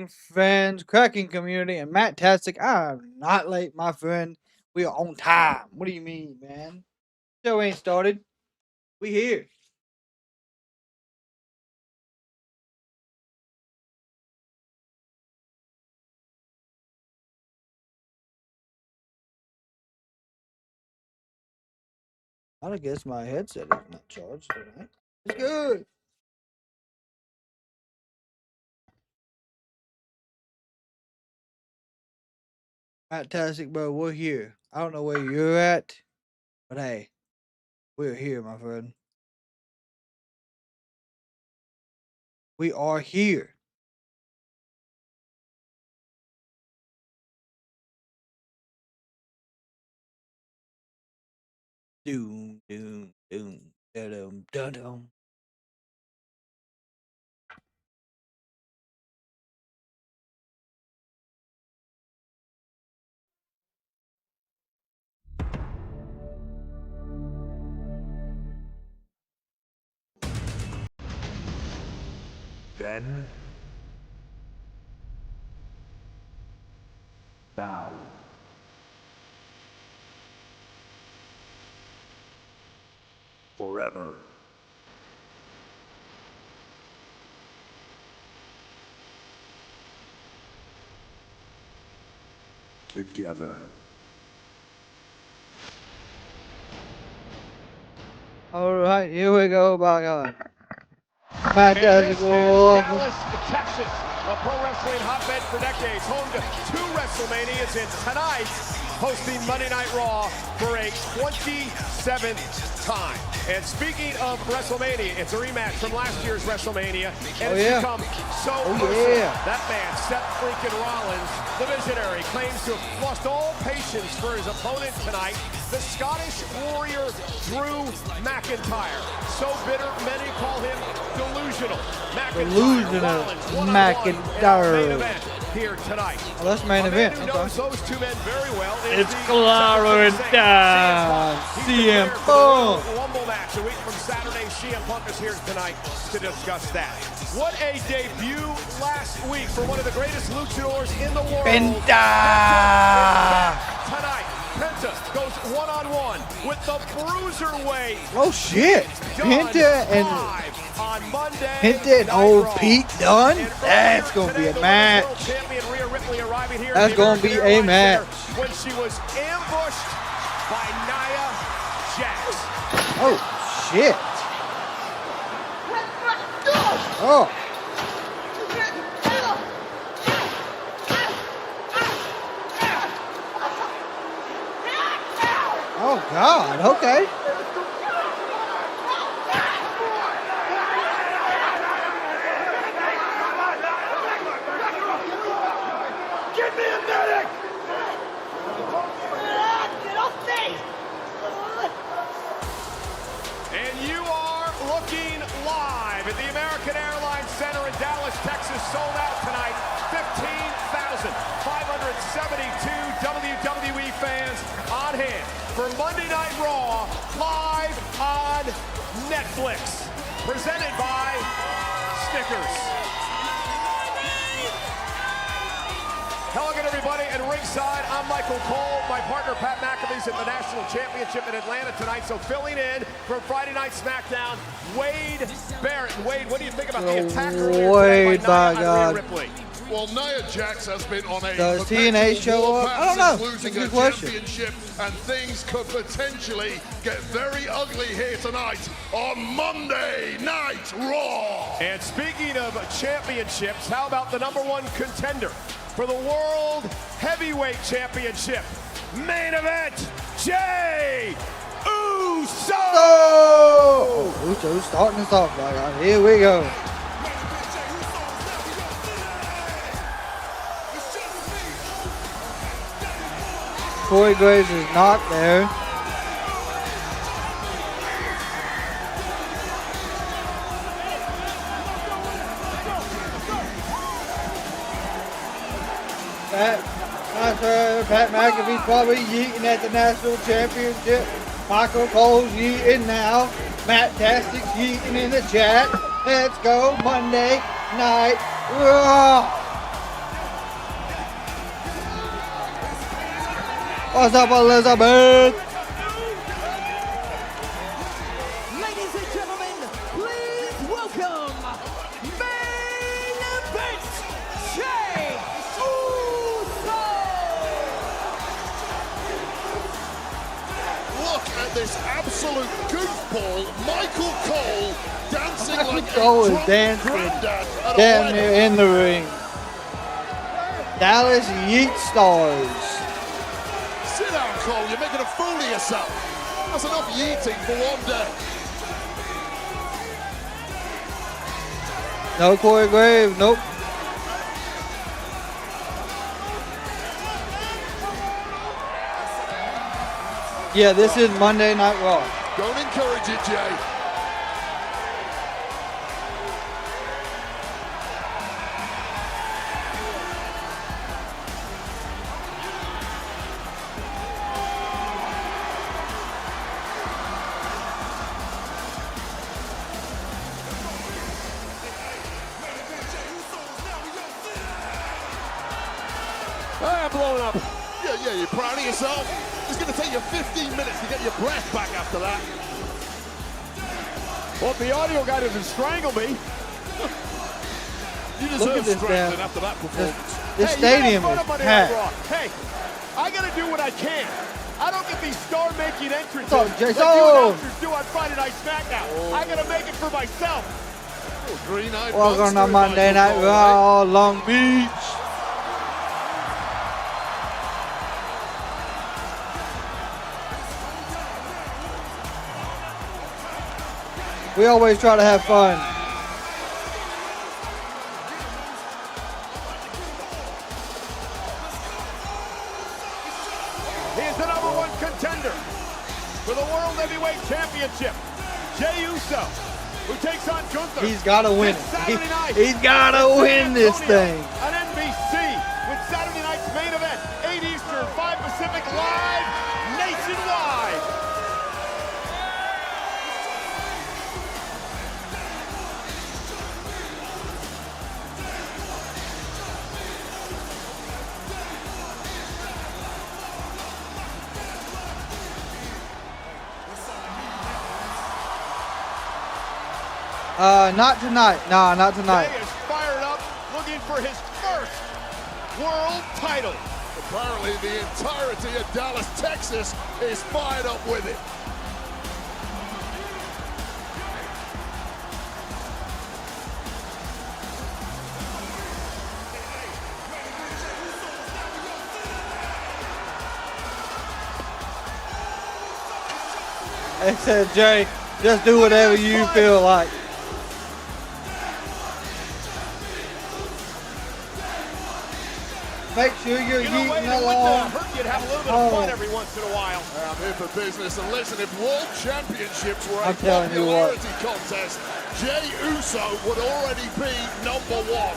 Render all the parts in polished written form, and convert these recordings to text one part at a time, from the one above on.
fans, Kraken community, and Matt Tastic. I'm not late, my friend. We are on time. What do you mean, man? Show ain't started. We here. I guess my headset is not charged tonight. It's good. Fantastic, bro. We're here. I don't know where you're at, but hey, we're here, my friend. We are here. Doom, doom, doom, da-dum, da-dum. Then, now, forever. Together. Alright, here we go, by God. Fantastic. Dallas, Texas, a pro wrestling hotbed for decades, home to 2 WrestleManias, and tonight hosting Monday Night Raw for a 27th time. And speaking of WrestleMania, it's a rematch from last year's WrestleMania, and it's become so personal. That man, Seth Freakin Rollins, the visionary, claims to have lost all patience for his opponent tonight, the Scottish warrior Drew McIntyre. So bitter, many call him delusional. McIntyre. Main event here tonight. Well, that's main event. Who knows those two men very well. It's Lyra and CM Punk. Rumble match a week from Saturday. CM Punk is here tonight to discuss that. What a debut last week for one of the greatest luchadors in the world. Penta. Tonight, Penta goes one-on-one with the Bruiserweight. Oh shit! Penta and on Monday, Penta and old Pete Dunne. That's gonna be a match. That's gonna be a match. When she was ambushed by Nia Jax. Oh shit! Oh. Oh God! Okay. Give me a medic! Get off me! And you are looking live at the American Airlines Center in Dallas, Texas, sold out tonight. 15,572 WWE fans on hand for Monday Night Raw, live on Netflix. Presented by Snickers. Hello again, everybody, at ringside. I'm Michael Cole. My partner, Pat McAfee's at the National Championship in Atlanta tonight. So filling in for Friday Night SmackDown, Wade Barrett. Wade, what do you think about the attack earlier Wade, by by Nia God. Ripley? Well, Nia Jax has been on a Does TNA show up? I don't know. losing That's a her good question. championship, and things could potentially get very ugly here tonight on Monday Night Raw. And speaking of championships, how about the #1 contender for the World Heavyweight Championship? Main event, Jey Uso! Oh! Uso's starting us off, by God. Here we go. Corey Graves is not there. Pat McAfee's probably yeeting at the national championship. Michael Cole's yeeting now. Matt Tastic's yeeting in the chat. Let's go Monday Night Raw. What's up, Elizabeth? Ladies and gentlemen, please welcome main event, Jey Uso. Look at this absolute goofball, Michael Cole, dancing Michael like Cole a is drunk dancing granddad at a damn wedding. near in the ring. Dallas Yeet Stars. Sit down, Cole. You're making a fool of yourself. That's enough yeeting for one day. No Corey Graves, nope. Yeah, this is Monday Night Raw. Don't encourage it, Jay. I'm blowing up. Yeah, you're proud of yourself? It's going to take you 15 minutes to get your breath back after that. Well, if the audio guy doesn't strangle me. You Look at deserve this strengthening damn- after that performance. This Hey, stadium you gotta is put 'em on the Night packed. Raw. Hey, I gotta do what I can. I don't get these star-making entrances What's up, like Jason? you announcers do on Friday Night SmackDown. I gotta make it for myself. Green-eyed Welcome to monster, Monday Michael Night Cole, Raw, Long Beach. We always try to have fun. He is the #1 contender for the World Heavyweight Championship. Jey Uso, who takes on Gunther. He's got to win this it. Saturday night He's got to in win San this Antonio thing. On NBC with Saturday night's main event, 8 Eastern, 5 Pacific, live nationwide. Not tonight. Nah, not tonight. Jey is fired up, looking for his first world title. Apparently the entirety of Dallas, Texas is fired up with it. They said, Jay, just do whatever you feel like. Make sure you're You know, eating Wade, it wouldn't along. hurt you to have a little bit of fun every once in a while. I'm here for business, and listen, if World Championships were a I'm telling you what. popularity contest, Jey Uso would already be #1.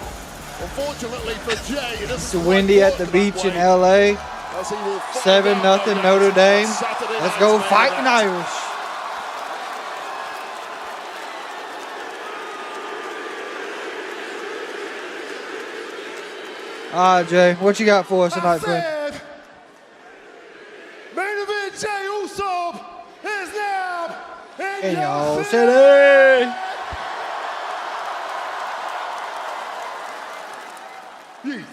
Unfortunately for Jey, it It's doesn't windy quite at the work beach that in way, LA. as he will find 7-0 out tonight Notre on Dame. Saturday Let's night's go main fighting event. Irish. All right, Jay, what you got for us tonight, friend? Main event, Jey Uso is now In your city. Yeet.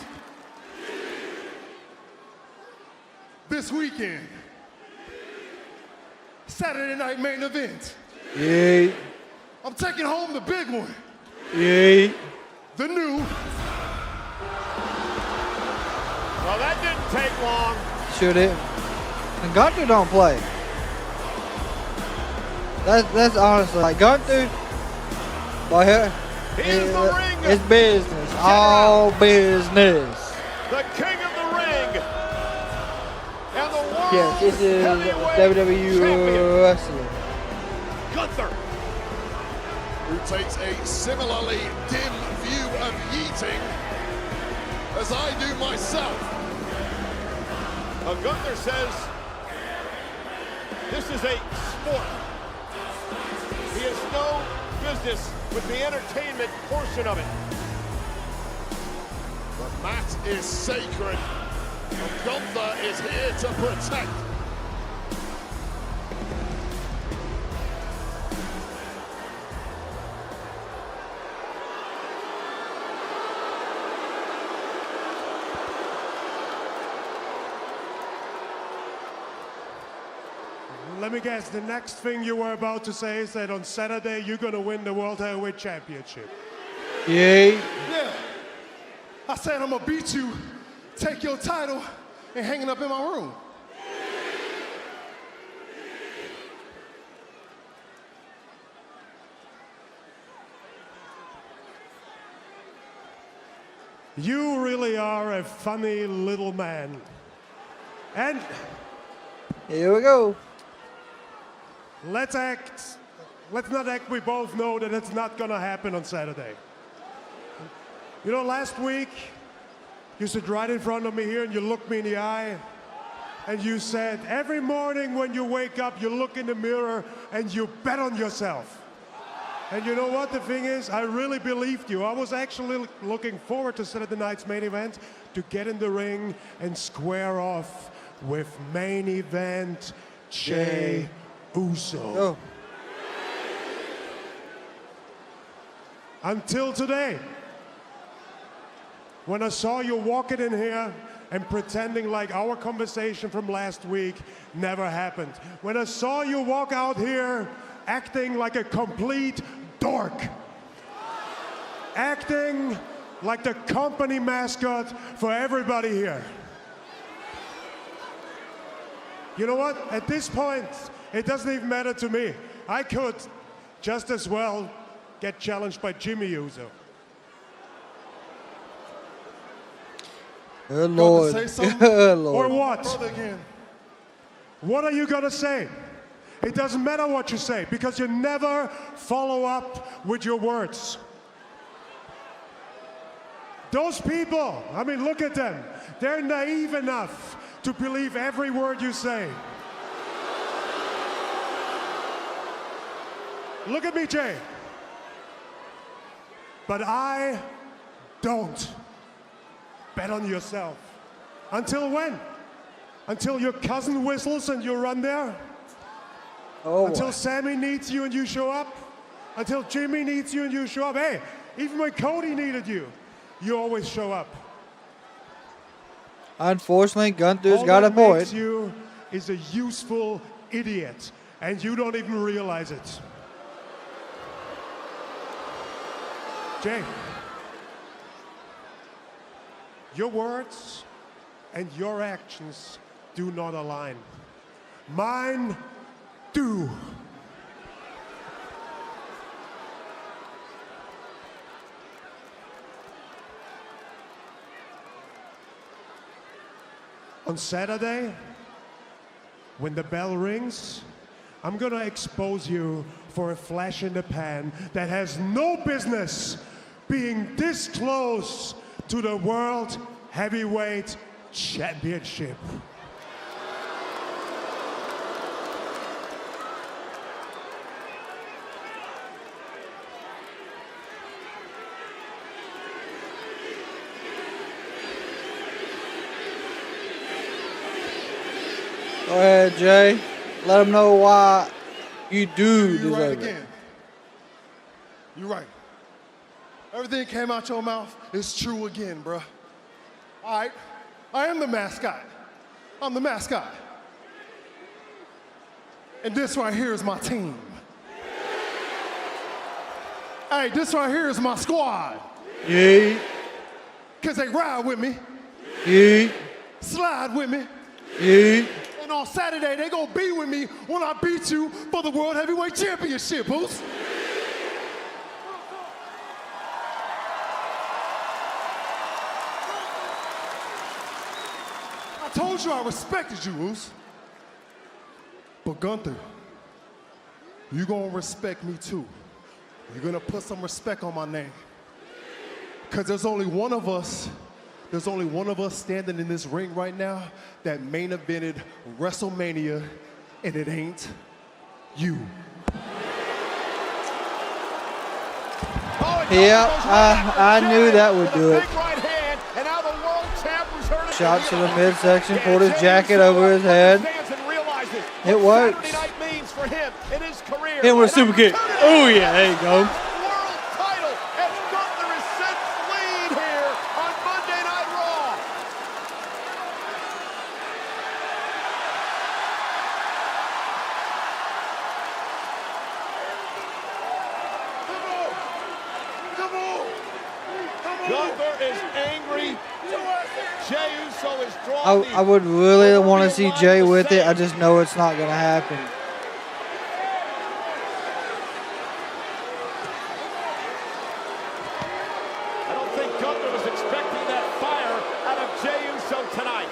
This weekend, Saturday night main event. Yeet. I'm taking home the big one. Yeet. The new Well, that didn't take long. Shoot it. And Gunther don't play. That's honestly like Gunther. Boy, here, He is the ring. it's business. All business. The king of the ring. And the world Yes, this is WWE champion, wrestling. Gunther. who takes a similarly dim view of yeeting as I do myself. Gunther says this is a sport. He has no business with the entertainment portion of it. The mat is sacred, Gunther is here to protect. Let me guess, the next thing you were about to say is that on Saturday you're going to win the World Heavyweight Championship. Yay. Yeah. I said I'm gonna beat you, take your title, and hang it up in my room. You really are a funny little man. And Here we go. let's not act, we both know that it's not gonna happen on Saturday. You know, last week, you stood right in front of me here and you looked me in the eye and you said, every morning when you wake up, you look in the mirror and you bet on yourself. And you know what the thing is? I really believed you. I was actually looking forward to Saturday night's main event to get in the ring and square off with main event Jey Uso. Oh. Until today, when I saw you walking in here and pretending like our conversation from last week never happened. When I saw you walk out here acting like a complete dork. Acting like the company mascot for everybody here. You know what? At this point, it doesn't even matter to me. I could just as well get challenged by Jey Uso. Good Lord. Say something? Good Lord. Or what? Brother again. What are you gonna say? It doesn't matter what you say because you never follow up with your words. Those people, I mean, look at them. They're naive enough to believe every word you say. Look at me, Jey. But I don't. Bet on yourself. Until when? Until your cousin whistles and you run there? Oh, Until boy. Sami needs you and you show up? Until Jimmy needs you and you show up? Hey, even when Cody needed you, you always show up. Unfortunately, Gunther's All got a that makes point. you is a useful idiot, and you don't even realize it. Jey, your words and your actions do not align. Mine do. On Saturday, when the bell rings, I'm gonna expose you for a flash in the pan that has no business being this close to the World Heavyweight Championship. Go ahead, Jey. Let them know why you do You're right deserve it. again. You're right. Everything that came out your mouth is true again, bruh. All right, I am the mascot. I'm the mascot. And this right here is my team. Hey, this right here is my squad. Yeet. Cause they ride with me, Yeet. slide with me, Yeet. and on Saturday they gonna be with me when I beat you for the World Heavyweight Championship, Boost. I told you I respected you, Moose. But Gunther, you gonna respect me too. You're gonna put some respect on my name. Cause there's only one of us standing in this ring right now that main evented WrestleMania, and it ain't you. Yeah, I knew that would do it. Big right hand, and now the World world champ who's hurt Shot to the midsection, pulled his jacket over his head. It works. Saturday night means for him in his career. Hit with a super kick. Oh yeah, there you go. World title as Gunther is set lead here on Monday Night Raw. Gunther is angry. Jey Uso is drawn. I would really want to see Jey with it. I just know it's not going to happen. I don't think Gunther was expecting that fire out of Jey Uso tonight.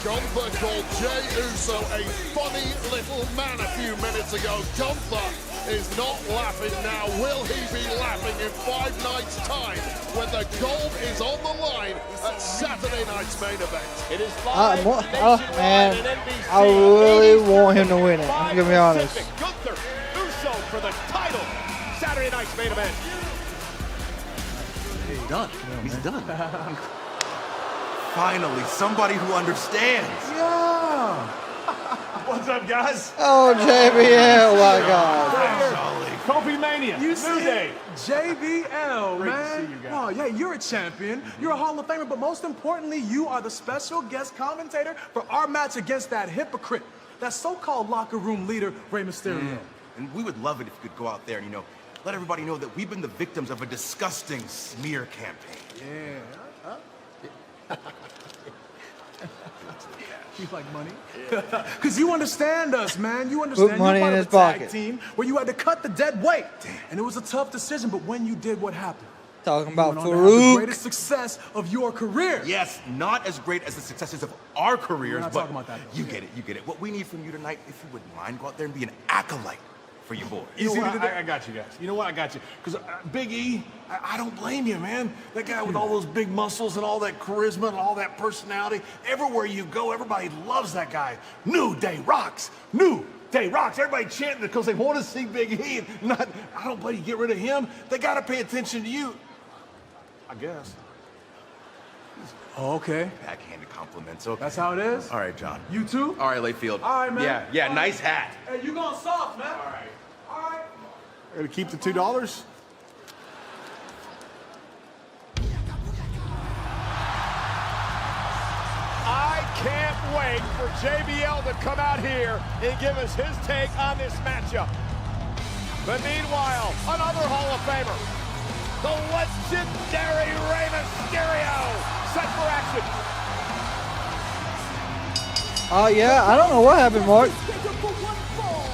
Gunther called Jey Uso a funny little man a few minutes ago. Gunther is not laughing now. Will he be laughing in 5 nights' time when the gold is on the line at Saturday night's main event? It is live man, nationwide and NBC. I really want him to win it. I'm going to be honest. Pacific. Gunther, Uso for the title. Saturday night's main event. He's done. He's done. Finally, somebody who understands. Yeah. What's up, guys? Oh, JBL, my God. Kofi Mania. You New see, Day. JBL, Great to man. see you guys. Oh, yeah, you're a champion. You're a Hall of Famer, but most importantly, you are the special guest commentator for our match against that hypocrite, that so-called locker room leader, Rey Mysterio. And we would love it if you could go out there and, let everybody know that we've been the victims of a disgusting smear campaign. Yeah. You like money? Because you understand us, man. You understand. Put money You're part in of his a tag pocket. team where you had to cut the dead weight. And it was a tough decision, but when you did, what happened? Talking You about went on to have the Farouk. greatest success of your career. Yes, not as great as the successes of our careers, We're not but talking about that. you get it. What we need from you tonight, if you wouldn't mind, go out there and be an acolyte for your boy. You know what? I got you guys. You know what? I got you. Because Big E, I don't blame you, man. That guy with all those big muscles and all that charisma and all that personality. Everywhere you go, everybody loves that guy. New Day rocks. New Day rocks. Everybody chanting because they want to see Big E. I don't blame you. Get rid of him. They got to pay attention to you. I guess. Oh, okay. Backhanded compliments. Okay. That's how it is? All right, John. You too? All right, Layfield. All right, man. Yeah, All right. nice hat. Hey, you going soft, man. All right. All right. Gonna keep the $2? I can't wait for JBL to come out here and give us his take on this matchup. But meanwhile, another Hall of Famer, the legendary Rey Mysterio, set for action. Yeah, I don't know what happened, Mark. Scheduled for one fall.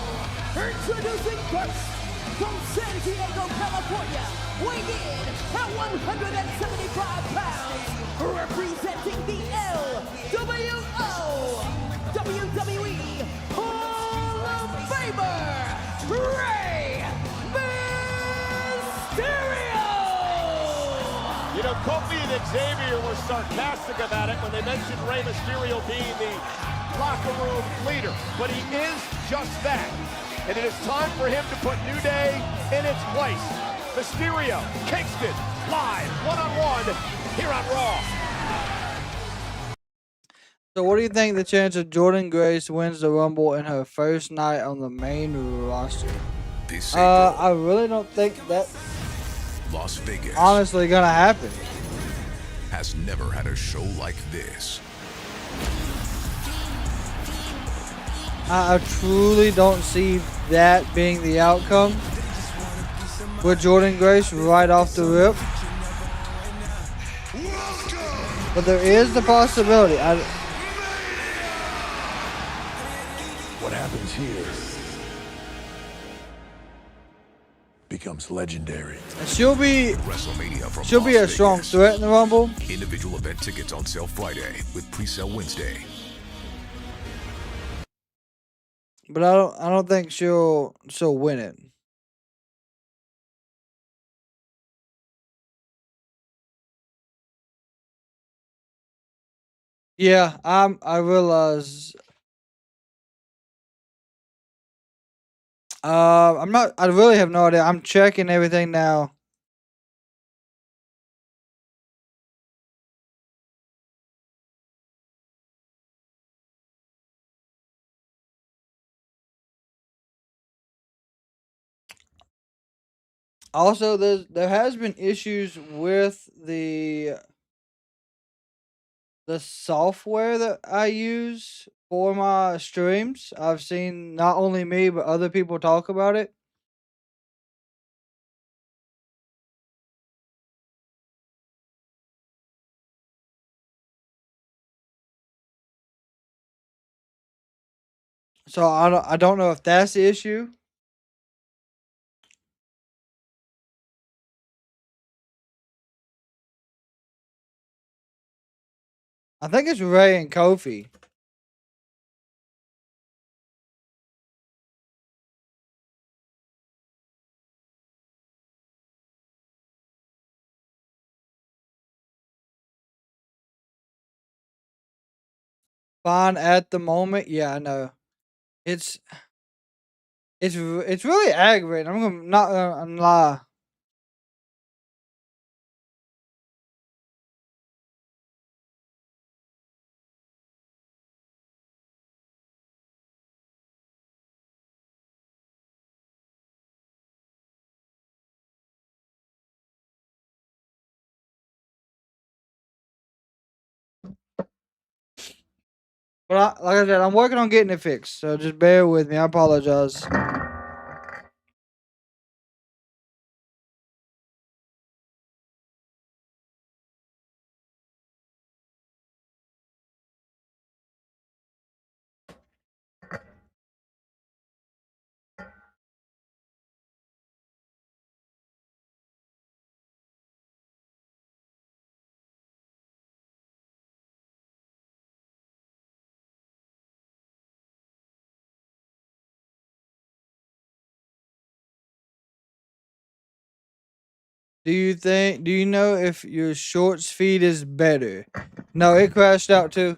Introducing first, from San Diego, California, weighing in at 175 pounds, representing the LWO, WWE Hall of Famer, Rey Mysterio! You know, Kofi and Xavier were sarcastic about it when they mentioned Rey Mysterio being the locker room leader, but he is just that. And it is time for him to put New Day in its place. Mysterio, Kingston, live, one-on-one, here on Raw. So what do you think the chance of Jordynne Grace wins the Rumble in her first night on the main roster? I really don't think that Las Vegas honestly gonna happen. has never had a show like this. I truly don't see that being the outcome with Jordynne Grace right off the rip. But there is the possibility. What happens here becomes legendary. She'll be WrestleMania from she'll be Las a strong Vegas. threat in the Rumble. Individual event tickets on sale Friday with pre-sale Wednesday. But I don't think she'll win it. Yeah, I realize I'm not. I really have no idea. I'm checking everything now. Also, there has been issues with the software that I use for my streams. I've seen not only me but other people talk about it. So I don't know if that's the issue. I think it's Ray and Kofi. Fine at the moment. Yeah, I know. It's really aggravating. I'm gonna not gonna lie. But like I said, I'm working on getting it fixed. So just bear with me. I apologize. Do you know if your shorts feed is better? No, it crashed out too.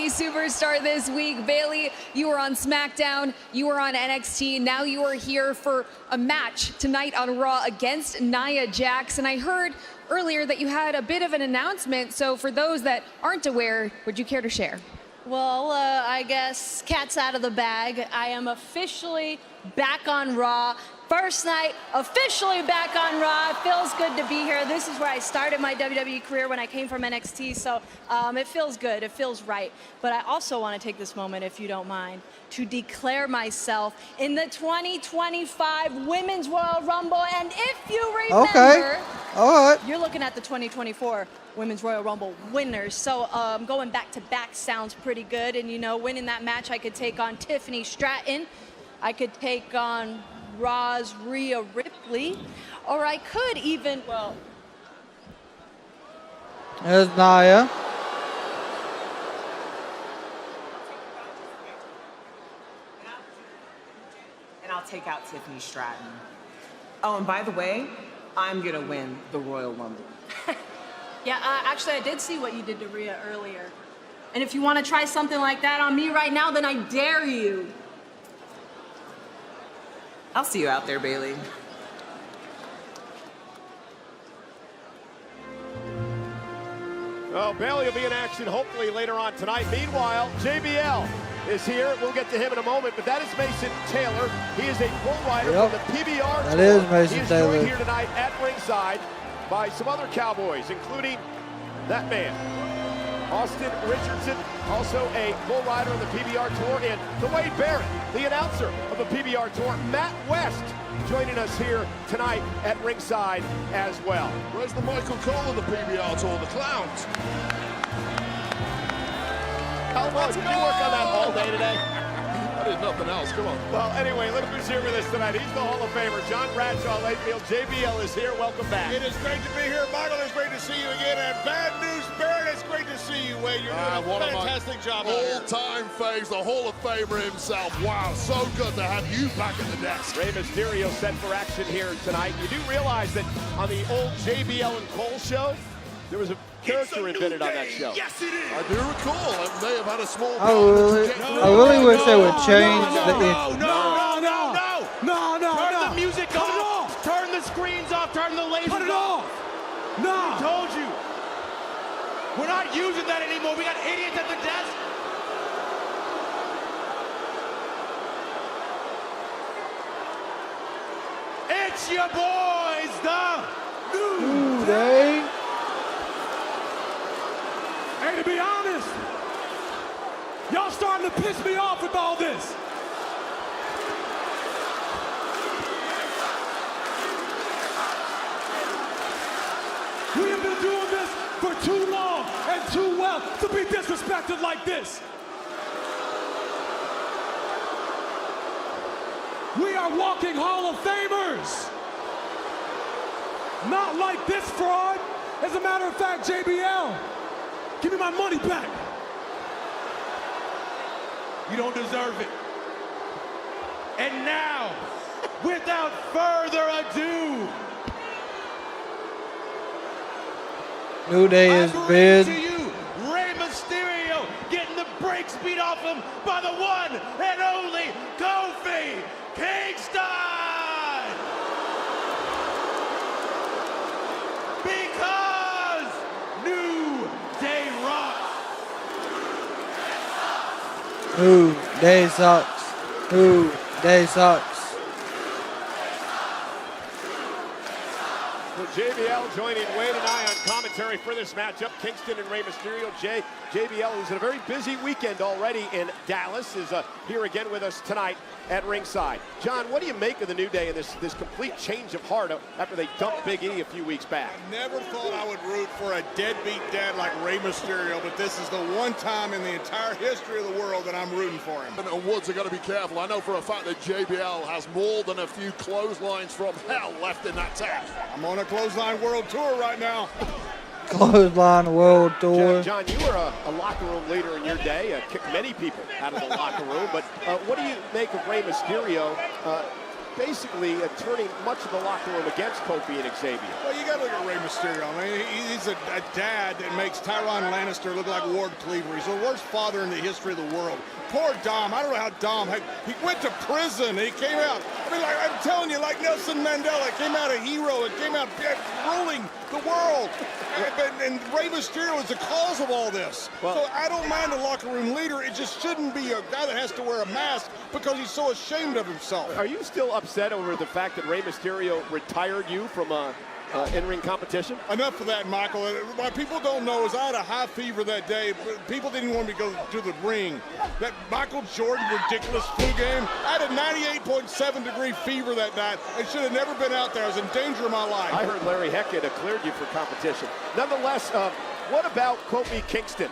Superstar this week. Bayley, you were on SmackDown, you were on NXT, now you are here for a match tonight on Raw against Nia Jax. And I heard earlier that you had a bit of an announcement, so for those that aren't aware, would you care to share? Well, I guess cat's out of the bag. I am officially back on Raw. First night, officially back on Raw. It feels good to be here. This is where I started my WWE career when I came from NXT, so it feels good. It feels right. But I also want to take this moment, if you don't mind, to declare myself in the 2025 Women's Royal Rumble. And if you remember, all right, you're looking at the 2024 Women's Royal Rumble winners. So going back-to-back sounds pretty good. And, you know, winning that match, I could take on Tiffany Stratton. I could take on Raw's Rhea Ripley, or I could even, well... There's Nia. And I'll take out Tiffany Stratton. Oh, and by the way, I'm gonna win the Royal Rumble. Yeah, actually, I did see what you did to Rhea earlier. And if you want to try something like that on me right now, then I dare you. I'll see you out there, Bayley. Well, Bayley will be in action hopefully later on tonight. Meanwhile, JBL is here. We'll get to him in a moment, but that is Mason Taylor. He is a bull rider from the PBR. That is Mason He is Taylor. joined here tonight at ringside by some other Cowboys, including that man, Austin Richardson, also a bull rider on the PBR Tour, and the Wade Barrett, the announcer of the PBR Tour, Matt West, joining us here tonight at ringside as well. Where's the Michael Cole of the PBR Tour, the Clowns? How long did you work on that all day today? I did nothing else, come on. Well, anyway, look who's here with us tonight. He's the Hall of Famer, John Bradshaw Layfield. JBL is here, welcome back. It is great to be here, Michael. It's great to to see you again. And Bad News Barrett, it's great to see you, Wade. You're doing a fantastic job out here. All-time faves, the Hall of Famer himself. Wow, so good to have you back at the desk. Rey Mysterio set for action here tonight. You do realize that on the old JBL and Cole show, there was a character invented on that show. Yes, it is. I do recall, and they have had a small I really wish they would change the Turn the music off. Turn the screens off. Turn the lasers off. No. I told you. We're not using that anymore. We got idiots at the desk. It's your boys, the New Day. Hey, to be honest, y'all starting to piss me off with all this. We have been doing this for too long and too well to be disrespected like this. We are walking Hall of Famers. Not like this fraud. As a matter of fact, JBL, give me my money back. You don't deserve it. And now, without further ado, New Day is to big. you, Rey Mysterio getting the brakes beat off him by the one and only Kofi Kingston. Because New Day rocks. New Day sucks. New Day sucks. So JBL joining Wade and I on commentary for this matchup. Kingston and Rey Mysterio. JBL, who's had a very busy weekend already in Dallas, is here again with us tonight at ringside. John, what do you make of the New Day and this complete change of heart after they dumped Big E a few weeks back? I never thought I would root for a deadbeat dad like Rey Mysterio, but this is the one time in the entire history of the world that I'm rooting for him. And Woods are going to be careful. I know for a fact that JBL has more than a few clotheslines from hell left in that tank. I'm on a Clothesline World Tour right now. Clothesline World Tour. John, you were a locker room leader in your day, kicked many people out of the locker room, but what do you make of Rey Mysterio basically turning much of the locker room against Kofi and Xavier? Well, you got to look at Rey Mysterio. I mean, he's a dad that makes Tyron Lannister look like Ward Cleaver. He's the worst father in the history of the world. Poor Dom. I don't know how Dom, he went to prison. He came out, I mean, like I'm telling you, like Nelson Mandela, came out a hero and came out ruling the world. And Rey Mysterio is the cause of all this. Well, so I don't mind a locker room leader. It just shouldn't be a guy that has to wear a mask because he's so ashamed of himself. Are you still upset over the fact that Rey Mysterio retired you from in-ring competition? Enough of that, Michael. What people don't know is I had a high fever that day. People didn't want me to go to the ring. That Michael Jordan ridiculous flu game, I had a 98.7 degree fever that night and should have never been out there. I was in danger of my life. I heard Larry Heckett cleared you for competition. Nonetheless, what about Kofi Kingston?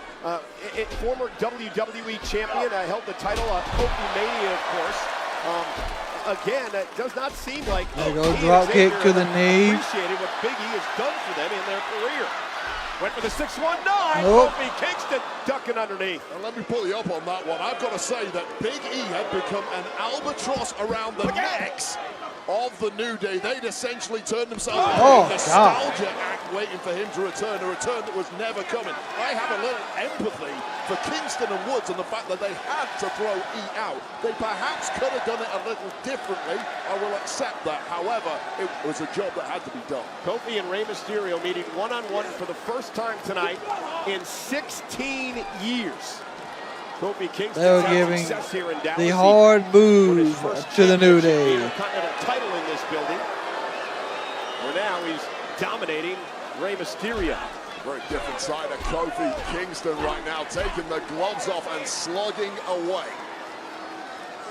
Former WWE champion, held the title, Kofi Mania, of course. Again, it does not seem like there goes drop kick to the knee. Appreciated what Big E has done for them in their career. Went for the 619. Nope. Kofi Kingston ducking underneath. And let me pull you up on that one. I've got to say that Big E had become an albatross around the necks of the New Day. They'd essentially turned themselves into a nostalgia act waiting for him to return, a return that was never coming. I have a little empathy for Kingston and Woods and the fact that they had to throw E out. They perhaps could have done it a little differently. I will accept that. However, it was a job that had to be done. Kofi and Rey Mysterio meeting one-on-one for the first time tonight in 16 years. Kofi Kingston they were giving here in Dallas. the hard move to the New Day. Intercontinental title in this building. Where now he's dominating Rey Mysterio. Very different side of Kofi Kingston right now, taking the gloves off and slogging away.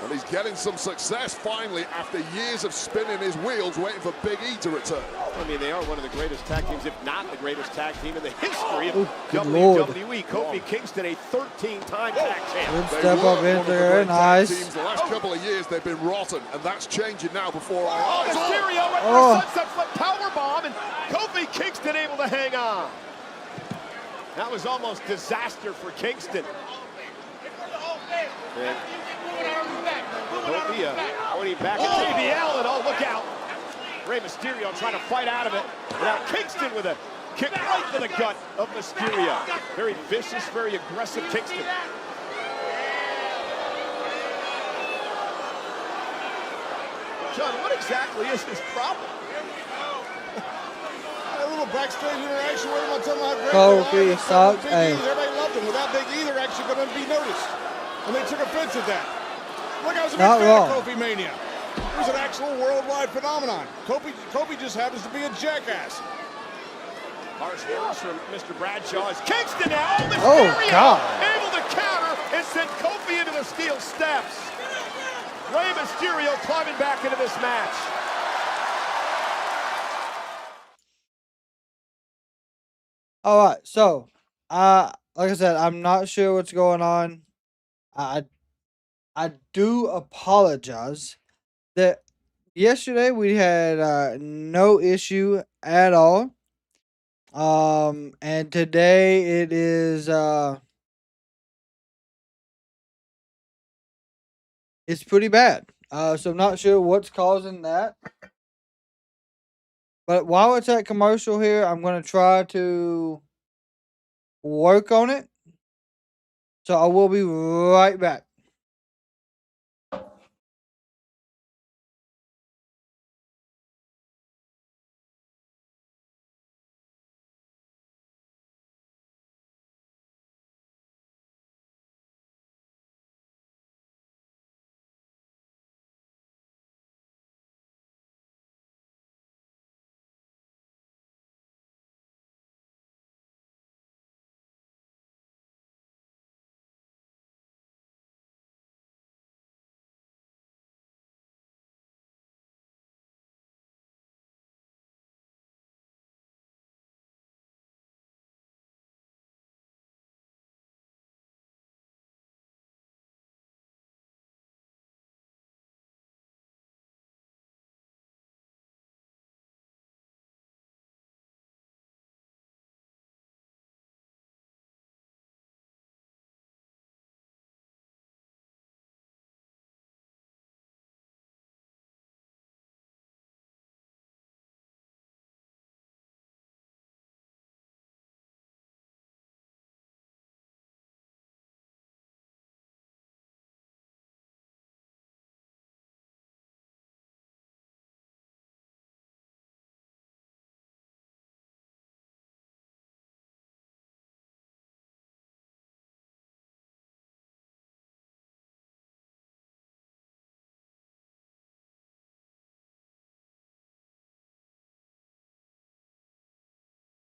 And he's getting some success finally after years of spinning his wheels waiting for Big E to return. I mean, they are one of the greatest tag teams, if not the greatest tag team in the history of good WWE. Kofi Kingston, a 13-time tag champ. Good step up in there, nice. Teams the last couple of years, they've been rotten, and that's changing now before our Oh, eyes. Mysterio went for a sunset flip powerbomb, and Kofi Kingston able to hang on. That was almost disaster for Kingston. And Kofi pointing back at JBL, and oh, look out. Rey Mysterio trying to fight out of it. Now Kingston with a kick right to the gut of Mysterio. Very vicious, very aggressive Kingston. John, what exactly is this problem? A little backstage interaction with him. I'm telling you how great Kofi sucks. Hey. Everybody loved him. Without Big E, they're actually going to be noticed. And they took offense at that. Look, I was a big fan of Kofi Mania. It was an actual worldwide phenomenon. Kofi just happens to be a jackass. Harsh words from Mr. Bradshaw as Kingston now. Oh, God. Able to counter and send Kofi into the steel steps. Rey Mysterio climbing back into this match. All right, so like I said, I'm not sure what's going on. I do apologize that yesterday we had no issue at all. And today it is it's pretty bad. So I'm not sure what's causing that. But while it's at commercial here, I'm going to try to work on it. So I will be right back.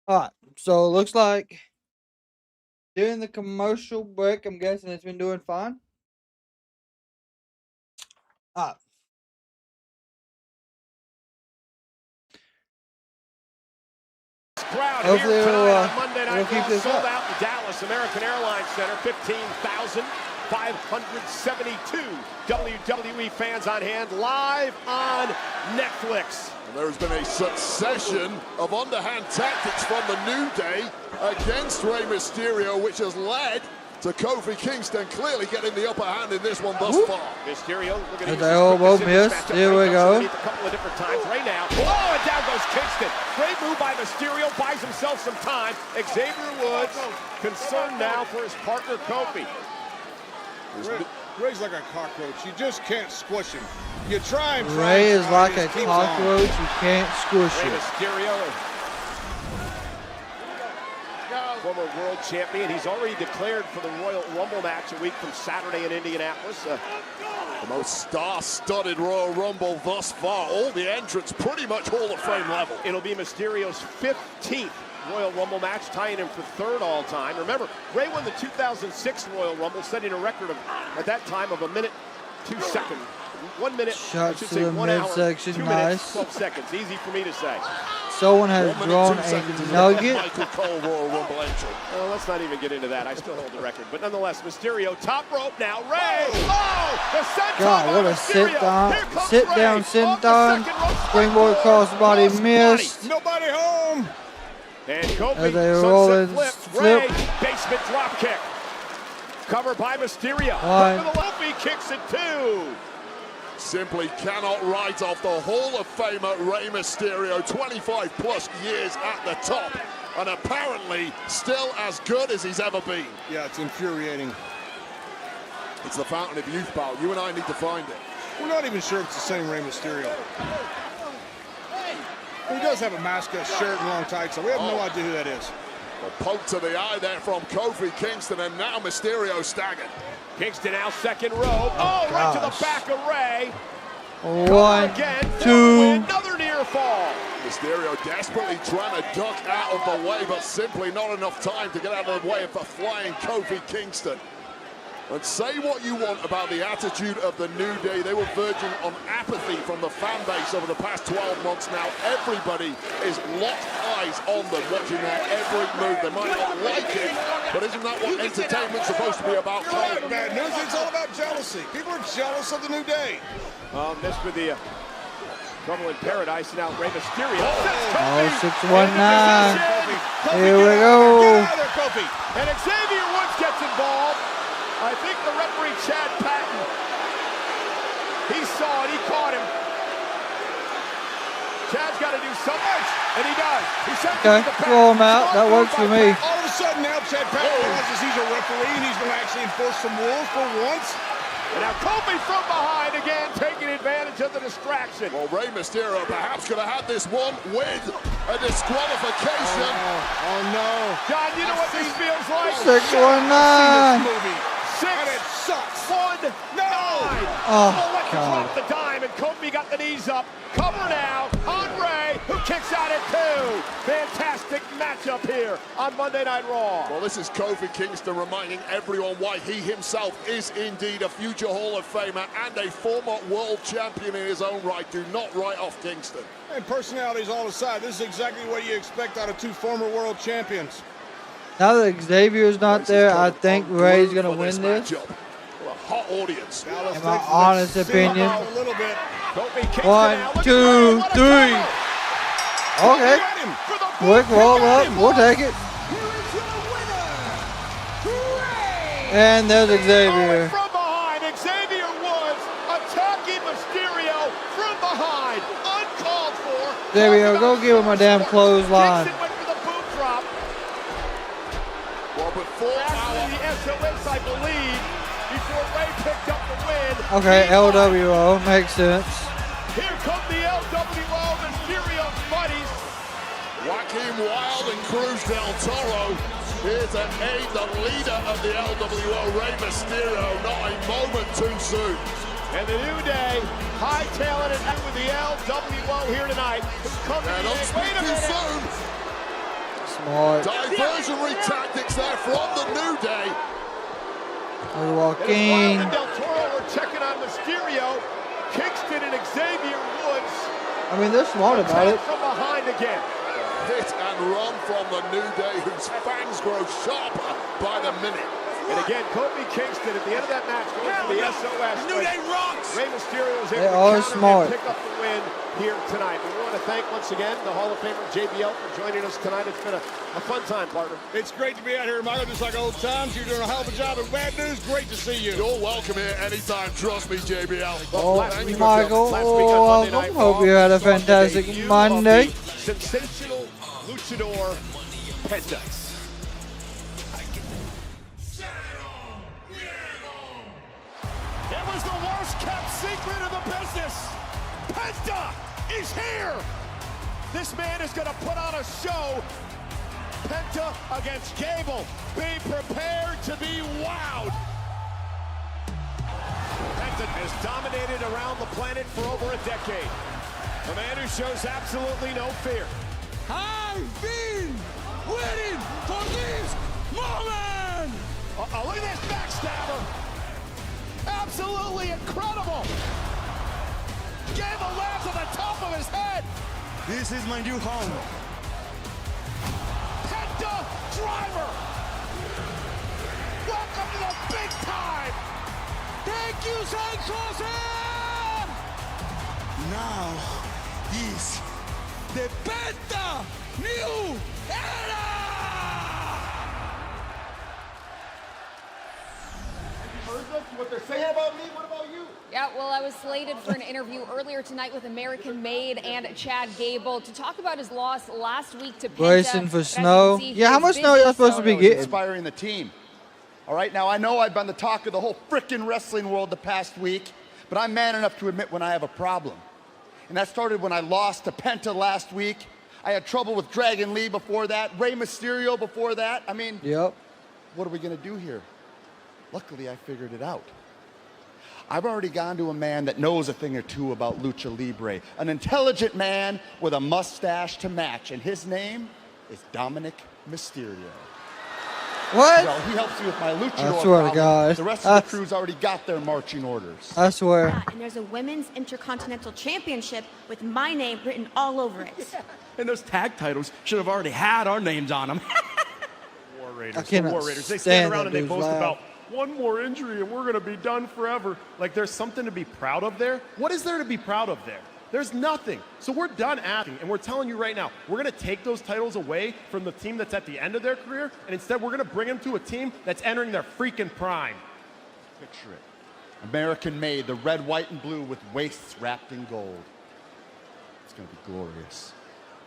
Alright, so it looks like during the commercial break, I'm guessing it's been doing fine. Alright. Crowd Hopefully here tonight on it'll Monday Night keep Raw, this sold up. out the Dallas American Airlines Center, 15,572 WWE fans on hand, live on Netflix. And there has been a succession of underhand tactics from the New Day against Rey Mysterio, which has led to Kofi Kingston clearly getting the upper hand in this one thus far. Mysterio, look at As they all both missed. Here we go. A couple of different times. Right now. Oh, and down goes Kingston. Great move by Mysterio. Buys himself some time. Xavier Woods concerned now for his partner Kofi. Rey's like a cockroach. You just can't squish him. You try and Rey is like a cockroach. You can't squish Rey it. Mysterio, former world champion. He's already declared for the Royal Rumble match a week from Saturday in Indianapolis. The most star-studded Royal Rumble thus far. All the entrants pretty much Hall of Fame level. It'll be Mysterio's 15th Royal Rumble match, tying him for third all time. Remember, Rey won the 2006 Royal Rumble, setting a record of, at that time, of 1 minute 2 seconds. 1 minute. Shots I should to say the 1 hour, midsection, 2 minutes, nice. 12 seconds. Easy for me to say. Someone has drawn a nugget. Michael Cole Royal Rumble entry. Well, let's not even get into that. I still hold the record. But nonetheless, Mysterio, top rope now. Ray! Oh! The senton God, what by a sit Mysterio. down, Here comes sit Ray. down, Off the senton. second rope, Springboard crossbody missed. Nobody home. And Kofi, As a sunset Rollins flip. flip. Ray, basement drop kick. Covered by Mysterio. One. Up to the Lumpy kicks it 2. Simply cannot write off the Hall of Famer Rey Mysterio, 25 plus years at the top, and apparently still as good as he's ever been. Yeah, it's infuriating. It's the fountain of youth, pal. You and I need to find it. We're not even sure it's the same Rey Mysterio. He does have a mask, a shirt, and long tights, so we have no idea who that is. A poke to the eye there from Kofi Kingston, and now Mysterio staggered. Kingston now second row. Oh, right to the back of Ray. 1, Again, 2. another near fall. Mysterio desperately trying to duck out of the way, but simply not enough time to get out of the way of the flying Kofi Kingston. And say what you want about the attitude of the New Day. They were verging on apathy from the fan base over the past 12 months now. Everybody is locked eyes on them, watching their every move. They might not like it, but isn't that what entertainment's supposed to be about? Bad news, it's all about jealousy. People are jealous of the New Day. Missed with the Trouble in Paradise, and now Rey Mysterio. Oh, 619. Here we go. Kofi. And Xavier Woods gets involved. I think the referee, Chad Patton, he saw it, he caught him. Chad's got to do so much, and he does. He sends Okay, him to the throw him out. That works for me. All of a sudden now, Chad Patton realizes he's a referee, and he's going to actually enforce some rules for once. And now Kofi from behind again, taking advantage of the distraction. Well, Rey Mysterio perhaps could have had this one with a disqualification. Oh no. John, you know what this feels like? 619. And it sucks. 1-9. Oh, Let's God. drop the dime, and Kofi got the knees up. Cover now on Ray, who kicks out at 2. Fantastic matchup here on Monday Night Raw. Well, this is Kofi Kingston reminding everyone why he himself is indeed a future Hall of Famer and a former world champion in his own right. Do not write off Kingston. And personalities all aside, this is exactly what you expect out of 2 former world champions. Now that Xavier's not there, I think Ray's going to win this. Well, a hot audience. In my honest opinion. A little bit. 1, 2, 3. Okay. Quick roll up. We'll take it. And there's Xavier. From behind, Xavier Woods attacking Mysterio from behind. Uncalled for. Xavier, go give him a damn clothesline. Kingston went for the boot drop. Well, before Actually, the SOS, I believe, before Ray picked up the win. Okay, LWO. Makes sense. Here come the LWO, Mysterio's buddies. Joaquin Wilde and Cruz del Toro here to aid the leader of the LWO, Rey Mysterio, not a moment too soon. And the New Day, hightailing it with the LWO here tonight. And don't speak too soon. Smart. Diversionary tactics there from the New Day. There's Joaquin. And Del Toro are checking on Mysterio. Kingston and Xavier Woods. I mean, they're smart about it. From behind again. Hit and run from the New Day, whose fangs grow sharper by the minute. And again, Kofi Kingston at the end of that match going for the SOS. New Day rocks. Rey Mysterio was They able are to counter smart. and pick up the win here tonight. We want to thank once again the Hall of Famer JBL for joining us tonight. It's been a fun time, partner. It's great to be out here, Michael, just like old times. You're doing a hell of a job. And bad news, great to see you. You're welcome here anytime. Trust me, JBL. Oh, Last week, Michael, last week on Monday welcome. Night Hope Raw, you had a we saw the fantastic debut of Monday. the sensational luchador Penta. It was the worst kept secret of the business. Penta is here. This man is going to put on a show. Penta against Gable. Be prepared to be wowed. Penta has dominated around the planet for over a decade. A man who shows absolutely no fear. I've been waiting for this moment! Look at this backstabber. Absolutely. absolutely incredible. Gave a laugh to the top of his head. This is my new home. Penta driver. Welcome to the big time. Thank you, Zayn Crossan. Now is the Penta New Era! What they're saying about me? What about you? Yeah, well, I was slated for an interview earlier tonight with American Made and Chad Gable to talk about his loss last week to Penta. Bracing for snow. Yeah, how much snow are you supposed to be getting? Inspiring the team. All right, now I know I've been the talk of the whole frickin' wrestling world the past week, but I'm man enough to admit when I have a problem. And that started when I lost to Penta last week. I had trouble with Dragon Lee before that, Rey Mysterio before that. I mean, yep. What are we gonna do here? Luckily, I figured it out. I've already gone to a man that knows a thing or two about lucha libre, an intelligent man with a mustache to match, and his name is Dominic Mysterio. What? Well, he helps me with my luchador I swear to problem. God. The rest of the crew's already got their marching orders. I swear. Yeah, and there's a women's Intercontinental Championship with my name written all over it. And those tag titles should have already had our names on them. War Raiders. I cannot War Raiders. They stand stand around and they that boast dude's about one more injury and we're going to be done forever. Like there's something to be proud of there. What is there to be proud of there? There's nothing. So we're done acting, and we're telling you right now, we're going to take those titles away from the team that's at the end of their career, and instead we're going to bring them to a team that's entering their freaking prime. Picture it. American made, the red, white, and blue with waists wrapped in gold. It's going to be glorious.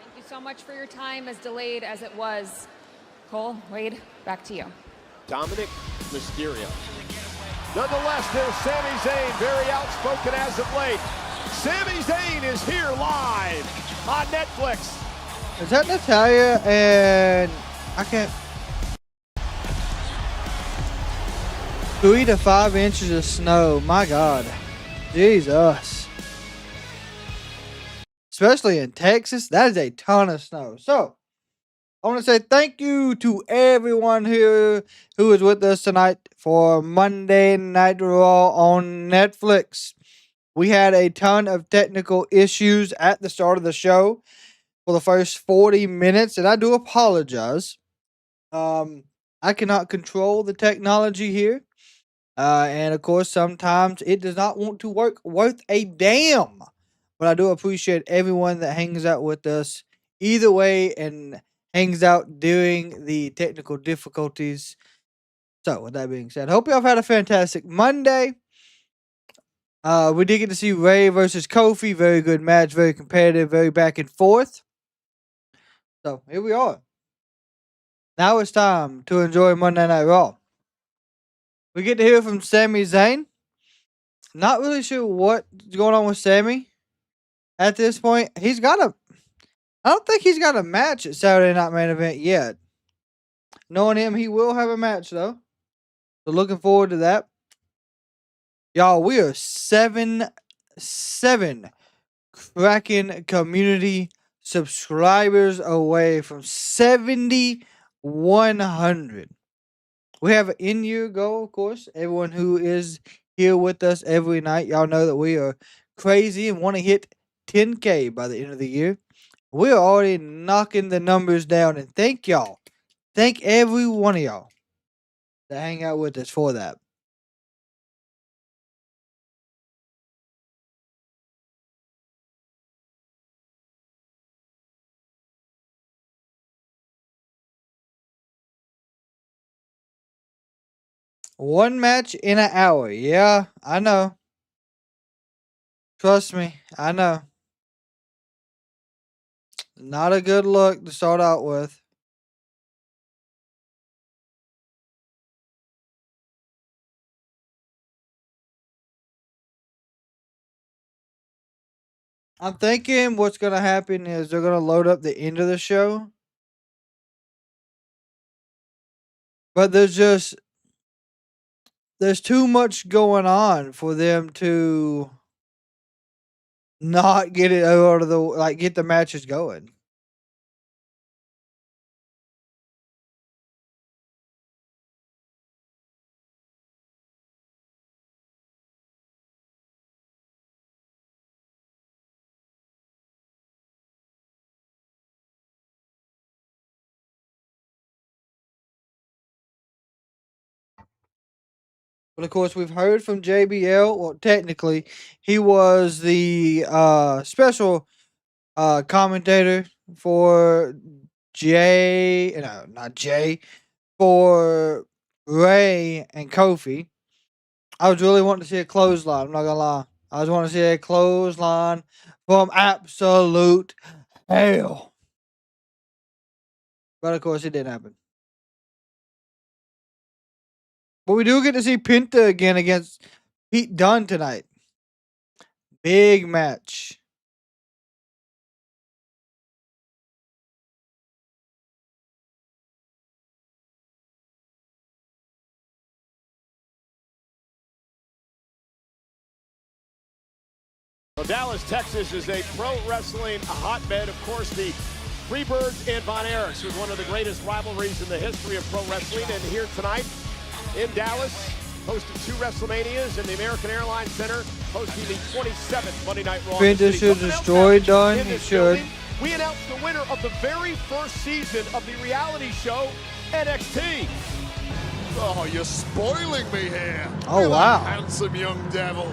Thank you so much for your time, as delayed as it was. Cole, Wade, back to you. Dominic Mysterio. Nonetheless, there's Sami Zayn, very outspoken as of late. Sami Zayn is here live on Netflix. Is that Natalia and I can't 3 to 5 inches of snow? My God. Jesus. Especially in Texas, that is a ton of snow. So, I want to say thank you to everyone here who is with us tonight for Monday Night Raw on Netflix. We had a ton of technical issues at the start of the show for the first 40 minutes, and I do apologize. I cannot control the technology here. And of course, sometimes it does not want to work worth a damn. But I do appreciate everyone that hangs out with us either way and hangs out during the technical difficulties. So, with that being said, hope y'all have had a fantastic Monday. We did get to see Rey versus Kofi. Very good match. Very competitive. Very back and forth. So, here we are. Now it's time to enjoy Monday Night Raw. We get to hear from Sami Zayn. Not really sure what's going on with Sami at this point. I don't think he's got a match at Saturday Night Main Event yet. Knowing him, he will have a match, though. So, looking forward to that. Y'all, we are 7 Kraken community subscribers away from 7,100. We have an in-year goal, of course. Everyone who is here with us every night, y'all know that we are crazy and want to hit 10K by the end of the year. We are already knocking the numbers down, and thank y'all. Thank every one of y'all that hang out with us for that. One match in an hour. Yeah, I know. Trust me, I know. Not a good look to start out with. I'm thinking what's going to happen is they're going to load up the end of the show. But there's too much going on for them to not get it out of the, get the matches going. But of course, we've heard from JBL. Well, technically, he was the special commentator for not Jay, for Ray and Kofi. I was really wanting to see a clothesline. I'm not gonna lie. I was wanting to see a clothesline from absolute hell. But of course, it didn't happen. But we do get to see Penta again against Pete Dunne tonight. Big match. Well, Dallas, Texas is a pro wrestling hotbed. Of course, the Freebirds and Von Erichs was one of the greatest rivalries in the history of pro wrestling. And here tonight in Dallas, hosting 2 WrestleManias in the American Airlines Center, hosting the 27th Monday Night Raw. Penta should destroy Dunne. He should. We announced the winner of the very first season of the reality show NXT. Oh, you're spoiling me here. Oh, wow. Handsome young devil.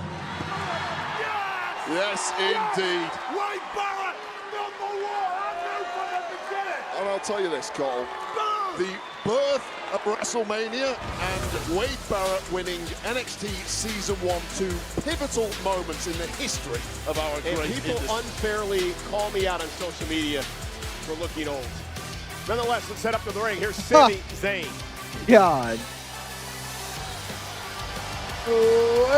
Yes, indeed. Wade Barrett, number 1, from the beginning. And I'll tell you this, Cole. The birth of WrestleMania and Wade Barrett winning NXT Season 1, 2 pivotal moments in the history of our great people industry. Unfairly call me out on social media for looking old. Nonetheless, let's head up to the ring. Here's Sami Zayn. God. Whoa.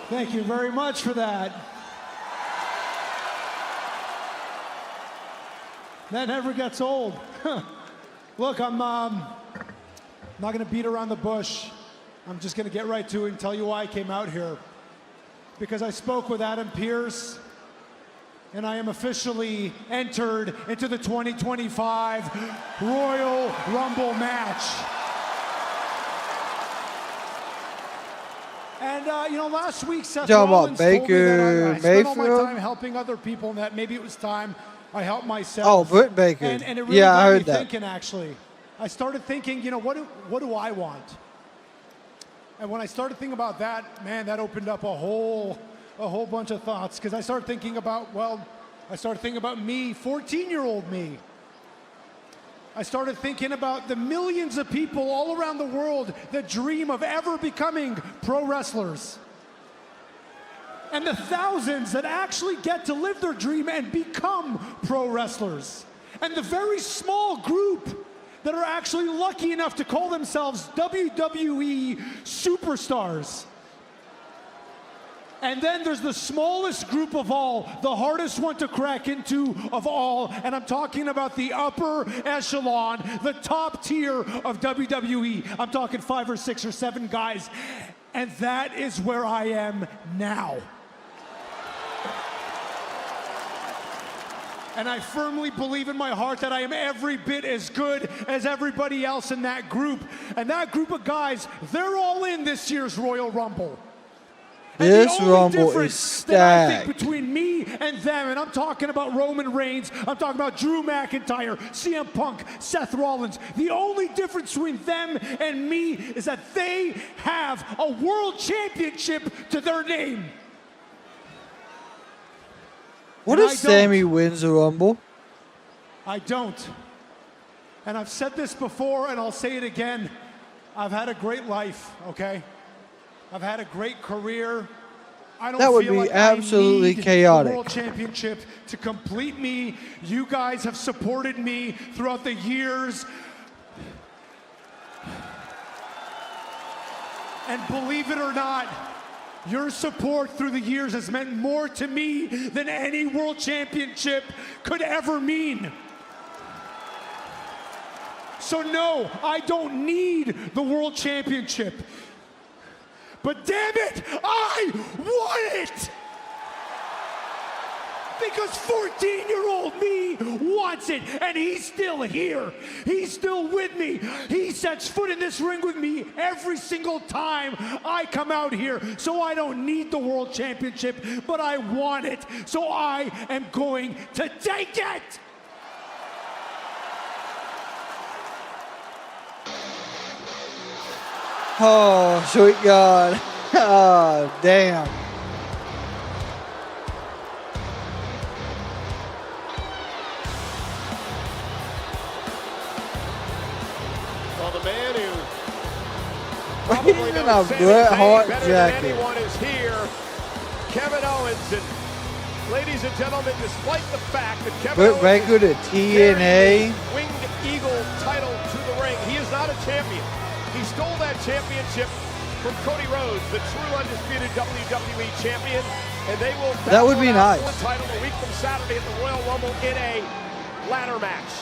Thank you very much for that. That never gets old. Look, I'm not going to beat around the bush. I'm just going to get right to it and tell you why I came out here. Because I spoke with Adam Pearce, and I am officially entered into the 2025 Royal Rumble match. And, last week, Seth Rollins told me that I spent all my time helping other people, and that maybe it was time I helped myself. Oh, Britt Baker. And it really yeah, I got heard me that. thinking, actually. I started thinking, what do I want? And when I started thinking about that, man, that opened up a whole bunch of thoughts. Because I started thinking about, me, 14-year-old me. I started thinking about the millions of people all around the world that dream of ever becoming pro wrestlers. And the thousands that actually get to live their dream and become pro wrestlers. And the very small group that are actually lucky enough to call themselves WWE superstars. And then there's the smallest group of all, the hardest one to crack into of all, and I'm talking about the upper echelon, the top tier of WWE. I'm talking 5 or 6 or 7 guys, and that is where I am now. And I firmly believe in my heart that I am every bit as good as everybody else in that group. And that group of guys, they're all in this year's Royal Rumble. This Rumble is stacked. I think between me and them, and I'm talking about Roman Reigns, I'm talking about Drew McIntyre, CM Punk, Seth Rollins. The only difference between them and me is that they have a world championship to their name. What if Sami wins the Rumble? I don't. And I've said this before, and I'll say it again. I've had a great life, okay? I've had a great career. I don't That would feel be like absolutely I need chaotic. the World Championship to complete me. You guys have supported me throughout the years. And believe it or not, your support through the years has meant more to me than any world championship could ever mean. So no, I don't need the world championship. But damn it, I want it! Because 14-year-old me wants it, and he's still here. He's still with me. He sets foot in this ring with me every single time I come out here. So I don't need the World Championship, but I want it. So I am going to take it. Oh, sweet God. Oh, damn. Well, the man who He's probably in a knows Sami Bret Zayn Hart better jacket. than anyone is here. Kevin Owens, and ladies and gentlemen, despite the fact that Kevin Put Owens Baker to TNA. winged eagle title to the ring, he is not a champion. He stole that championship from Cody Rhodes, the true undisputed WWE champion, and they will That would be battle it out nice. for the title a week from Saturday at the Royal Rumble in a ladder match.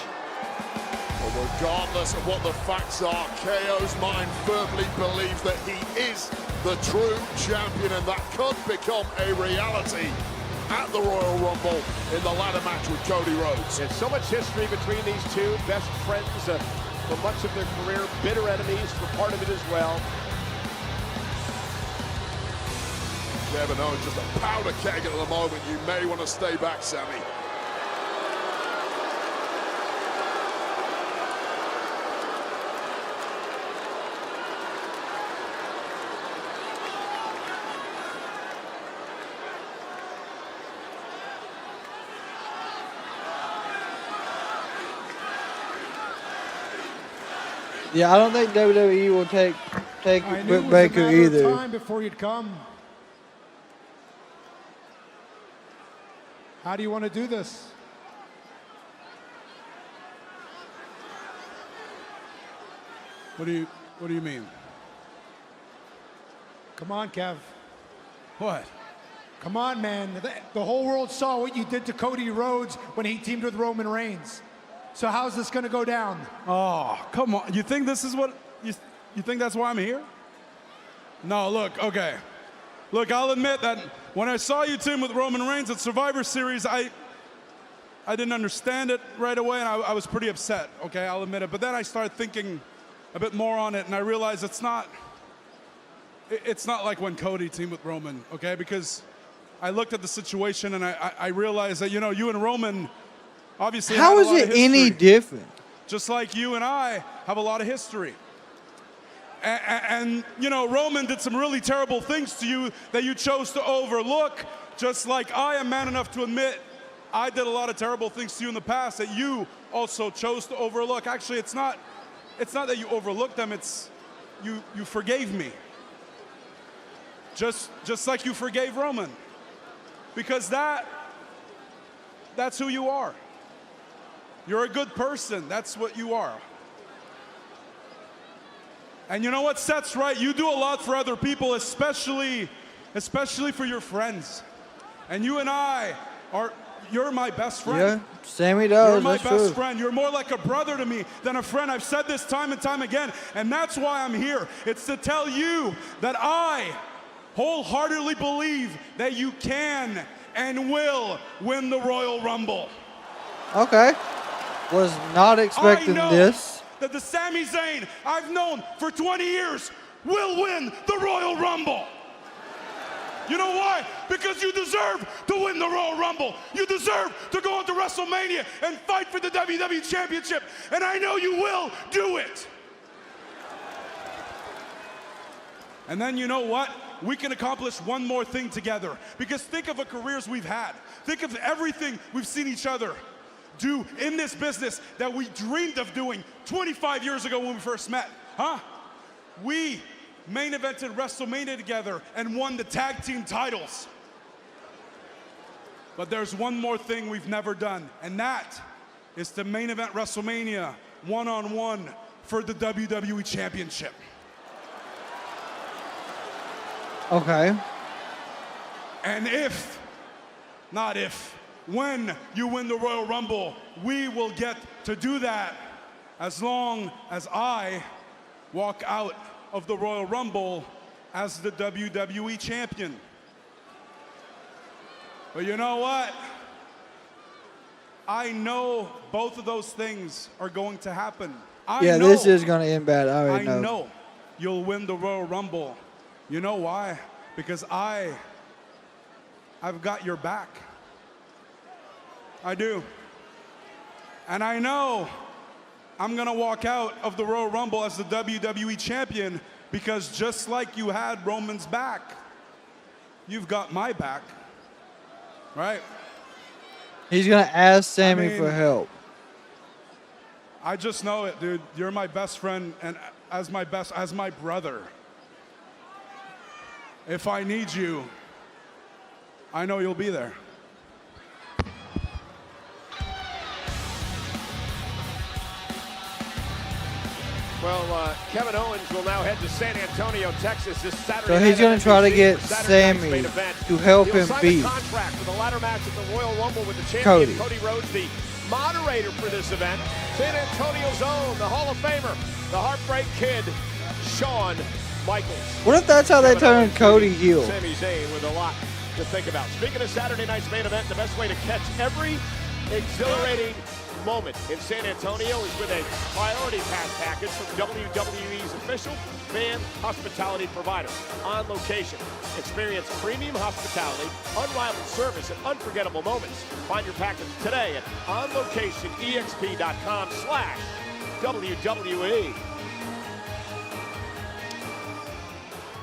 Well, regardless of what the facts are, KO's mind firmly believes that he is the true champion, and that could become a reality at the Royal Rumble in the ladder match with Cody Rhodes. There's so much history between these two, best friends for much of their career, bitter enemies for part of it as well. Kevin Owens just a powder keg at the moment. You may want to stay back, Sami. Yeah, I don't think WWE will take I knew it Britt was Baker a matter either. of time before you'd come. How do you want to do this? What do you mean? Come on, Kev. What? Come on, man. The whole world saw what you did to Cody Rhodes when he teamed with Roman Reigns. So how's this going to go down? Oh, come on. You think this is what you think that's why I'm here? No, look, okay. Look, I'll admit that when I saw you team with Roman Reigns at Survivor Series, I didn't understand it right away, and I was pretty upset, okay? I'll admit it. But then I started thinking a bit more on it, and I realized it's not like when Cody teamed with Roman, okay? Because I looked at the situation, and I realized that, you know, you and Roman obviously How had a is lot it of any history. different? Just like you and I have a lot of history. And, you know, Roman did some really terrible things to you that you chose to overlook, just like I am man enough to admit I did a lot of terrible things to you in the past that you also chose to overlook. Actually, it's not that you overlooked them, it's you forgave me. Just like you forgave Roman. Because that's who you are. You're a good person. That's what you are. And you know what, Seth's right. You do a lot for other people, especially for your friends. And you and I you're my best friend. Yeah, Sami does. You're my That's best true. friend. You're more like a brother to me than a friend. I've said this time and time again, and that's why I'm here. It's to tell you that I wholeheartedly believe that you can and will win the Royal Rumble. Okay. Was not expecting I know this. that the Sami Zayn I've known for 20 years will win the Royal Rumble. You know why? Because you deserve to win the Royal Rumble. You deserve to go into WrestleMania and fight for the WWE Championship. And I know you will do it. And then you know what? We can accomplish one more thing together. Because think of the careers we've had. Think of everything we've seen each other do in this business that we dreamed of doing 25 years ago when we first met, huh? We main evented WrestleMania together and won the tag team titles. But there's one more thing we've never done, and that is to main event WrestleMania one-on-one for the WWE Championship. Okay. And when you win the Royal Rumble, we will get to do that as long as I walk out of the Royal Rumble as the WWE Champion. But you know what? I know both of those things are going to happen. This is going to end bad. I already know. I know you'll win the Royal Rumble. You know why? Because I've got your back. I do. And I know I'm going to walk out of the Royal Rumble as the WWE champion because just like you had Roman's back, you've got my back. Right? He's going to ask Sami for help. I just know it, dude. You're my best friend and as my brother. If I need you, I know you'll be there. Well, Kevin Owens will now head to San Antonio, Texas this Saturday. So he's going to try to get Sami to help him beat contract for the ladder match at the Royal Rumble with the champion Cody Rhodes, the moderator for this event. San Antonio's own, the Hall of Famer, the Heartbreak Kid, Shawn Michaels. What if that's how they turn Cody heel? Sami Zayn with a lot to think about. Speaking of Saturday night's main event, the best way to catch every exhilarating moment in San Antonio is with a priority pass package from WWE's official fan hospitality provider. On location, experience premium hospitality, unrivaled service, and unforgettable moments. Find your package today at onlocationexp.com/WWE.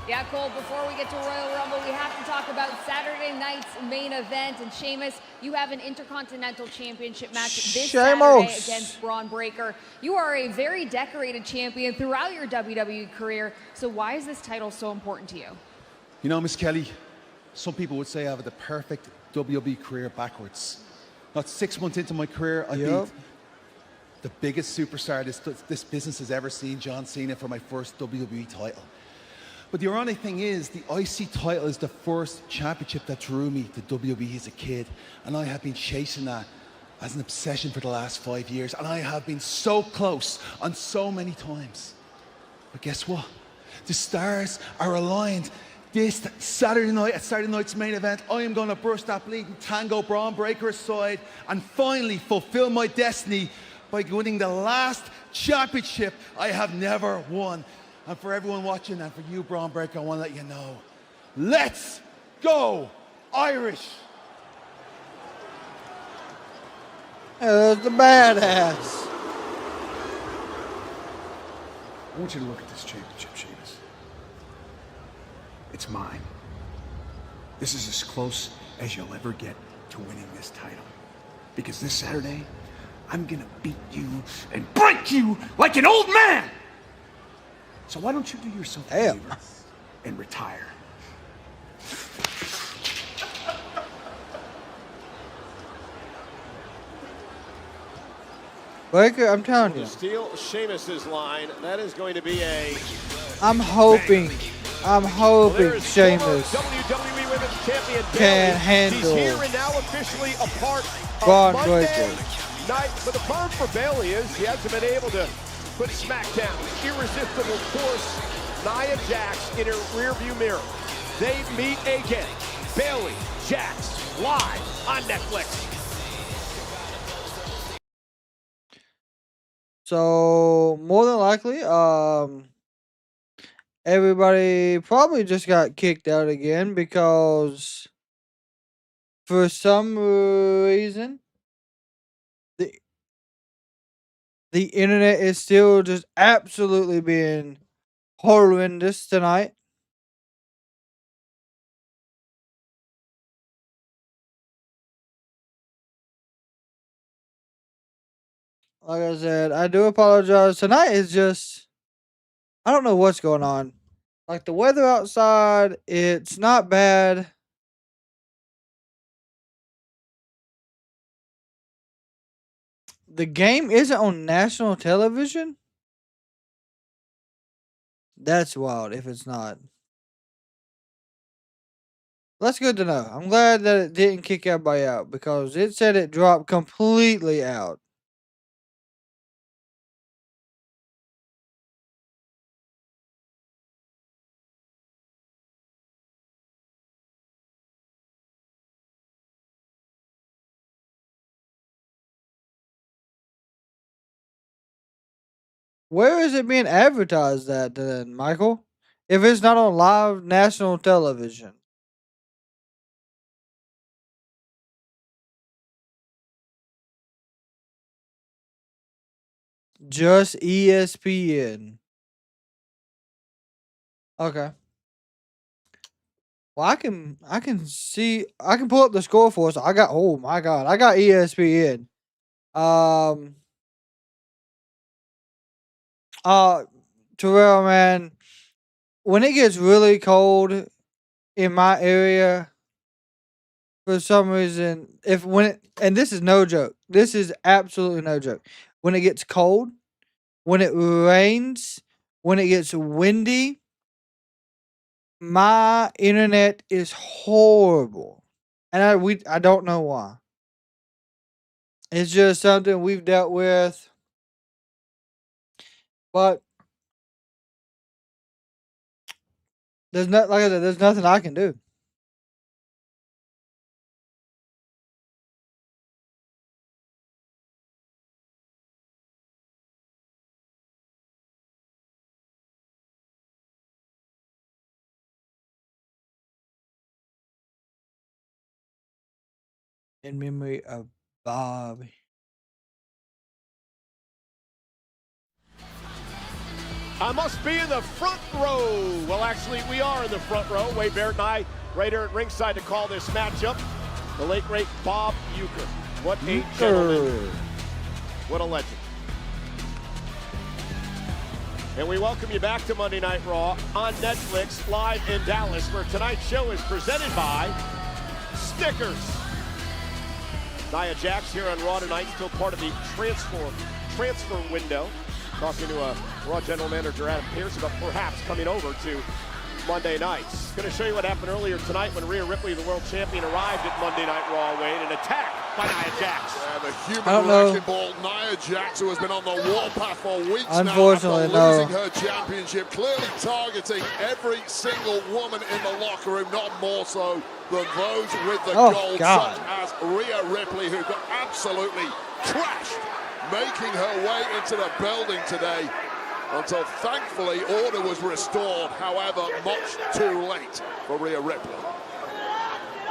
Yeah, Cole, before we get to Royal Rumble, we have to talk about Saturday night's main event. And Sheamus, you have an Intercontinental Championship match this Saturday against Braun Breaker. You are a very decorated champion throughout your WWE career. So why is this title so important to you? You know, Miss Kelly, some people would say I have the perfect WWE career backwards. Not 6 months into my career, I beat the biggest superstar this business has ever seen, John Cena, for my first WWE title. But the ironic thing is, the IC title is the first championship that drew me to WWE as a kid. And I have been chasing that as an obsession for the last 5 years. And I have been so close on so many times. But guess what? The stars are aligned. This Saturday night, at Saturday night's main event, I am going to brush that bleeding tango Braun Breaker aside and finally fulfill my destiny by winning the last championship I have never won. And for everyone watching and for you, Braun Breaker, I want to let you know, let's go Irish. That's the badass. I want you to look at this championship, Sheamus. It's mine. This is as close as you'll ever get to winning this title. Because this Saturday, I'm gonna beat you and break you like an old man! So why don't you do yourself a favor and retire? Breaker, I'm telling you. Steal Sheamus's line. That is going to be a... I'm hoping Sheamus WWE Women's Champion can handle She's here and now officially a part of Braun Monday Breaker. night. But the problem for Bayley is he hasn't been able to put SmackDown's irresistible force, Nia Jax, in her rearview mirror. They meet again. Bayley, Jax, live on Netflix. So more than likely, everybody probably just got kicked out again because for some reason the internet is still just absolutely being horrendous tonight. Like I said, I do apologize. Tonight is just, I don't know what's going on. Like the weather outside, it's not bad. The game isn't on national television? That's wild if it's not. That's good to know. I'm glad that it didn't kick everybody out because it said it dropped completely out. Where is it being advertised at then, Michael? If it's not on live national television. Just ESPN. Okay. Well, I can pull up the score for us. Oh my god, I got ESPN. Terrell, man, when it gets really cold in my area, for some reason, and this is no joke, this is absolutely no joke. When it gets cold, when it rains, when it gets windy, my internet is horrible, and I don't know why. It's just something we've dealt with, but there's not, like I said, there's nothing I can do. In memory of Bobby. I must be in the front row. Well, actually, we are in the front row. Wade Barrett and I right here at ringside to call this matchup. The late, great Bob Uecker. What a gentleman. What a legend. And we welcome you back to Monday Night Raw on Netflix, live in Dallas, where tonight's show is presented by Snickers. Nia Jax here on Raw tonight, still part of the transfer window. Talking to Raw General Manager Adam Pearce about perhaps coming over to Monday nights. Going to show you what happened earlier tonight when Rhea Ripley, the world champion, arrived at Monday Night Raw, Wade, and attacked by Nia Jax. The human wrecking ball, Nia Jax, who has been on the warpath for weeks Unfortunately, now after losing her championship, clearly targeting every single woman in the locker room, not more so than those with the gold, such as Rhea Ripley, who got absolutely trashed, making her way into the building today until thankfully order was restored, however much too late for Rhea Ripley.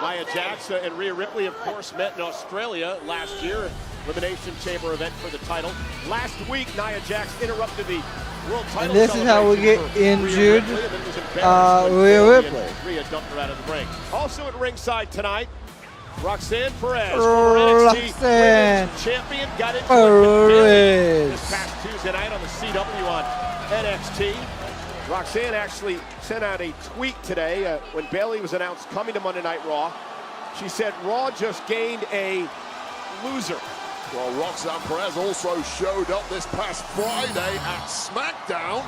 Nia Jax and Rhea Ripley, of course, met in Australia last year, Elimination Chamber event for the title. Last week, Nia Jax interrupted the world title. And this is how we get injured Rhea Ripley. Rhea dumped her out of the ring. Also at ringside tonight, Roxanne Perez, former NXT Women's Champion, got into it this past Tuesday night on the CW on NXT. Roxanne actually sent out a tweet today when Bayley was announced coming to Monday Night Raw. She said, Raw just gained a loser. Well, Roxanne Perez also showed up this past Friday at SmackDown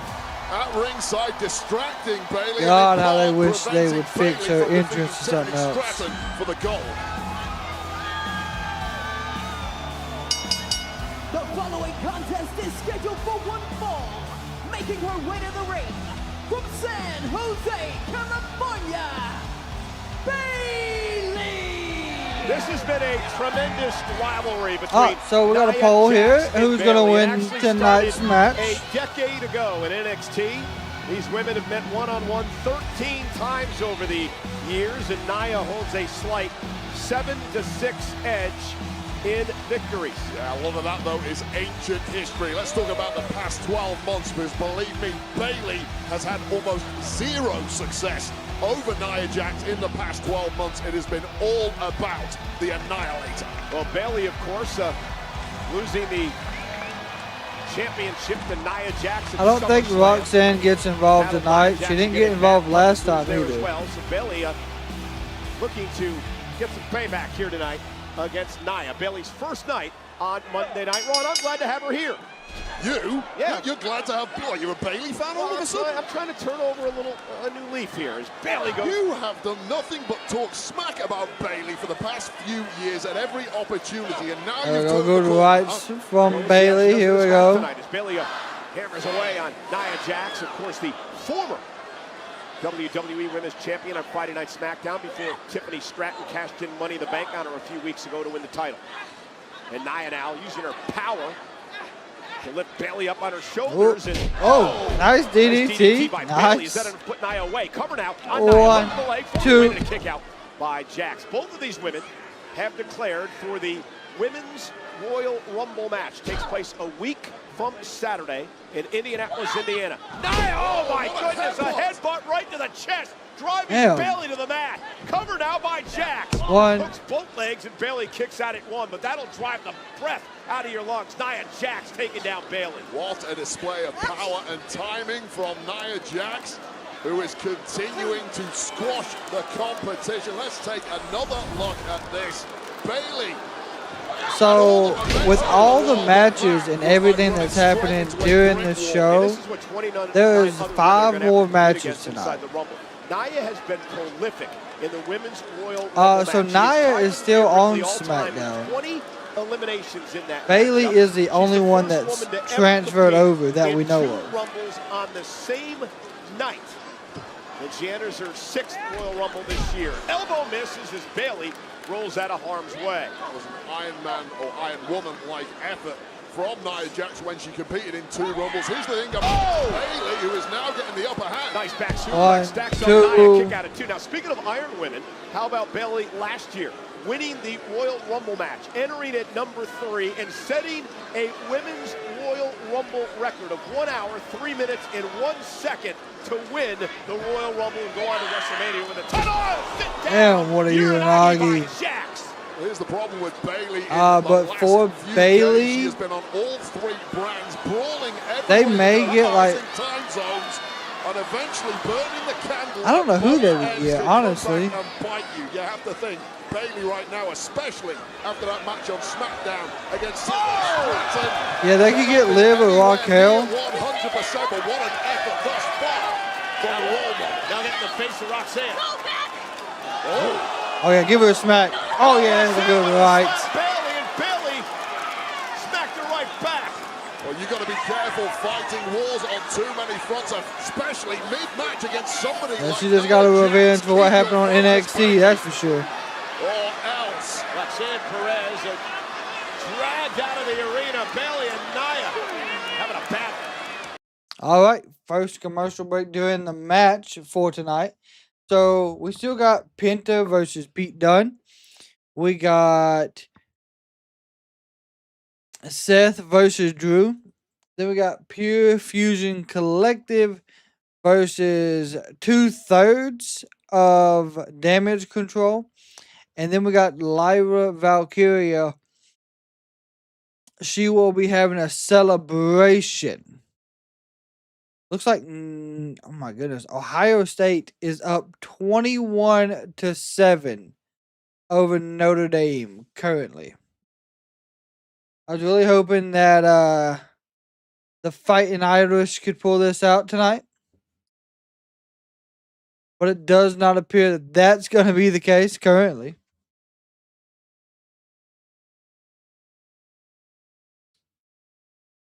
at ringside, distracting Bayley. God, how they wish they would fix her entrance to something else. For the goal. The following contest is scheduled for one fall. Making her way to the ring from San Jose, California, Bayley. This has been a tremendous rivalry between so we got a poll here. Who's going to win tonight's match? A decade ago in NXT, these women have met one-on-one 13 times over the years, and Nia holds a slight 7-6 edge in victories. Yeah, a lot of that, though, is ancient history. Let's talk about the past 12 months, because believe me, Bayley has had almost zero success over Nia Jax in the past 12 months. It has been all about the Annihilator. Well, Bayley, of course, losing the championship to Nia Jax. I don't think Roxanne gets involved tonight. She didn't get involved last time either. Well, so Bayley looking to get some payback here tonight against Nia. Bayley's first night on Monday Night Raw, and I'm glad to have her here. You? Yeah. You're glad to have, boy, you're a Bayley fan all of a sudden? I'm trying to turn over a new leaf here as Bayley goes. You have done nothing but talk smack about Bayley for the past few years at every opportunity, and now you've turned good rights from Bayley. Here we go. Tonight as Bayley hammers away on Nia Jax, of course, the former WWE Women's Champion on Friday Night SmackDown before Tiffany Stratton cashed in Money in the Bank on her a few weeks ago to win the title. And Nia now using her power She'll lift Bayley up on her shoulders. Nice DDT. By Nice. Bayley. Is that enough to put Nia away? Cover now. On Nia, One, the leg, two. a kick out by Jax. Both of these women have declared for the Women's Royal Rumble match. Takes place a week from Saturday in Indianapolis, Indiana. Nia, oh my goodness, a headbutt right to the chest. Driving Bayley to the mat. Cover now by Jax. One. Hooks both legs and Bayley kicks out at one, but that'll drive the breath out of your lungs. Nia Jax taking down Bayley. What a display of power and timing from Nia Jax, who is continuing to squash the competition. Let's take another look at this. Bayley. So, with all the matches and everything that's happening during this show, there is 5 more matches tonight. Nia has been prolific in the Women's Royal Rumble So match. Nia is still on all-time SmackDown. 20 eliminations in that Bayley matchup. is the only one that's transferred over that we know of. Rumbles on the same night. And she enters her 6th Royal Rumble this year. Elbow misses as Bayley rolls out of harm's way. That was an Iron Man or Iron Woman-like effort from Nia Jax when she competed in 2 Rumbles. Here's the thing about Bayley, who is now getting the upper hand. Nice back suplex. One, Stacks two. up Nia, kick out at 2. Now, speaking of Iron Women, how about Bayley last year? Winning the Royal Rumble match, entering at number 3, and setting a Women's Royal Rumble record of 1 hour, 3 minutes, and 1 second to win the Royal Rumble and go on to WrestleMania with a title. Damn, what a Uranagi. Here's the problem with Bayley. But for Bayley, she has been on all 3 brands, brawling they everywhere may in get like, time zones, and eventually burning the candle. I don't know who they would ends get, to come honestly. back and bite you. You have to think Bayley right now, especially after that match on SmackDown against Stratton. Yeah, they could get Liv or Raquel. 100%, but what an effort thus far from Roman. Now getting the face of Roxanne. Oh yeah, give her a smack. Oh yeah, that's a good right. Bayley, and Bayley smacked her right back. Well, you got to be careful fighting wars on too many fronts, especially mid-match against somebody And like she just got a Nia revenge Jax. for what happened on NXT, that's for sure. Or else. Roxanne Perez dragged out of the arena. Bayley and Nia having a battle. All right, first commercial break during the match for tonight. So we still got Penta versus Pete Dunne. We got Seth versus Drew. Then we got Pure Fusion Collective versus 2/3 of Damage Control. And then we got Lyra Valkyria. She will be having a celebration. Looks like, oh my goodness, Ohio State is up 21-7 over Notre Dame currently. I was really hoping that the Fighting Irish could pull this out tonight. But it does not appear that that's going to be the case currently.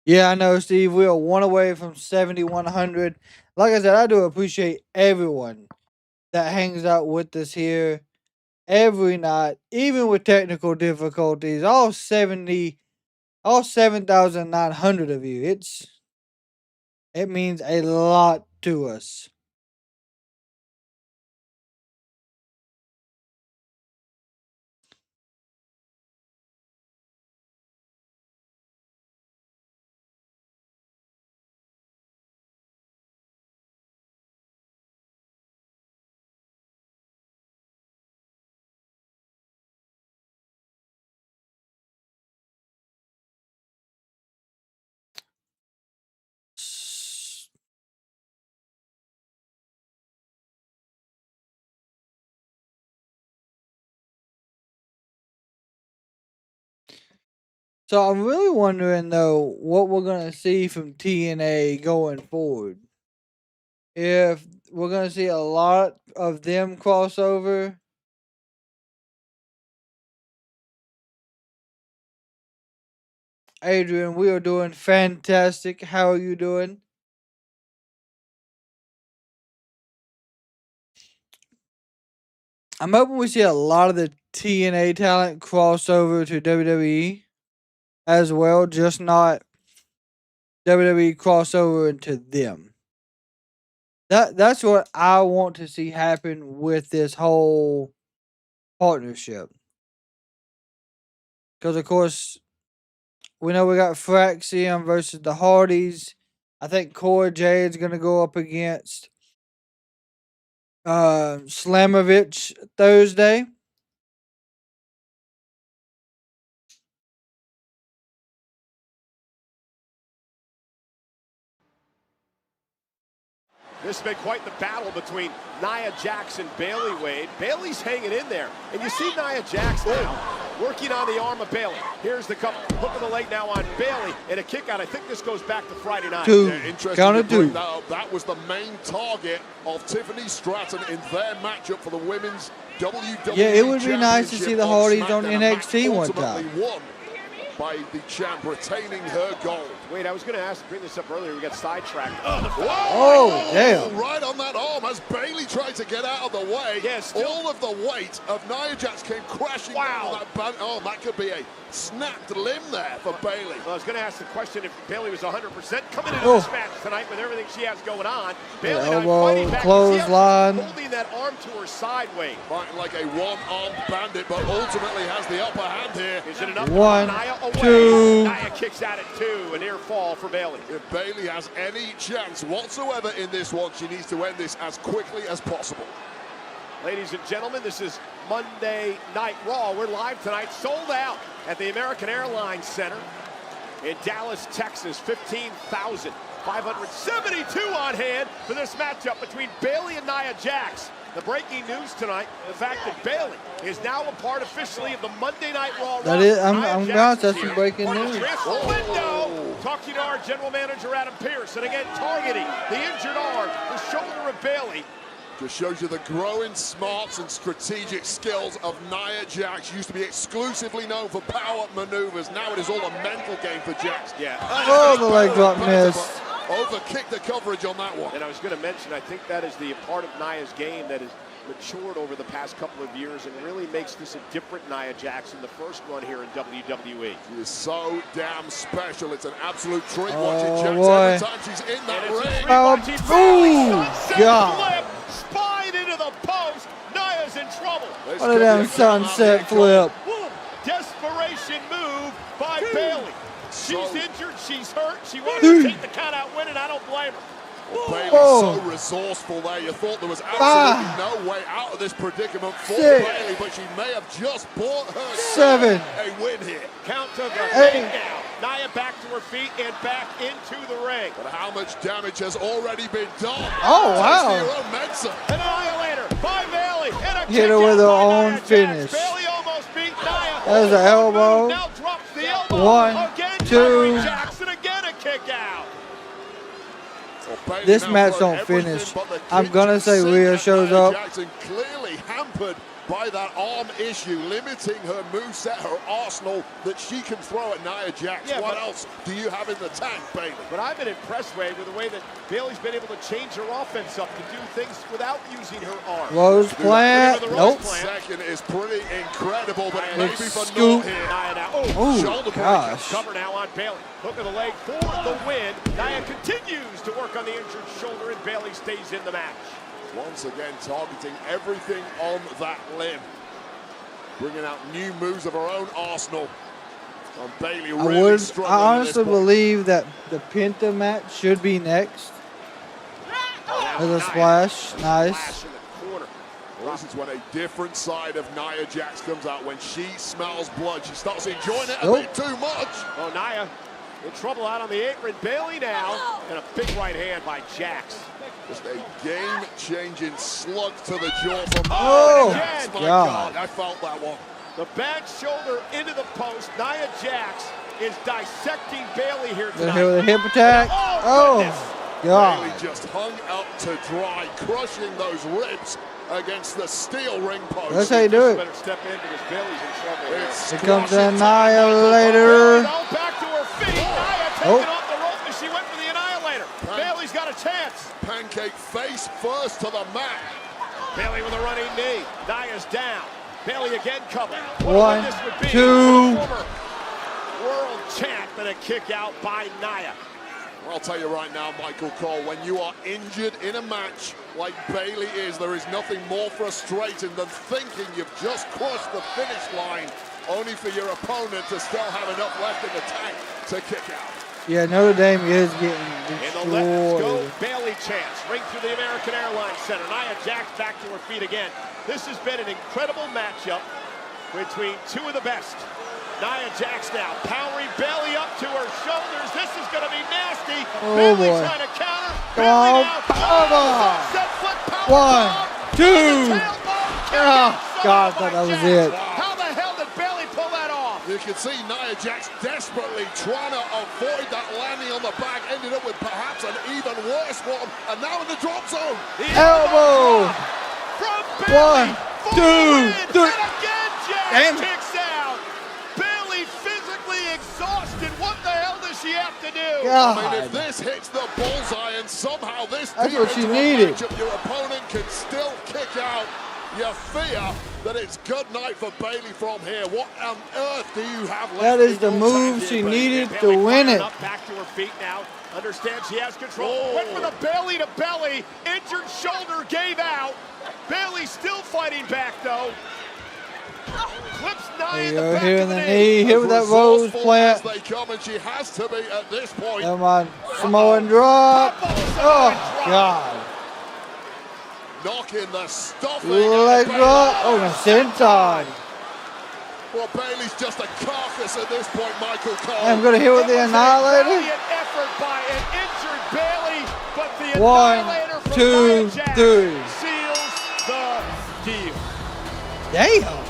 Yeah, I know, Steve. We are 1 away from 7,100. Like I said, I do appreciate everyone that hangs out with us here every night, even with technical difficulties. All 7,900 of you. It means a lot to us. So I'm really wondering though what we're gonna see from TNA going forward. If we're gonna see a lot of them crossover. Adrian, we are doing fantastic. How are you doing? I'm hoping we see a lot of the TNA talent crossover to WWE as well, just not WWE crossover into them. That's what I want to see happen with this whole partnership. Because, of course, we know we got Freakin versus the Hardys. I think Cora Jade's going to go up against Slamovich Thursday. This has been quite the battle between Nia Jax and Bayley Wade. Bayley's hanging in there. And you see Nia Jax now working on the arm of Bayley. Here's the hook of the leg now on Bayley. And a kick out. I think this goes back to Friday night. That was the main target of Tiffany Stratton in their matchup for the women's WWE. Yeah, it would be nice to see the Hardys on NXT one time. Won by the champ retaining her gold. Wait, I was going to bring this up earlier. We got sidetracked. Oh, damn. Right on that arm as Bayley tried to get out of the way. Yes, all of the weight of Nia Jax came crashing down on that band. Oh, that could be a snapped limb there for Bayley. Well, I was going to ask the question if Bayley was 100% coming into this match tonight with everything she has going on. Bayley elbow, clothesline. Holding that arm to her sideways. Fighting like a one-armed bandit, but ultimately has the upper hand here. Is it enough? One, Nia away. two. Nia kicks out at 2. A near fall for Bayley. If Bayley has any chance whatsoever in this one, she needs to end this as quickly as possible. Ladies and gentlemen, this is Monday Night Raw. We're live tonight, sold out at the American Airlines Center in Dallas, Texas. 15,572 on hand for this matchup between Bayley and Nia Jax. The breaking news tonight, the fact that Bayley is now a part officially of the Monday Night Raw. That is, I'm honest, that's some breaking news. Window, talking to our general manager, Adam Pearce, and again, targeting the injured arm, the shoulder of Bayley. Just shows you the growing smarts and strategic skills of Nia Jax. Used to be exclusively known for power maneuvers. Now it is all a mental game for Jax. Yeah. Oh, the leg drop miss. Overkicked the coverage on that one. And I was going to mention, I think that is the part of Nia's game that has matured over the past couple of years and really makes this a different Nia Jax than the first one here in WWE. She is so damn special. It's an absolute treat watching Jax boy. every time she's in that ring. God. Spine into the post. Nia's in trouble. What a damn sunset flip. Desperation move by Bayley. She's injured, she's hurt, she wants to take the count out win, and I don't blame her. Well, Bayley's so resourceful there. You thought there was absolutely no way out of this predicament for Bayley, but she may have just bought herself a win here. Count to the ring now. Nia back to her feet and back into the ring. But how much damage has already been done? Oh, wow. An annihilator by Bayley. And a Hit her with her own finish. Bayley almost beat Nia. There's an elbow. Now drops the elbow. 1, again, 2. Jackson again a kick out. Well, this match don't finish. I'm gonna say Rhea shows up. Jackson clearly hampered by that arm issue, limiting her moveset, her arsenal that she can throw at Nia Jax. Yeah, what else do you have in the tank, Bayley? But I've been impressed, Wade, with the way that Bayley's been able to change her offense up to do things without using her arm. Rose plant. Nope. Second is pretty incredible, but it may be for scoop. naught here. Nia now. Oh, shoulder gosh. cover now on Bayley. Hook of the leg for the win. Nia continues to work on the injured shoulder, and Bayley stays in the match. Once again, targeting everything on that limb. Bringing out new moves of her own arsenal. And Bayley really struggling. I honestly believe that the Penta match should be next. There's a splash. Nice. Well, this is when a different side of Nia Jax comes out. When she smells blood, she starts enjoying it a bit too much. Oh, Nia in trouble out on the apron. Bayley now, and a big right hand by Jax. Just a game-changing slug to the jaw from Jax. My God, I felt that one. The back shoulder into the post. Nia Jax is dissecting Bayley here tonight. With a hip attack. Oh, God. Bayley just hung up to dry, crushing those ribs against the steel ring post. That's how you do it. Better step in because Bayley's in trouble. Here comes the Annihilator. Back to her feet. Nia taking off the rope as she went for the Annihilator. Bayley's got a chance. Pancake face first to the mat. Bayley with a running knee. Nia's down. Bayley again covered. 1, 2. Former world champ and a kick out by Nia. I'll tell you right now, Michael Cole, when you are injured in a match like Bayley is, there is nothing more frustrating than thinking you've just crossed the finish line, only for your opponent to still have enough left in the tank to kick out. Yeah, Notre Dame is getting In the Let's Go destroyed. Bayley chance, ring through the American Airlines Center. Nia Jax back to her feet again. This has been an incredible matchup between two of the best. Nia Jax now powering Bayley up to her shoulders. This is going to be nasty. Oh, Bayley boy. trying to counter. Come Bayley on, now. powerbomb. Sunset flip powerbomb. 1, 2. Oh, God, I thought that was it. How the hell did Bayley pull that off? You can see Nia Jax desperately trying to avoid that landing on the back, ended up with perhaps an even worse one, and now in the drop zone. Elbow. From Bayley. 1, 2, 3. And again, Jax Damn. kicks out. Bayley physically exhausted. What the hell does she have to do? God. I mean, if this hits the bullseye and somehow this That's what she deep into a needed. matchup, your opponent can still kick out, you fear that it's good night for Bayley from here. What on earth do you have left? That is the in your move tank she here, Bayley? needed to Bayley win firing it. Up back to her feet now. Understands she has control. Oh. Went for the Bayley to belly. Injured shoulder gave out. Bayley still fighting back though. Clips Nia in the There you go, back here of in the the knee. knee, hit with that rose Resourceful plant. as they come, and she has to be at this point. Come on, Samoan drop. Oh, God. Knocking the stuffing. Leg out of drop. Bayley. Oh, the senton. Well, Bayley's just a carcass at this point, Michael Cole. I'm going to hit with the Annihilator. Valiant effort by an injured Bayley, but the 1, Annihilator from 2, Nia Jax 3. seals the deal. Damn.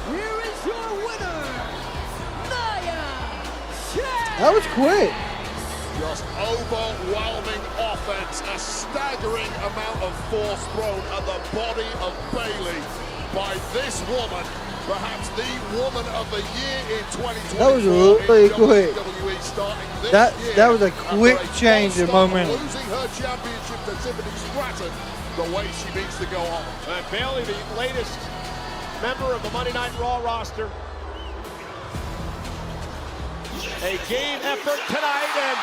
Here is your winner, Nia Jax. That was quick. Just overwhelming offense, a staggering amount of force thrown at the body of Bayley by this woman, perhaps the woman of the year in 2024. That was really quick. WWE starting this year That was a quick after change in non-stop momentum. Losing her championship to Tiffany Stratton the way she needs to go on. And Bayley, the latest member of the Monday Night Raw roster. A game effort tonight,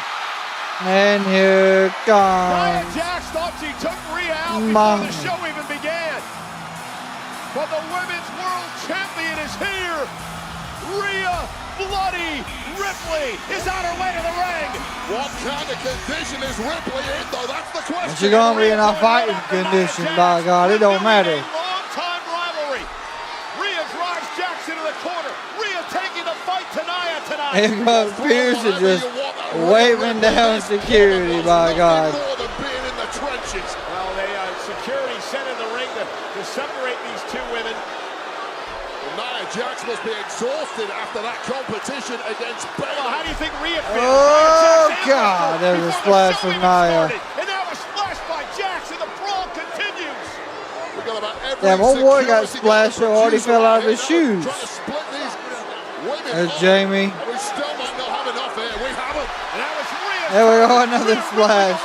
And here Nia comes. Jax thought she took Rhea out before Mom. the show even began. But the women's world champion is here. Rhea Bloody Ripley is on her way to the ring. What kind of condition is Ripley in, though? That's the question. She's going to be in a fighting condition, by God. It don't matter. Long-time rivalry. Rhea drives Jackson to the corner. Rhea taking the fight to Nia tonight. Here comes Pearson just waving down security, by God. More than being in the trenches. Well, they security sent in the ring to separate these two women. Nia Jax must be exhausted after that competition against Bayley. Well, how do you think Rhea feels? Oh, Nia Jax God. That was a splash from Nia. And now a splash by Jax, and the brawl continues. We got about every Damn, old boy got security splashed so hard he fell out of his shoes. Trying to split these women There's up. Jamie. We still might not have enough here. We haven't. And that was Rhea. There we go, another splash.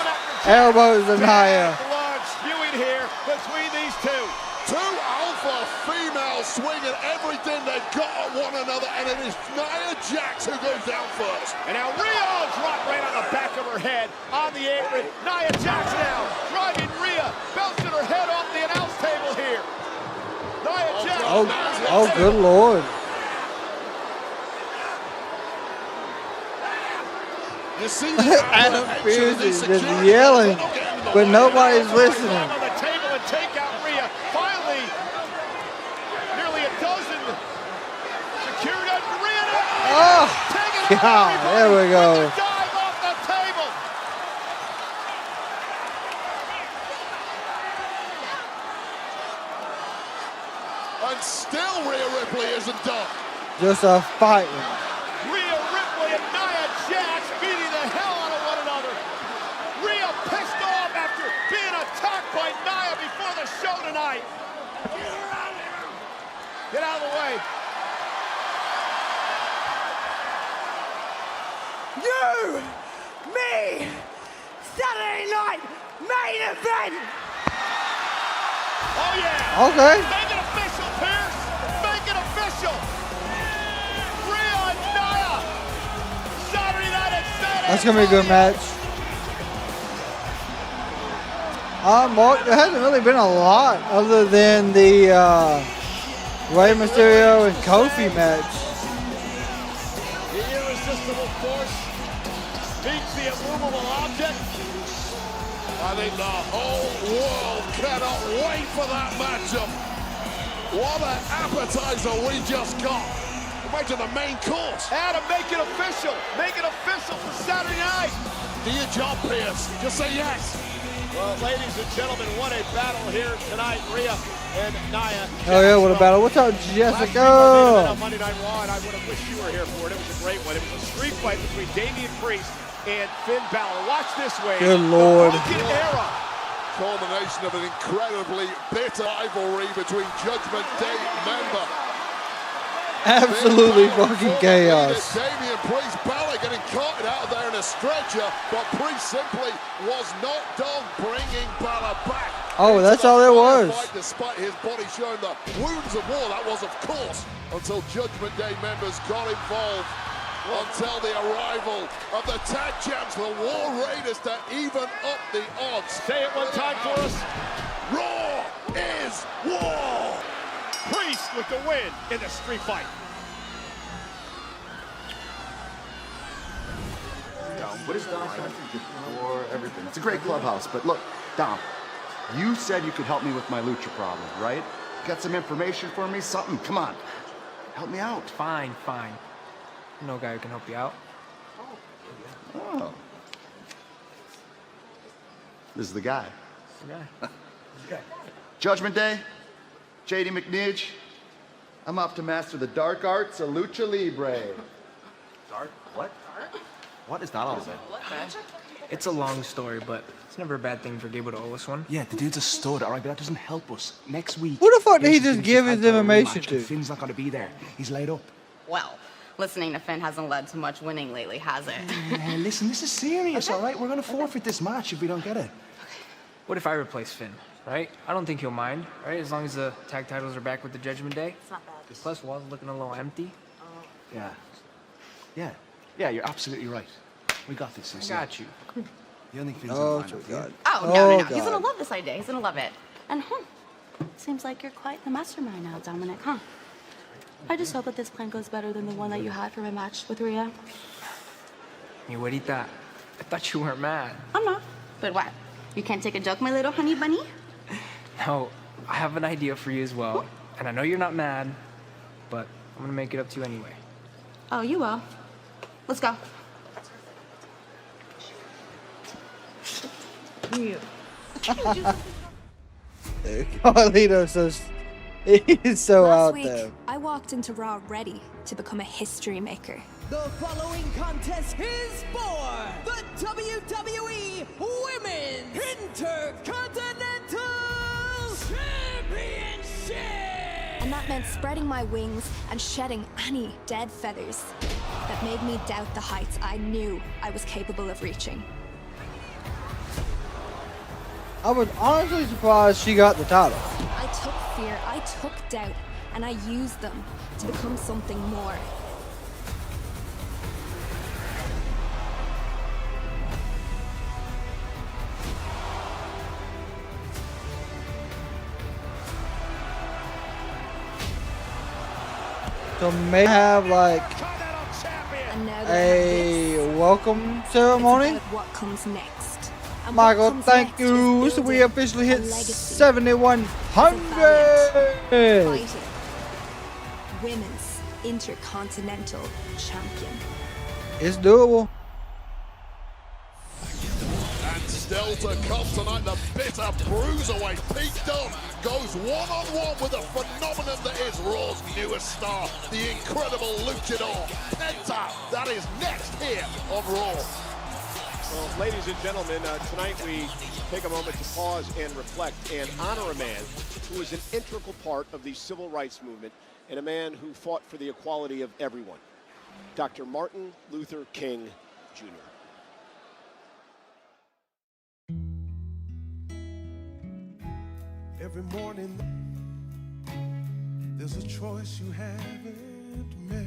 Elbows to Nia. Blood spewing here between these two. Two alpha females swinging everything they've got at one another, and it is Nia Jax who goes down first. And now Rhea dropped right on the back of her head on the apron. Nia Jax now driving Rhea, bouncing her head off the announce table here. Nia Jax. Oh, good Lord. You see Adam Pearce is just yelling, but nobody's listening. On the table and take out Rhea. Finally, nearly a dozen security on Rhea. Oh, God, there we go. Dive off the table. And still Rhea Ripley isn't done. Just a fighting. Rhea Ripley and Nia Jax beating the hell out of one another. Rhea pissed off after being attacked by Nia before the show tonight. Get out of the way. You, me, Saturday night main event. Oh yeah. Okay. Make it official, Pierce. Make it official. Rhea and Nia. Saturday night at Saturday. That's going to be a good match. Mark, there hasn't really been a lot other than the Rey Mysterio and Kofi match. The irresistible force beats the immovable object. I think the whole world cannot wait for that matchup. What an appetizer we just got. Right to the main course. Adam, make it official. Make it official for Saturday night. Do your job, Pierce. Just say yes. Well, ladies and gentlemen, what a battle here tonight. Rhea and Nia. Oh yeah, what a battle. What's up, Jessica? On Monday Night Raw, and I would have wished you were here for it. It was a great one. It was a street fight between Damian Priest and Finn Balor. Watch this way. Good Lord. The Broken Era. Culmination of an incredibly bitter rivalry between Judgment Day member. Absolutely fucking chaos. Damian Priest, Balor getting caught out there in a stretcher, but Priest simply was not done bringing Balor back. Oh, that's all there was. Despite his body showing the wounds of war, that was, of course, until Judgment Day members got involved. Until the arrival of the tag champs, the War Raiders, to even up the odds. Say it one time for us. Raw is war. Priest with the win in the street fight. What is Dom for everything? It's a great clubhouse, but look, Dom, you said you could help me with my lucha problem, right? Got some information for me? Something? Come on, help me out. Fine. No guy who can help you out. Oh. This is the guy. Judgment Day, JD McNidge. I'm off to master the dark arts of Lucha Libre. Dark? What? What is that all about? It's a long story, but it's never a bad thing for Gable to owe us one. Yeah, the dude's a stud, all right, but that doesn't help us. Next week... Who the fuck did he just give his information to? Finn's not going to be there. He's laid up. Well, listening to Finn hasn't led to much winning lately, has it? Hey, listen, this is serious, all right? We're going to forfeit this match if we don't get it. What if I replace Finn, right? I don't think he'll mind, right? As long as the tag titles are back with the Judgment Day. It's not bad. Plus, Wall's looking a little empty. Yeah, you're absolutely right. We got this. I got you. You don't think Finn's Oh, gonna find out, Oh, no. God. He's gonna love this idea. He's gonna love it. And seems like you're quite the mastermind now, Dominic, huh? I just hope that this plan goes better than the one that you had for my match with Rhea. You Juanita, I thought you weren't mad. I'm not. But what? You can't take a joke, my little honey bunny? No, I have an idea for you as well. And I know you're not mad, but I'm gonna make it up to you anyway. Oh, you will. Let's go. You. Carlito's he's so Last out week, there. I walked into Raw ready to become a history maker. The following contest is for the WWE Women's Intercontinental Championship! And that meant spreading my wings and shedding any dead feathers that made me doubt the heights I knew I was capable of reaching. I was honestly surprised she got the title. I took fear, I took doubt, and I used them to become something more. So may have like And now that I a have this, welcome it's ceremony. about what comes next. And Michael, what comes thank next you. is So we building officially a hit legacy. 7,100. Fighting Women's Intercontinental Champion. It's doable. And still to come tonight, the bitter bruiserweight Pete Dunne goes one-on-one with the phenomenon that is Raw's newest star, the incredible luchador, Penta. That is next here on Raw. Well, ladies and gentlemen, tonight we take a moment to pause and reflect and honor a man who is an integral part of the civil rights movement and a man who fought for the equality of everyone, Dr. Martin Luther King, Jr. Every morning, there's a choice you haven't made.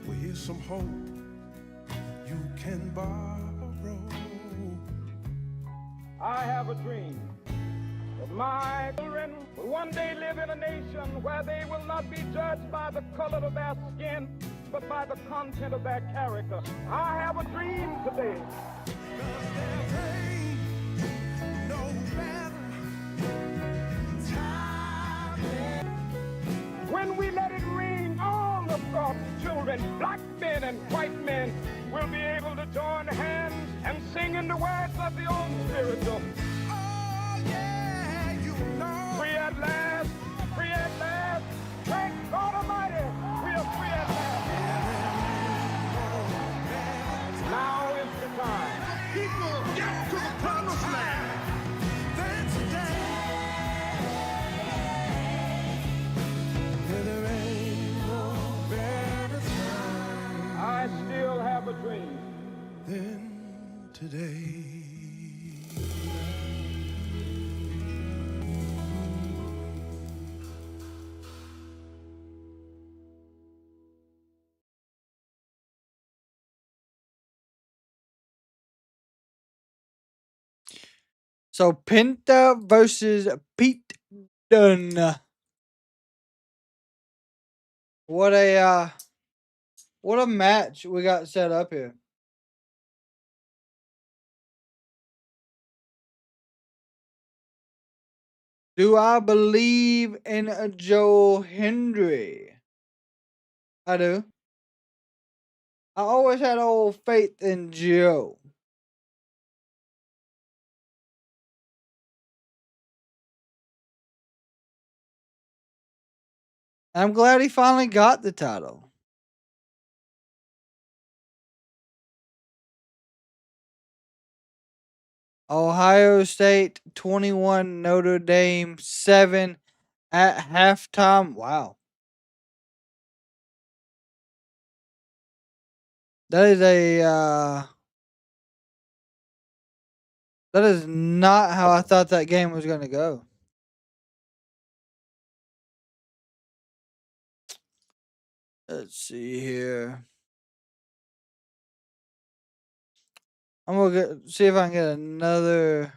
Well, here's some hope you can borrow. I have a dream that my children will one day live in a nation where they will not be judged by the color of their skin, but by the content of their character. I have a dream today. When we let it ring, all of God's children, black men and white men, will be able to join hands and sing in the words of the old spiritual. Oh, yeah, you know. Free at last, free at last. Thank God Almighty, we are free at last. Now is the time. People, get to the promised land. That's the day. I still have a dream. Then today. So Penta versus Pete Dunne. What a match we got set up here. Do I believe in a Joe Hendry? I do. I always had old faith in Joe. I'm glad he finally got the title. Ohio State 21, Notre Dame 7 at halftime. Wow. That is that is not how I thought that game was going to go. Let's see here. I'm going to see if I can get another.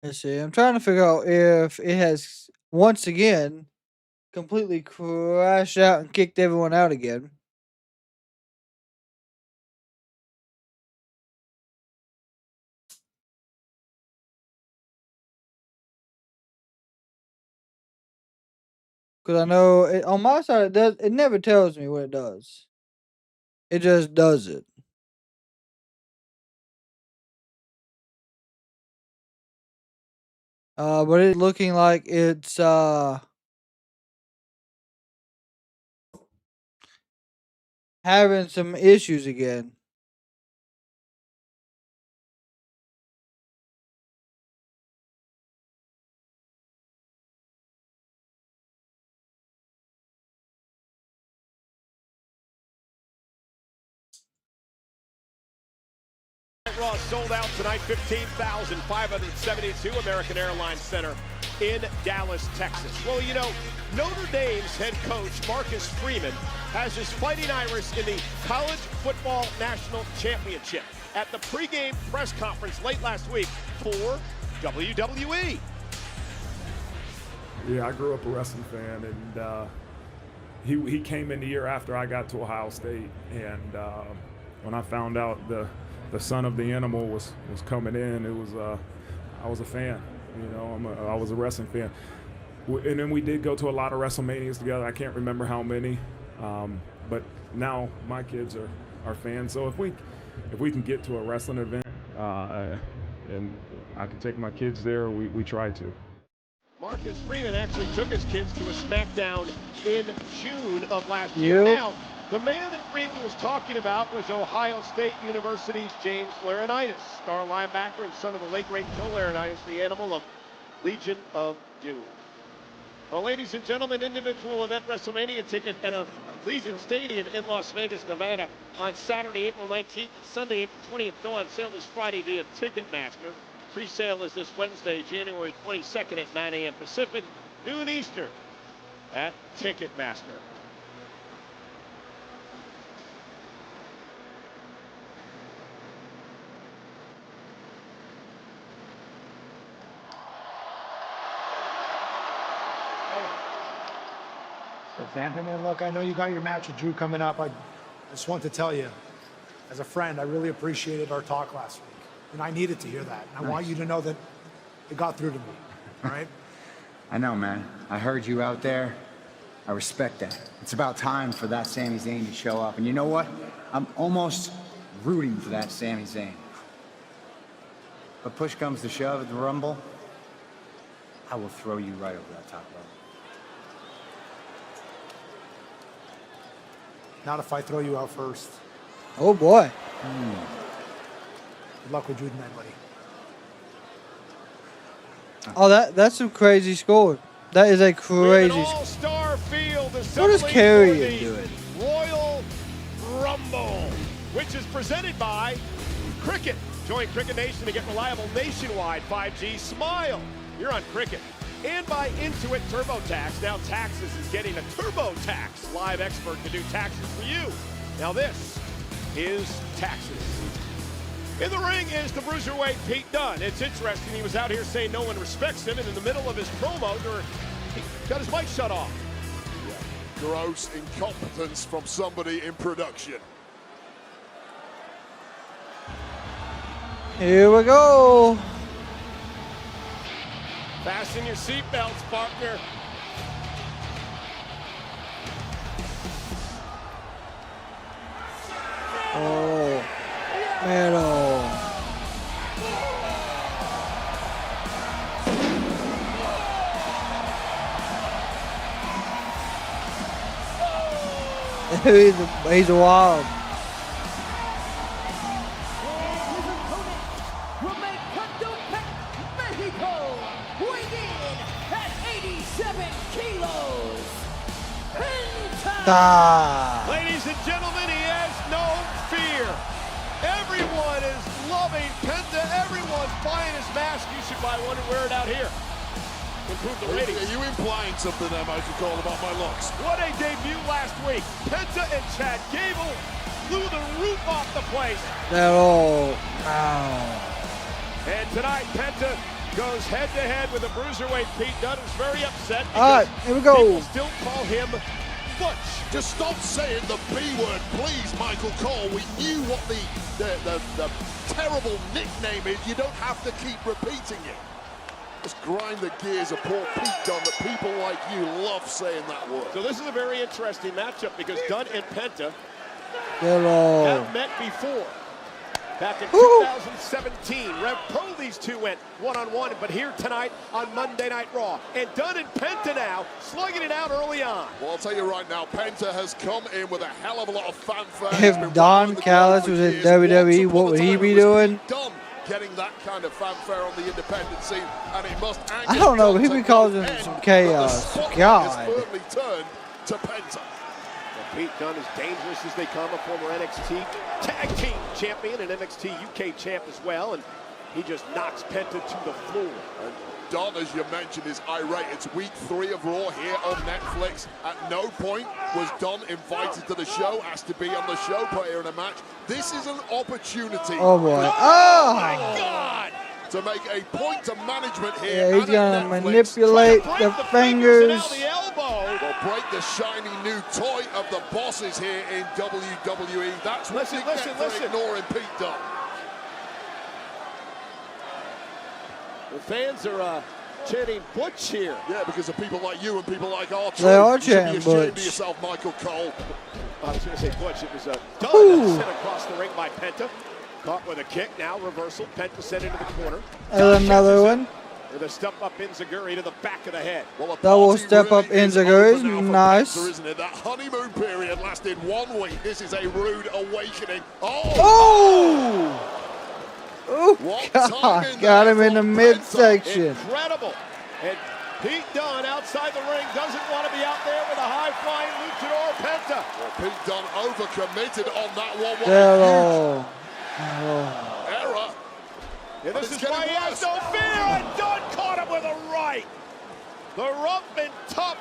Let's see. I'm trying to figure out if it has once again completely crashed out and kicked everyone out again. Because I know on my side it never tells me what it does. It just does it. But it's looking like it's having some issues again. Raw sold out tonight, 15,572, American Airlines Center in Dallas, Texas. Well, you know, Notre Dame's head coach, Marcus Freeman, has his fighting Irish in the College Football National Championship at the pregame press conference late last week for WWE. Yeah, I grew up a wrestling fan, and he came in the year after I got to Ohio State, and when I found out the son of the animal was coming in, it was I was a fan. You know, I was a wrestling fan, and then we did go to a lot of WrestleManias together. I can't remember how many, but now my kids are fans. So if we can get to a wrestling event and I can take my kids there, we try to. Marcus Freeman actually took his kids to a SmackDown in June of last year. Yep. Now, the man that Freeman was talking about was Ohio State University's James Laurinaitis, star linebacker and son of the late great Joe Laurinaitis, the animal of Legion of Doom. Well, ladies and gentlemen, individual event WrestleMania ticket at a Legion Stadium in Las Vegas, Nevada on Saturday, April 19th, Sunday, April 20th. Go on sale this Friday via Ticketmaster. Pre-sale is this Wednesday, January 22nd at 9 a.m. Pacific, noon Eastern at Ticketmaster. Anthony, look, I know you got your match with Drew coming up. I just want to tell you, as a friend, I really appreciated our talk last week. And I needed to hear that. And I want you to know that it got through to me, all right? I know, man. I heard you out there. I respect that. It's about time for that Sami Zayn to show up. And you know what? I'm almost rooting for that Sami Zayn. But push comes to shove at the Rumble, I will throw you right over that top rope. Not if I throw you out first. Oh, boy. Good luck with Drew tonight, buddy. Oh, that's some crazy score. That is a crazy all-star field What is Carrion doing? Royal Rumble, which is presented by Cricket. Join Cricket Nation to get reliable nationwide 5G. Smile. You're on Cricket. And by Intuit TurboTax. Now Taxes is getting a TurboTax live expert to do taxes for you. Now this is Taxes. In the ring is the bruiserweight Pete Dunne. It's interesting, he was out here saying no one respects him, and in the middle of his promo, he got his mic shut off. Yeah. Gross incompetence from somebody in production. Here we go. Fasten your seatbelts, partner. Oh, man, oh. he's wild. Ladies and gentlemen, he has no fear. Everyone is loving Penta. Everyone's buying his mask. You should buy one and wear it out here. Improve the ratings. Are you implying something there, Michael Cole, about my looks? What a debut last week. Penta and Chad Gable blew the roof off the place. Oh. And tonight, Penta goes head-to-head with a bruiserweight. Pete Dunne is very upset All because right, here we go. people still call him Butch. Just stop saying the B word, please, Michael Cole. We knew what the terrible nickname is. You don't have to keep repeating it. Just grind the gears of poor Pete Dunne that people like you love saying that word. So this is a very interesting matchup because Dunne and Penta Hello. have met before. Back in 2017, Rev Pro, these two went one-on-one, but here tonight on Monday Night Raw. And Dunne and Penta now slugging it out early on. Well, I'll tell you right now, Penta has come in with a hell of a lot of fanfare. If Don Callis was in WWE, what would he be doing? Dunne getting that kind of fanfare on the independent scene, and it must I don't know, but he'd be causing some chaos. God. Has firmly turned to Penta. Pete Dunne is dangerous as they come, a former NXT Tag Team Champion and NXT UK Champ as well, and he just knocks Penta to the floor. And Dunne, as you mentioned, is irate. It's week 3 of Raw here on Netflix. At no point was Dunne invited to the show, asked to be on the show, put here in a match. This is an opportunity. Oh boy. Oh my God! To make a point to management here. Yeah, he's gonna manipulate the fingers. Will break the shiny new toy of the bosses here in WWE. That's what you get for ignoring Pete Dunne. The fans are chanting Butch here. Yeah, because of people like you and people like our They are you should be chanting ashamed Butch. of yourself, Michael Cole. I was going to say Butch. It was Dunne sent across the ring by Penta. Caught with a kick. Now reversal. Penta sent into the corner. And another one. With a step-up Enziguri to the back of the head. Well, Double step-up Enziguri. Nice. Penta, isn't it? That honeymoon period lasted 1 week. This is a rude awakening. Oh! Oh, God. Got him in the midsection. Incredible. And Pete Dunne outside the ring doesn't want to be out there with a high-flying luchador Penta. Well, Pete Dunne overcommitted on that one. Hello. Error. And this is why he has no fear. And Dunn caught him with a right. The rough and tough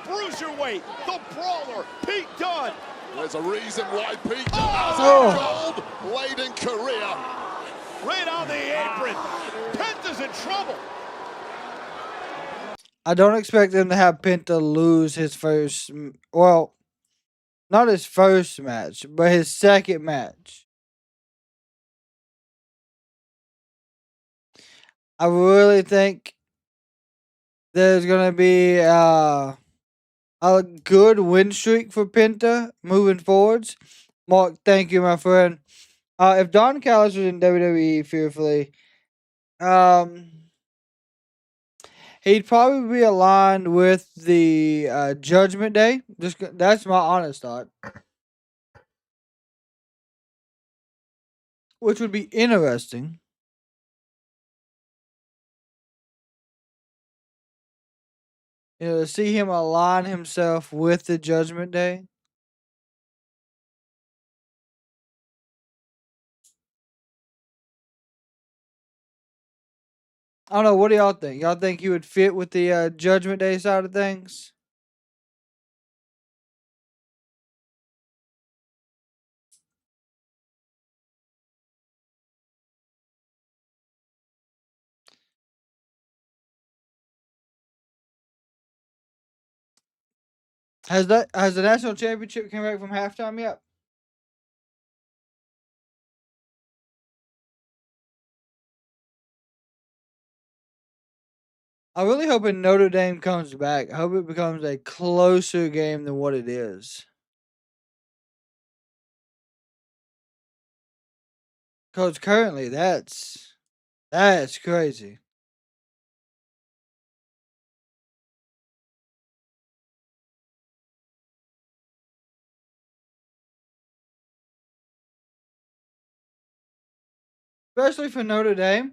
bruiserweight, the brawler, Pete Dunne. There's a reason why Pete Dunne has a gold-laden career. Right on the apron. Penta's in trouble. I don't expect him to have Penta lose his first, well, not his first match, but his second match. I really think there's going to be a good win streak for Penta moving forwards. Mark, thank you, my friend. If Don Callis was in WWE fearfully, he'd probably be aligned with the Judgment Day. That's my honest thought. Which would be interesting. You know, to see him align himself with the Judgment Day. I don't know. What do y'all think? Y'all think he would fit with the Judgment Day side of things? Has the national championship come back from halftime yet? I'm really hoping Notre Dame comes back. I hope it becomes a closer game than what it is. Because currently, that's crazy. Especially for Notre Dame.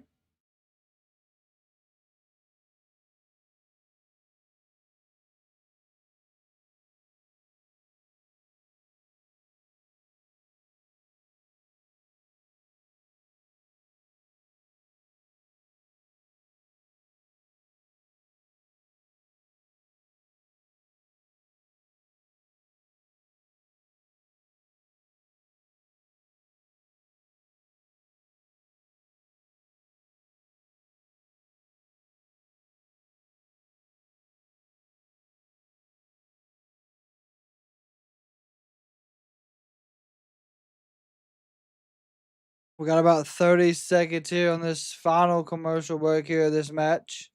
We got about 30 seconds here on this final commercial break here of this match.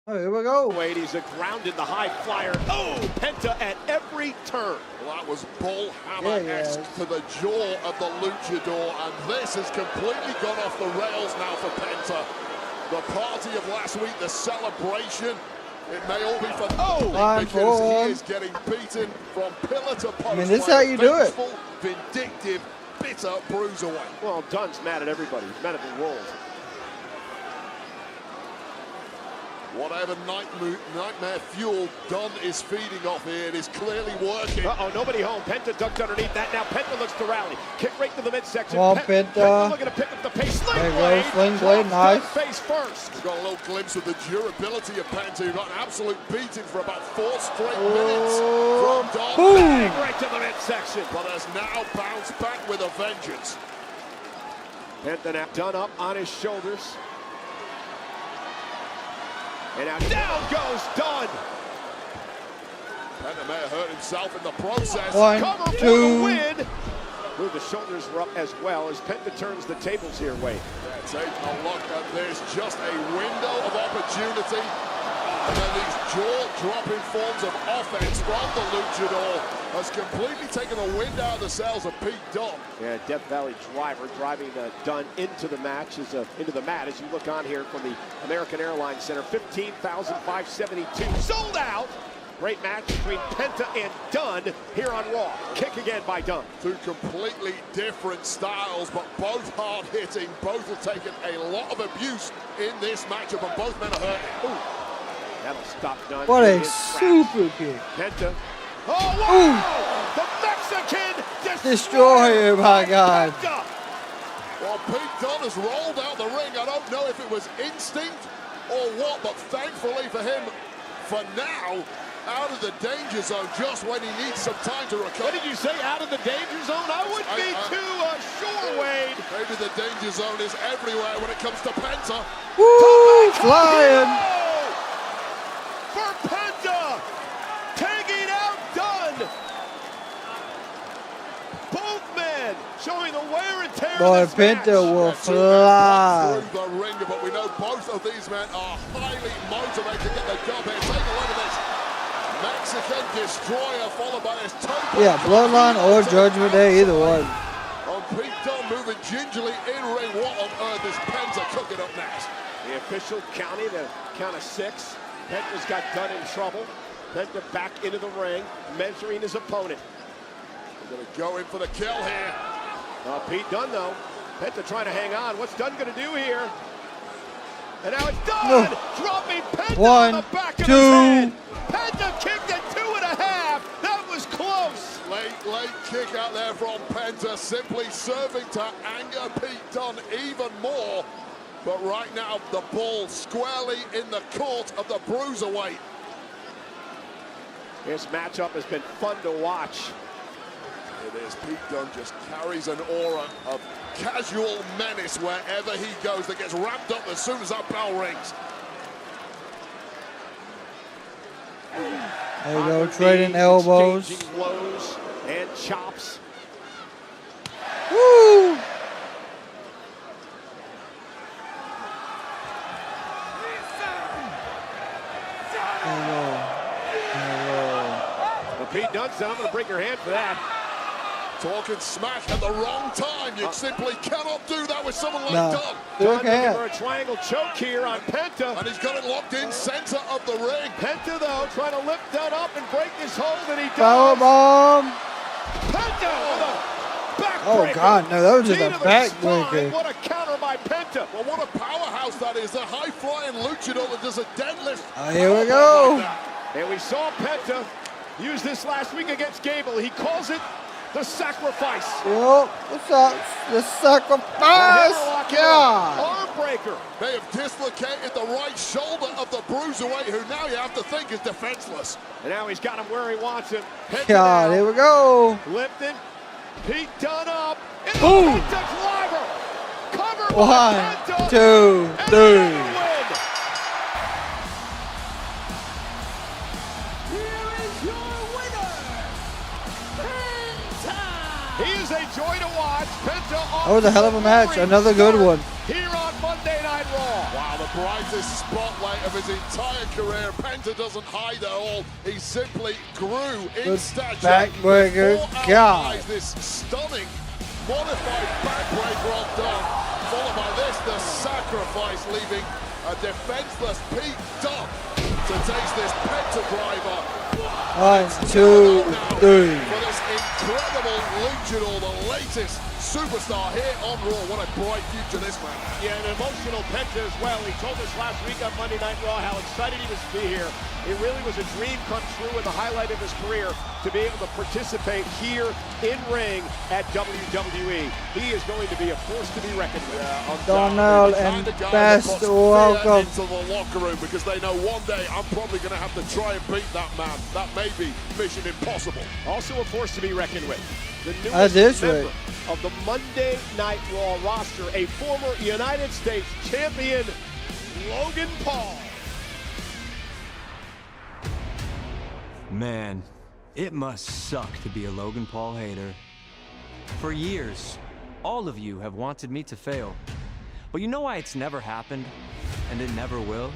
Oh, here we go. Wait, he's grounded the high flyer. Oh, Penta at every turn. Well, that was Bull Hammer-esque to the jaw of the luchador, and this has completely gone off the rails now for Penta. The party of last week, the celebration, it may all be for because he is getting beaten from pillar to post. I mean, this is how you do it. Vindictive, bitter bruiserweight. Well, Dunn's mad at everybody. He's mad at the world. Whatever nightmare fuel Dunn is feeding off here, it is clearly working. Uh-oh, nobody home. Penta ducked underneath that. Now Penta looks to rally. Kick right to the midsection. Well, Penta looking to pick up the pace. Sling there you blade. go, sling blade, nice. Face first. We've got a little glimpse of the durability of Penta, who got an absolute beating for about 4 straight minutes from Dunn. Bang right to the midsection. But has now bounced back with a vengeance. Penta now Dunn up on his shoulders. And now down goes Dunn. Penta may have hurt himself in the process. Cover for the win. Ooh, the shoulders were up as well as Penta turns the tables here, Wade. Yeah, taking a look at this, just a window of opportunity. And then these jaw-dropping forms of offense from the luchador has completely taken the wind out of the sails of Pete Dunne. Yeah, Death Valley driver driving Dunn into the match, into the mat as you look on here from the American Airlines Center. 15,572 sold out. Great match between Penta and Dunn here on Raw. Kick again by Dunn. Two completely different styles, but both hard-hitting. Both have taken a lot of abuse in this matchup, and both men are hurt. Ooh. That'll stop Dunn. What a super kick. Penta. Oh, wow! The Mexican Destroyer, my God. Penta. Well, Pete Dunne has rolled out the ring. I don't know if it was instinct or what, but thankfully for him, for now, out of the danger zone just when he needs some time to recover. What did you say, out of the danger zone? I wouldn't be too sure, Wade. Maybe the danger zone is everywhere when it comes to Penta. Woo, flying. For Penta, taking out Dunn. Both men showing the wear and tear Boy, of this Penta match. will fly. Through the ringer, but we know both of these men are highly motivated to get the job here. Take a look at this. Mexican destroyer followed by his toe. Yeah, Bloodline or Judgment Day, either one. On Pete Dunne moving gingerly in ring. What on earth is Penta cooking up next? The official counting the count of 6. Penta's got Dunn in trouble. Penta back into the ring, measuring his opponent. We're going to go in for the kill here. Pete Dunne, though. Penta trying to hang on. What's Dunn going to do here? And now it's Dunn dropping Penta on the back of his head. Penta kicked at 2.5. That was close. Late kick out there from Penta, simply serving to anger Pete Dunne even more. But right now, the ball squarely in the court of the bruiserweight. This matchup has been fun to watch. It is. Pete Dunne just carries an aura of casual menace wherever he goes that gets ramped up as soon as that bell rings. There you go, trading elbows. Exchanging blows and chops. Woo! Well, Pete Dunne said, I'm going to break your hand for that. Talking smack at the wrong time. You simply cannot do that with someone like Dunne. Dunne looking for a triangle choke here on Penta. And he's got it locked in center of the ring. Penta, though, trying to lift Dunne up and break this hold, and he does. Powerbomb. Penta with a backbreaker. Oh, God, no, that was just a backbreaker. What a counter by Penta. Well, what a powerhouse that is. A high-flying luchador that does a deadlift. Oh, here we go. And we saw Penta use this last week against Gable. He calls it the sacrifice. Yep, what's up? The sacrifice. God. Arm breaker. They have dislocated the right shoulder of the bruiserweight, who now you have to think is defenseless. And now he's got him where he wants him. God, here we go. Lifted. Pete Dunne up. Boom. Lyra. Cover 1, 2, 3. He is a joy to watch. Penta That was a hell of a match. Another good one. Here on Monday Night Raw. Wow, the brightest spotlight of his entire career. Penta doesn't hide at all. He simply grew in stature. Backbreaker. God. This stunning modified backbreaker on Dunne. Followed by this, the sacrifice, leaving a defenseless Pete Dunne to taste this Penta driver. 1, 2, 3. For this incredible luchador, the latest superstar here on Raw. What a bright future this man. Yeah, an emotional Penta as well. He told us last week on Monday Night Raw how excited he was to be here. It really was a dream come true and the highlight of his career to be able to participate here in ring at WWE. He is going to be a force to be reckoned with. Donald and Best, welcome. Into the locker room because they know one day I'm probably going to have to try and beat that man. That may be mission impossible. Also a force to be reckoned with. The That is newest member right. of the Monday Night Raw roster, a former United States champion, Logan Paul. Man, it must suck to be a Logan Paul hater. For years, all of you have wanted me to fail. But you know why it's never happened, and it never will?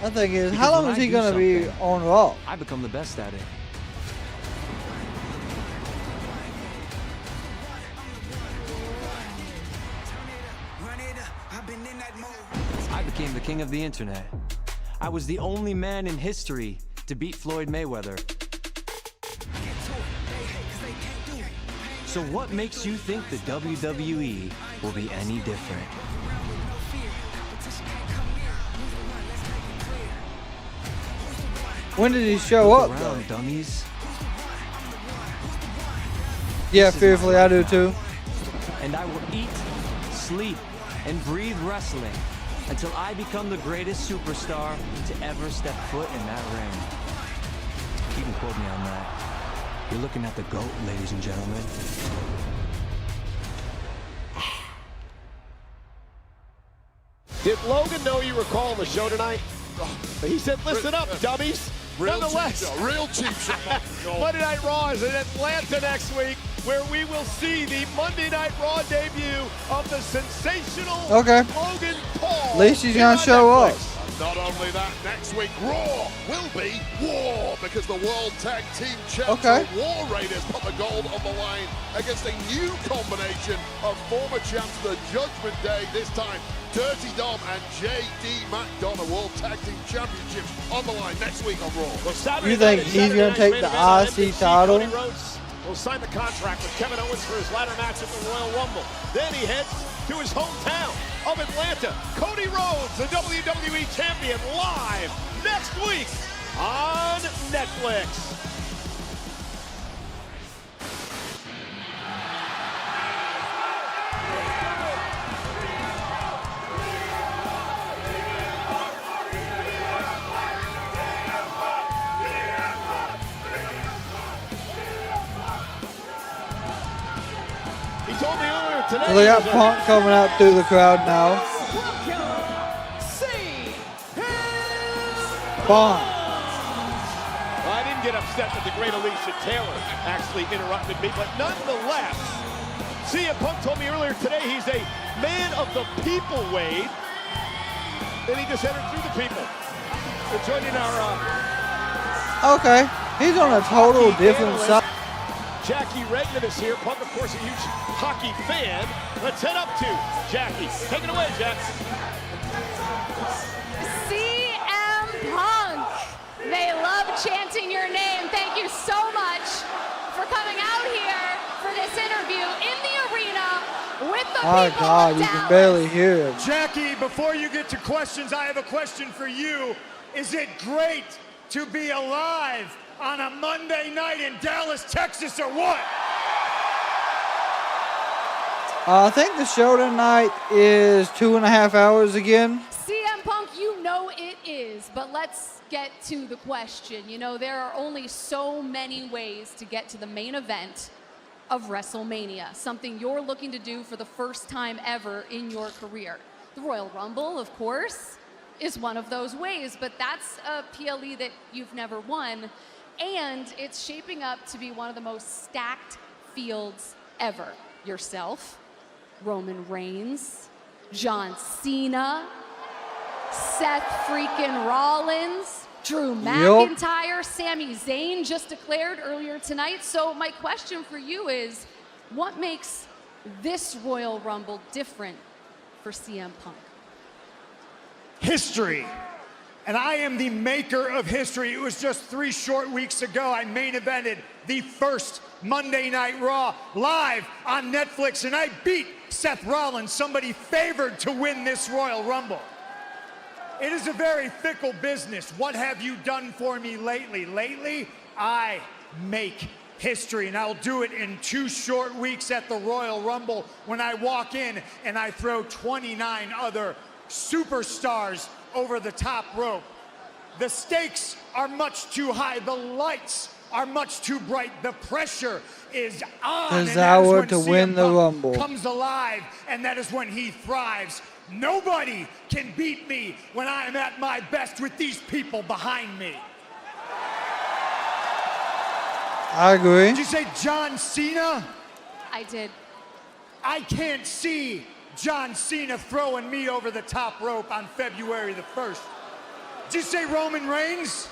The thing is, Because how long when is I he do going to be something, on Raw? I become the best at it. I became the king of the internet. I was the only man in history to beat Floyd Mayweather. So what makes you think the WWE will be any different? When did he show up, though? Dummies. Yeah, fearfully, I do too. And I will eat, sleep, and breathe wrestling until I become the greatest superstar to ever step foot in that ring. You can quote me on that. You're looking at the GOAT, ladies and gentlemen. Did Logan know you were calling the show tonight? He said, listen up, dummies. Nonetheless, real cheap shot. Monday Night Raw is in Atlanta next week, where we will see the Monday Night Raw debut of the sensational Logan Paul. At least he's gonna show up. Not only that, next week Raw will be war because the World Tag Team Champs, the War Raiders, put the gold on the line against a new combination of former champs, the Judgment Day. This time, Dirty Dom and J.D. McDonough, World Tag Team Championships on the line next week on Raw. Well, You think he's gonna take the IC title? Cody Rhodes will sign the contract with Kevin Owens for his ladder match at the Royal Rumble. Then he heads to his hometown of Atlanta. Cody Rhodes, the WWE Champion, live next week on Netflix. Told me earlier today. Well, they got Punk coming out through the crowd now. Punk. Well, I didn't get upset that the great Alicia Taylor actually interrupted me, but nonetheless, CM Punk told me earlier today he's a man of the people, Wade. Then he just entered through the people. So joining our... Okay, he's on a total different side. Jackie Redmond is here. Punk, of course, a huge hockey fan. Let's head up to Jackie. Take it away, Jack. CM Punk. They love chanting your name. Thank you so much for coming out here for this interview in the arena with the My people God, of you Dallas. can barely hear him. Jackie, before you get to questions, I have a question for you. Is it great to be alive on a Monday night in Dallas, Texas, or what? I think the show tonight is 2.5 hours again. CM Punk, you know it is, but let's get to the question. You know, there are only so many ways to get to the main event of WrestleMania, something you're looking to do for the first time ever in your career. The Royal Rumble, of course, is one of those ways, but that's a PLE that you've never won. And it's shaping up to be one of the most stacked fields ever. Yourself, Roman Reigns, John Cena, Seth Freakin Rollins, Drew McIntyre, Sami Zayn just declared earlier tonight. So my question for you is, what makes this Royal Rumble different for CM Punk? History. And I am the maker of history. It was just 3 short weeks ago I main evented the first Monday Night Raw live on Netflix, and I beat Seth Rollins, somebody favored to win this Royal Rumble. It is a very fickle business. What have you done for me lately? Lately, I make history, and I'll do it in 2 short weeks at the Royal Rumble when I walk in and I throw 29 other superstars over the top rope. The stakes are much too high. The lights are much too bright. The pressure is on. His hour to win the Rumble comes alive, and that is when he thrives. Nobody can beat me when I am at my best with these people behind me. I agree. Did you say John Cena? I did. I can't see John Cena throwing me over the top rope on February the 1st. Did you say Roman Reigns?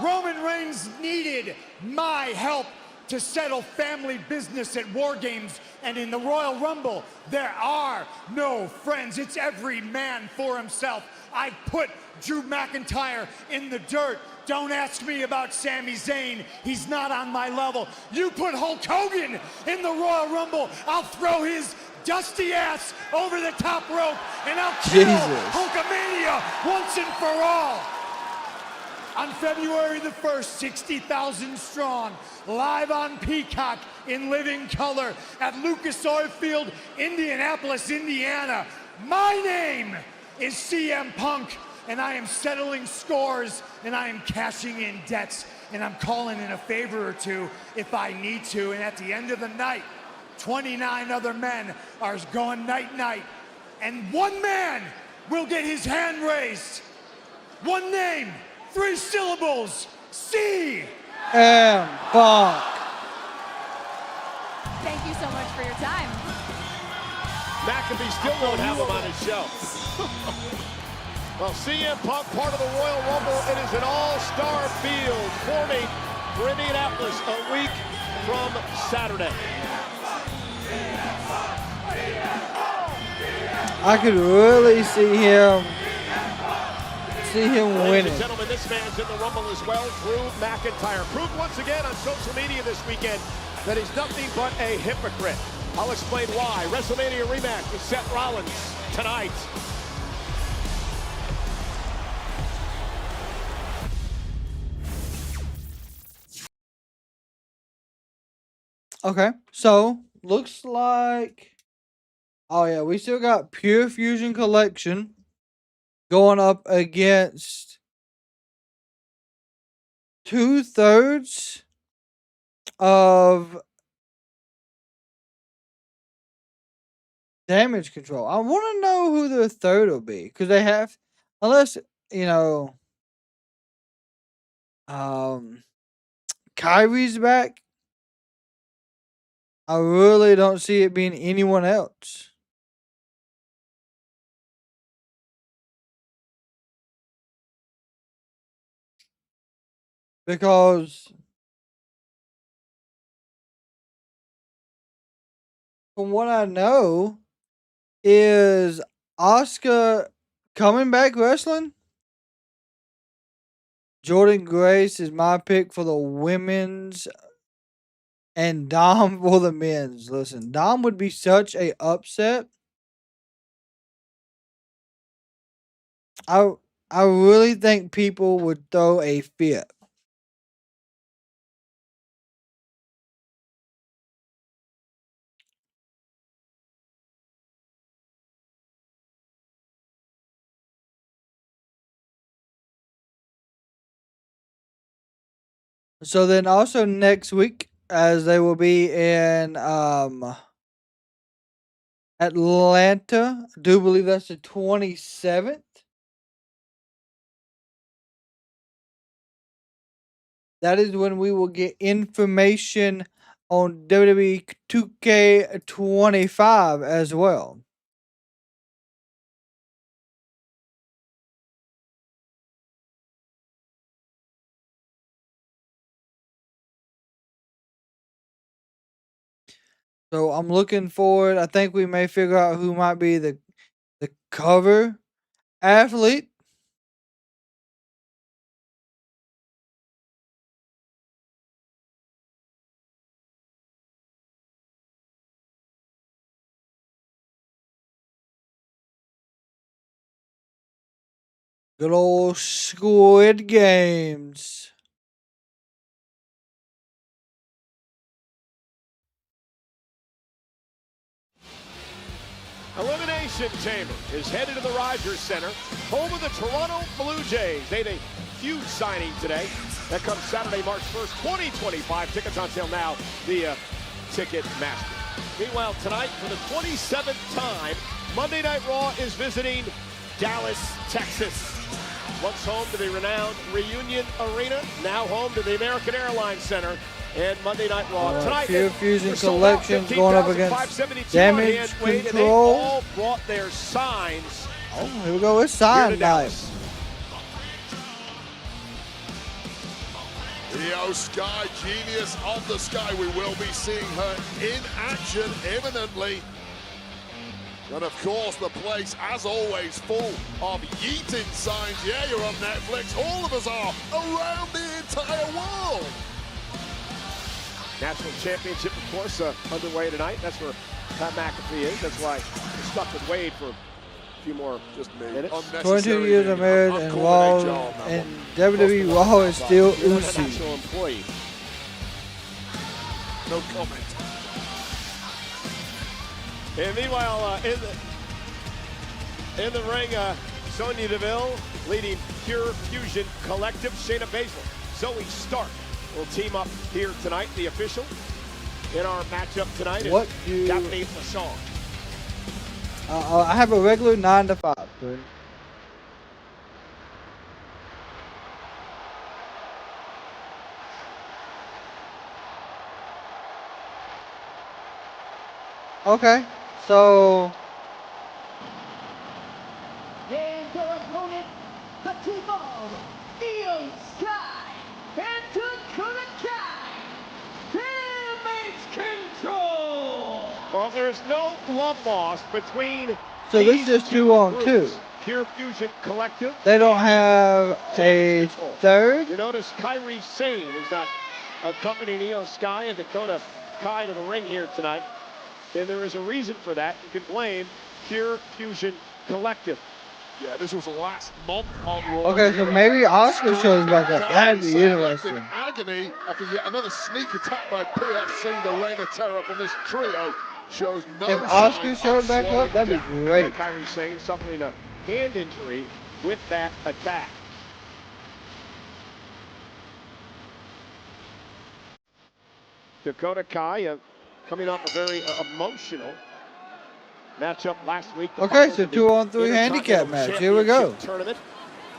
Roman Reigns needed my help to settle family business at War Games, and in the Royal Rumble, there are no friends. It's every man for himself. I put Drew McIntyre in the dirt don't ask me about Sami Zayn. He's not on my level. You put Hulk Hogan in the Royal Rumble, I'll throw his dusty ass over the top rope, and I'll kill Hulkamania once and for all. On February the 1st, 60,000 strong, live on Peacock in living color at Lucas Oil Field, Indianapolis, Indiana. My name is CM Punk, and I am settling scores, and I am cashing in debts, and I'm calling in a favor or two if I need to. And at the end of the night, 29 other men are going night-night, and one man will get his hand raised. One name, 3 syllables, CM Punk. Thank you so much for your time. McAfee still won't have him on his show. Well, CM Punk, part of the Royal Rumble. It is an all-star field forming for Indianapolis a week from Saturday. I could really see him winning. Ladies and gentlemen, this man's in the Rumble as well. Drew McIntyre proved once again on social media this weekend that he's nothing but a hypocrite. I'll explain why. WrestleMania rematch with Seth Rollins tonight. Okay, so looks like, oh yeah, we still got Pure Fusion Collection going up against 2/3 of Damage Control. I want to know who the third will be, because they have, unless, you know, Kyrie's back, I really don't see it being anyone else. Because from what I know, is Asuka coming back wrestling? Jordan Grace is my pick for the women's, and Dom for the men's. Listen, Dom would be such a upset. I really think people would throw a fit. So then also next week, as they will be in Atlanta, I do believe that's the 27th. That is when we will get information on WWE 2K25 as well. So I'm looking forward. I think we may figure out who might be the cover athlete. Good old Squid Games. Elimination Chamber is headed to the Rogers Center, home of the Toronto Blue Jays. They had a huge signing today. That comes Saturday, March 1st, 2025. Tickets on sale now via Ticketmaster. Meanwhile, tonight, for the 27th time, Monday Night Raw is visiting Dallas, Texas. Once home to the renowned Reunion Arena, now home to the American Airlines Center. And Monday Night Raw tonight. Pure Fusion Collections going up against Damage Control. They all brought their signs. Oh, here we go. It's sign night. Io Sky, genius of the sky. We will be seeing her in action imminently. And of course, the place, as always, full of yeeting signs. Yeah, you're on Netflix. All of us are around the entire world. National Championship, of course, underway tonight. That's where Pat McAfee is. That's why we're stuck with Wade for a few more minutes. 22 years of marriage and Raw and WWE Raw is still Uzi. National employee. No comment. And meanwhile, in the ring, Sonya Deville leading Pure Fusion Collective. Shayna Baszler, Zoe Stark will team up here tonight. The official in our matchup tonight is Daphne Lachon. I have a regular 9 to 5. Dude. Okay, so And their opponent, the team of Io Sky and Dakota Kai. Damage Control. Well, there's no love lost between this is just 2-on-2. Pure Fusion Collective. They don't have a third. You notice Kairi Sane is not accompanying Io Sky and Dakota Kai to the ring here tonight. And there is a reason for that. You can blame Pure Fusion Collective. Yeah, this was last month on Raw. Okay, so maybe Oscar shows back up. That'd be interesting. Agony after yet another sneak attack by PFC. The reign of terror from this trio shows no. If Oscar showed back up, that'd be great. Kairi Sane suffering a hand injury with that attack. Dakota Kai coming off a very emotional matchup last week. Okay, so 2-on-3 handicap match. Here we go. Tournament,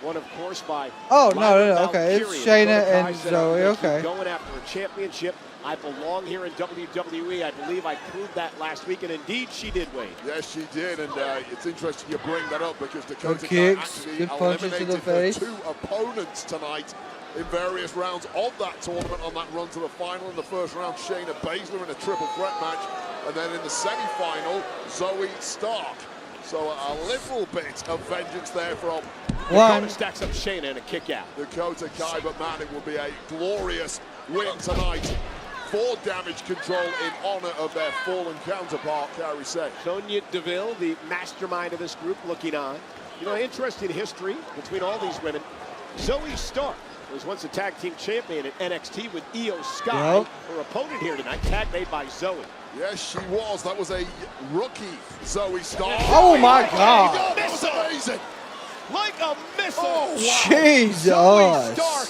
won of course by. Oh no. Okay, it's Shayna and Zoe. Okay. Going after a championship. I belong here in WWE. I believe I proved that last week, and indeed she did, Wade. Yes, she did, and it's interesting you bring that up because Dakota Good Kai kicks, actually good punches to the eliminated face. her 2 opponents tonight in various rounds of that tournament on that run to the final. In the first round, Shayna Baszler in a triple threat match, and then in the semi-final, Zoe Stark. So a little bit of vengeance there from Dakota stacks up Shayna and a kick out. Dakota Kai, but man, it will be a glorious win tonight for Damage Control in honor of their fallen counterpart, Kairi Sane. Sonya Deville, the mastermind of this group, looking on. You know, interesting history between all these women. Zoe Stark was once a tag team champion at NXT with Io Sky. Yep. Her opponent here tonight, tag made by Zoe. Yes, she was. That was a rookie Zoe Stark. Oh my God! That was amazing. Like a missile. Oh, wow. Jesus! Zoe Stark.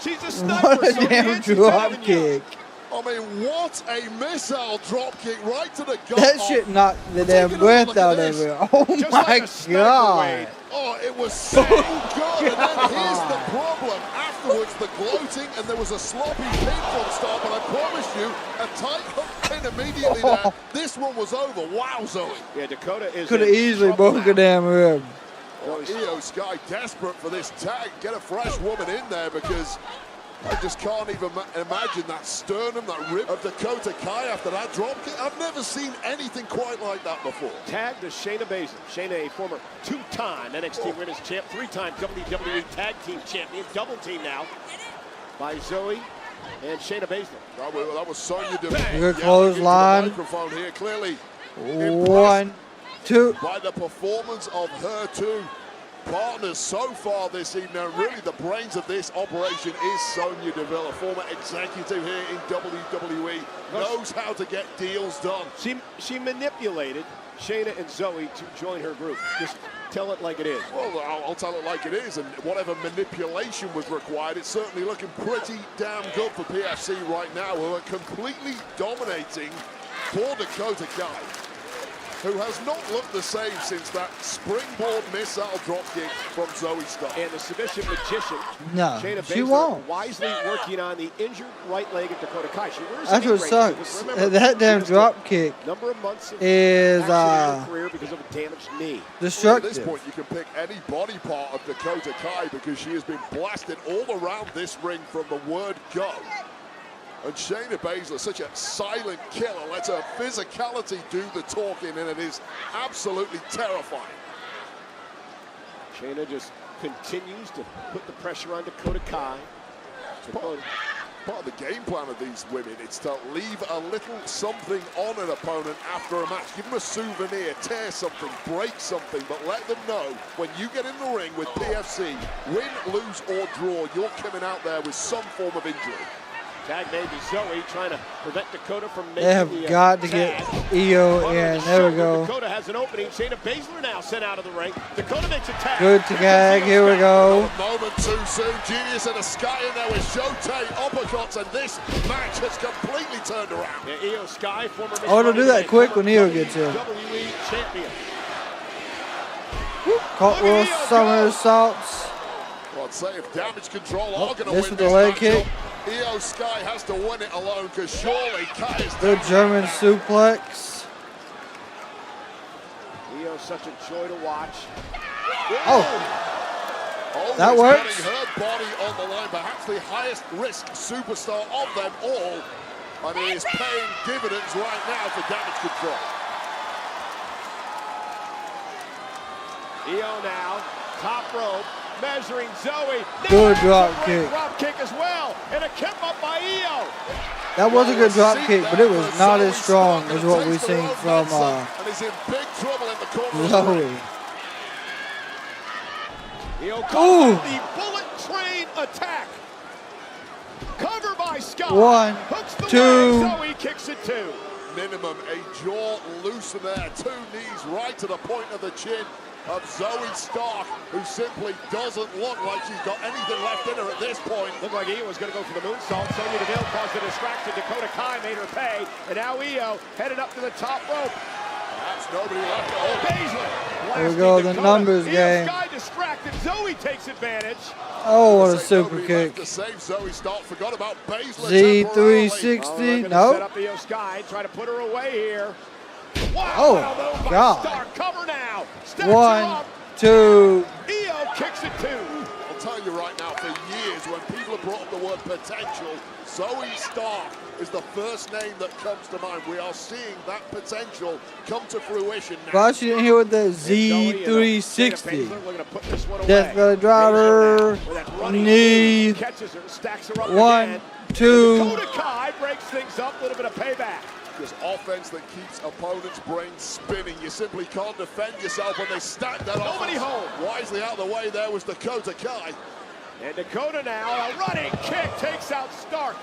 She's a sniper. What a damn drop kick! I mean, what a missile drop kick right to the gut. That shit knocked the damn breath out of her. Oh my God! Oh, it was so good. And then here's the problem. Afterwards, the gloating, and there was a sloppy pin from start, but I promise you, a tight hook pin immediately there. This one was over. Wow, Zoe. Yeah, Dakota is. Could have easily broke a damn rib. Io Sky desperate for this tag. Get a fresh woman in there because I just can't even imagine that sternum, that rib of Dakota Kai after that drop kick. I've never seen anything quite like that before. Tag to Shayna Baszler. Shayna, a former 2-time NXT Women's Champ, 3-time WWE Tag Team Champion, double team now by Zoe and Shayna Baszler. That was Sonya Deville. Good clothesline. Microphone here, clearly 1, 2. by the performance of her 2 partners so far this evening. Really, the brains of this operation is Sonya Deville, a former executive here in WWE, knows how to get deals done. She manipulated Shayna and Zoe to join her group. Just tell it like it is. Well, I'll tell it like it is, and whatever manipulation was required, it's certainly looking pretty damn good for PFC right now, who are completely dominating for Dakota Kai, who has not looked the same since that springboard missile dropkick from Zoe Stark. And the submission magician, No, Shayna she Baszler, won't. wisely working on the injured right leg of Dakota Kai. She wears That's a what knee brace sucks. because remember, That damn she missed drop kick a number of months of is action in her career because of a damaged knee. Well, at destructive. this point, you can pick any body part of Dakota Kai because she has been blasted all around this ring from the word go. And Shayna Baszler, such a silent killer, lets her physicality do the talking, and it is absolutely terrifying. Shayna just continues to put the pressure on Dakota Kai. Part of the game plan of these women, it's to leave a little something on an opponent after a match. Give them a souvenir, tear something, break something, but let them know when you get in the ring with PFC, win, lose, or draw, you're coming out there with some form of injury. Tag maybe Zoe trying to prevent Dakota from making They have got to get Io in. There we go. Dakota has an opening. Shayna Baszler now sent out of the ring. Dakota makes a tag. Good tag. Here we go. A moment too soon. Genius and a Sky in there with Shotei uppercuts, and this match has completely turned around. Yeah, Io Sky, former Oh, don't do that quick when Io gets in. WWE champion. Cartwheel somersaults. Well, I'd say if Damage Control are going to This win with the this leg matchup, kick. Io Sky has to win it alone, because surely Kai is Good German suplex. Io's such a joy to watch. Oh. That Always works. putting her body on the line, perhaps the highest risk superstar of them all. And it is paying dividends right now for Damage Control. Io now, top rope, measuring Zoe. Good drop kick. Drop kick as well, and a kick up by Io. That was a good drop kick, but it was not as strong as what we've seen from And he's in big trouble in the corner. Zoe. Io Ooh. caught the bullet train attack. Cover by Scott. 1, Hooks the 2. leg. Zoe kicks it 2. Minimum a jaw loosen there. 2 knees right to the point of the chin of Zoe Stark, who simply doesn't look like she's got anything left in her at this point. Looked like Io was going to go for the moonsault. Sonya Deville caused a distraction. Dakota Kai made her pay. And now Io headed up to the top rope. That's nobody left at all. Baszler. There we go, the numbers game. Io Sky distracted. Zoe takes advantage. Oh, what a super kick. To save Zoe Stark, forgot about Baszler. Z360. Set No. up Io Sky. Try to put her away here. Wow, Oh, well move by God. Stark. Cover now. Stacks her 1, up. 2. Io kicks it 2. I'll tell you right now, for years, when people have brought up the word potential, Zoe Stark is the first name that comes to mind. We are seeing that potential come to fruition now. Glad she didn't hit with the Z360. Death Valley driver. Knee. Catches her, stacks her up 1, again. 2. Dakota Kai breaks things up. A little bit of payback. This offense that keeps opponents' brains spinning. You simply can't defend yourself when they stack that Nobody offense. home. Wisely out of the way there was Dakota Kai. And Dakota now, a running kick takes out Stark.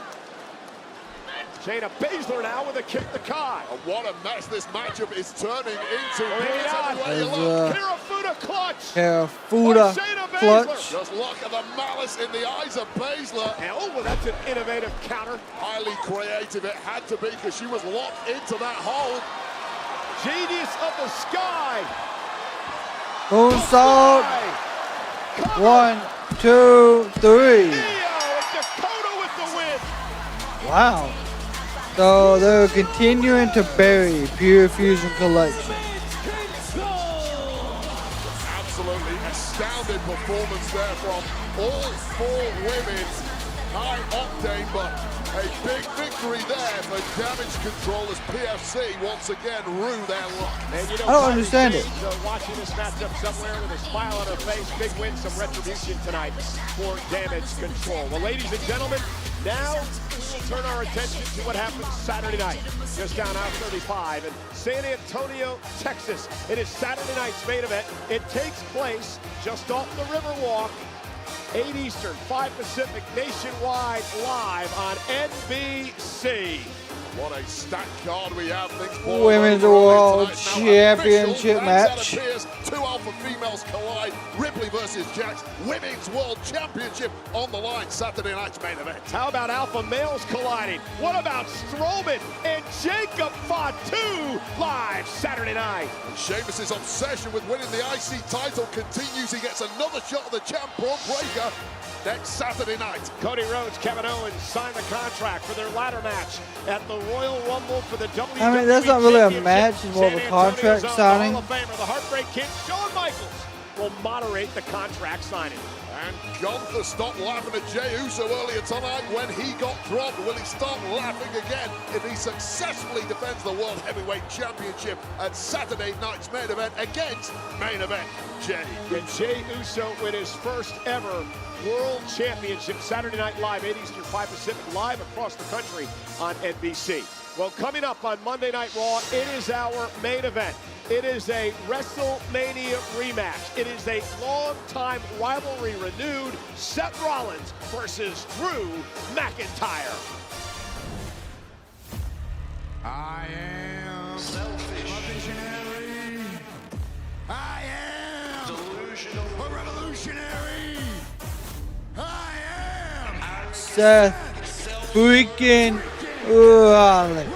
Shayna Baszler now with a kick to Kai. And what a mess this matchup is turning into. There's Kirifuda clutch. Kirifuda clutch. Just look at the malice in the eyes of Baszler. And well, that's an innovative counter. Highly creative it had to be, because she was locked into that hole. Genius of the Sky. Moonsault. 1, 2, 3. Io and Dakota with the win. Wow. So they're continuing to bury Pure Fusion Collection. Absolutely astounding performance there from all 4 women. High octane, but a big victory there for Damage Control as PFC once again rue their luck. And you know, I don't understand it. Watching this matchup somewhere with a smile on her face. Big win, some retribution tonight for Damage Control. Well, ladies and gentlemen, now we'll turn our attention to what happens Saturday night. Just down I-35 in San Antonio, Texas. It is Saturday night's main event. It takes place just off the Riverwalk. 8 Eastern, 5 Pacific, nationwide, live on NBC. What a stacked card we have. Women's World Championship match. 2 alpha females collide. Ripley versus Jax. Women's World Championship on the line. Saturday night's main event. How about alpha males colliding? What about Strowman and Jacob Fatu live Saturday night? And Sheamus' obsession with winning the IC title continues. He gets another shot at the champ Braun Breaker next Saturday night. Cody Rhodes, Kevin Owens signed the contract for their ladder match at the Royal Rumble for the WWE. I mean, that's not really a match, it's more of a contract signing. Hall of Famer, the Heartbreak Kid, Shawn Michaels, will moderate the contract signing. And Gunther stopped laughing at Jey Uso earlier tonight when he got dropped. Will he start laughing again if he successfully defends the World Heavyweight Championship at Saturday night's main event against main event Jey? And Jey Uso with his first ever World Championship, Saturday Night Live, 8 Eastern, 5 Pacific, live across the country on NBC. Well, coming up on Monday Night Raw, it is our main event. It is a WrestleMania rematch. It is a long-time rivalry renewed. Seth Rollins versus Drew McIntyre. I am selfish, a visionary. I am delusional, a revolutionary. I am Seth freaking Rollins.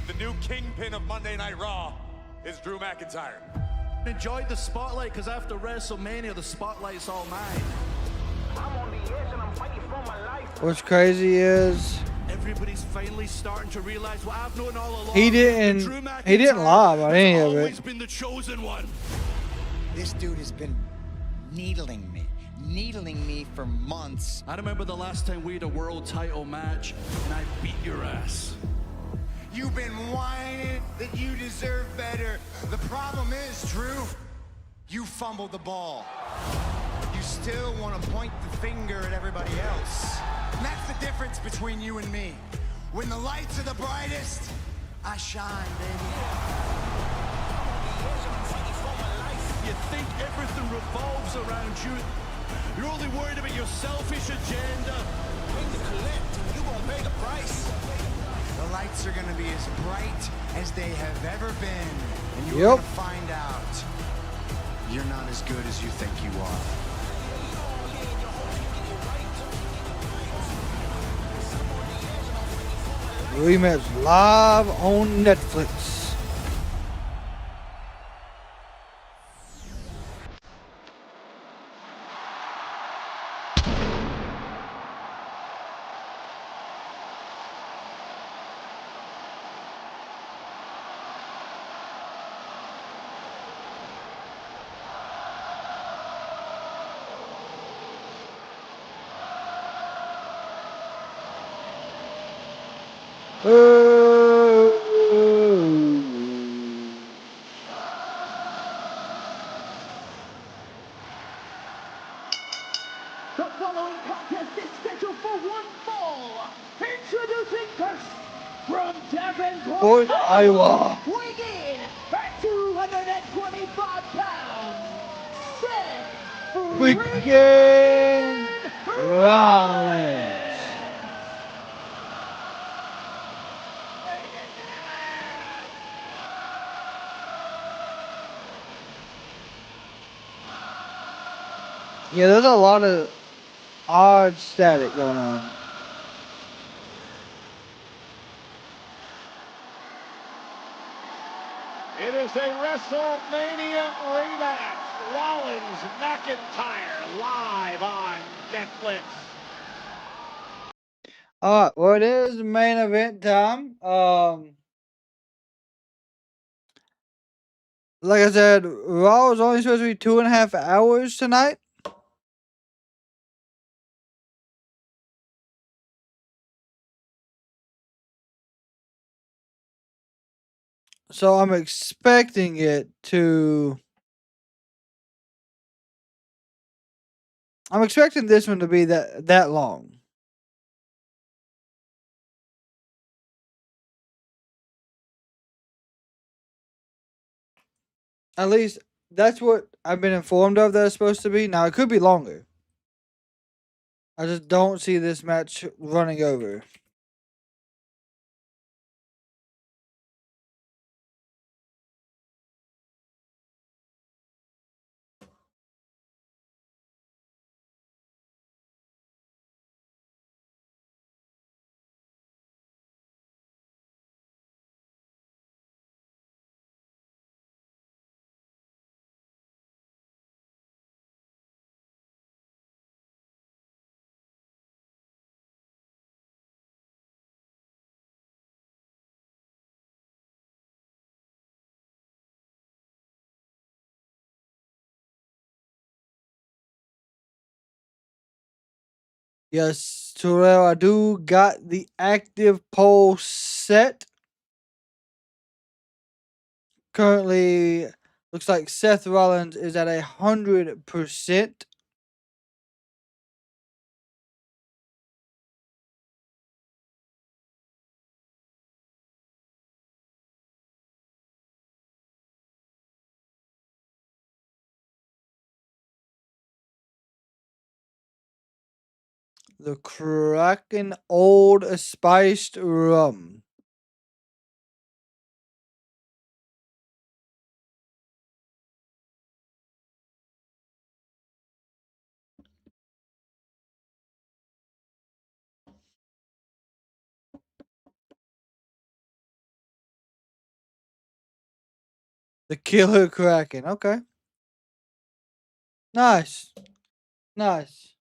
The new kingpin of Monday Night Raw is Drew McIntyre. Enjoyed the spotlight because after WrestleMania, the spotlight's all mine. I'm on the edge and I'm fighting for my life. What's crazy is everybody's finally starting to realize what I've known all along. he didn't lie about any of it. Always been the chosen one. This dude has been needling me for months. I remember the last time we had a world title match and I beat your ass. You've been whining that you deserve better. The problem is, Drew, you fumbled the ball. You still want to point the finger at everybody else. And that's the difference between you and me. When the lights are the brightest, I shine, baby. You think everything revolves around you. You're only worried about your selfish agenda. Bring the collect, and you're gonna pay the price. The lights are gonna be as bright as they have ever been. And you're gonna find out you're not as good as you think you are. Rematch live on Netflix. The following contest is scheduled for one fall. Introducing first, from Davenport, Iowa. weighing in at 225 pounds, Seth Freakin Rollins. Yeah, there's a lot of odd static going on. It is a WrestleMania rematch. Rollins McIntyre live on Netflix. Alright, well it is main event time. Like I said, Raw is only supposed to be 2.5 hours tonight. So I'm expecting it to... I'm expecting this one to be that long. At least that's what I've been informed of that it's supposed to be. Now it could be longer. I just don't see this match running over. Yes, Terrell, I do got the active poll set. Currently, looks like Seth Rollins is at 100%. The Kraken Old Spiced Rum. The Killer Kraken. Okay. Nice. Nice.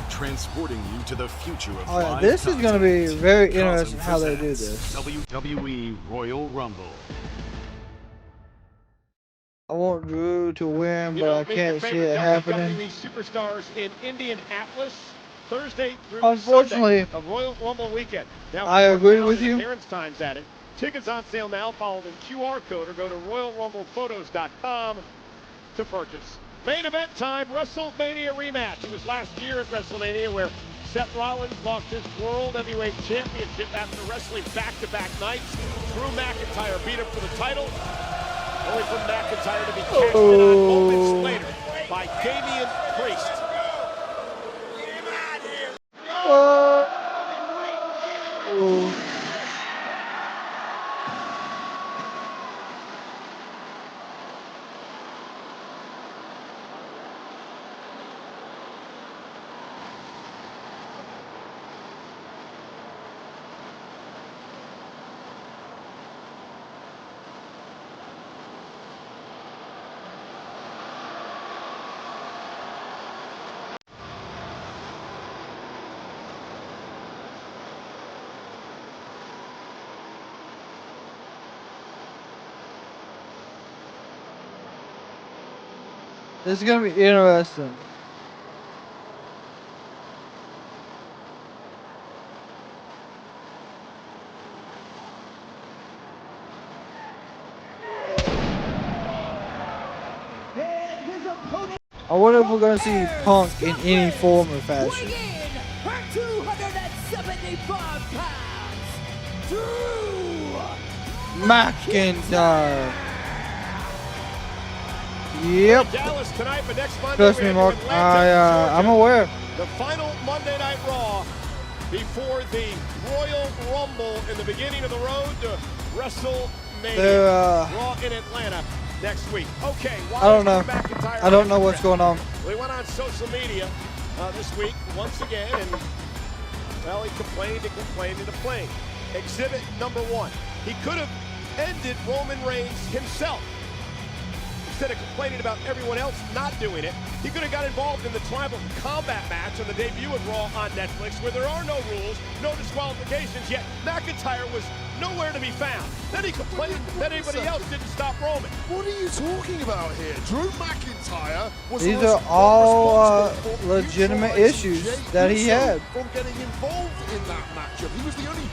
Transporting you to the future of Oh, yeah, this is going to be very interesting how they do this. WWE Royal Rumble. I want Drew to win, but I can't see it happening. WWE superstars in Indianapolis Thursday through Unfortunately, Sunday of Royal Rumble weekend. Now, I agree with you. Appearance times at it. Tickets on sale now. Follow the QR code or go to RoyalRumblePhotos.com to purchase. Main event time, WrestleMania rematch. It was last year at WrestleMania where Seth Rollins lost his World Heavyweight Championship after wrestling back-to-back nights. Drew McIntyre beat him for the title, only for McIntyre to be cashed in on moments later by Damian Priest. This is going to be interesting. I wonder if we're going to see Punk in any form or fashion. Her 275 pounds, Drew McIntyre. Yep. Dallas tonight, but next Monday Trust me, Mark. I'm aware. The final Monday Night Raw before the Royal Rumble in the beginning of the road to WrestleMania. Raw in Atlanta next week. Okay, I don't know. I don't know what's going on. We went on social media this week once again, and well, he complained and complained and complained. Exhibit number 1. He could have ended Roman Reigns himself. Instead of complaining about everyone else not doing it, he could have got involved in the Tribal Combat match on the debut of Raw on Netflix, where there are no rules, no disqualifications, yet McIntyre was nowhere to be found. Then he complained that anybody else didn't stop Roman. What are you talking about here? Drew McIntyre was These are all legitimate issues that he had. From getting involved in that matchup. He was the only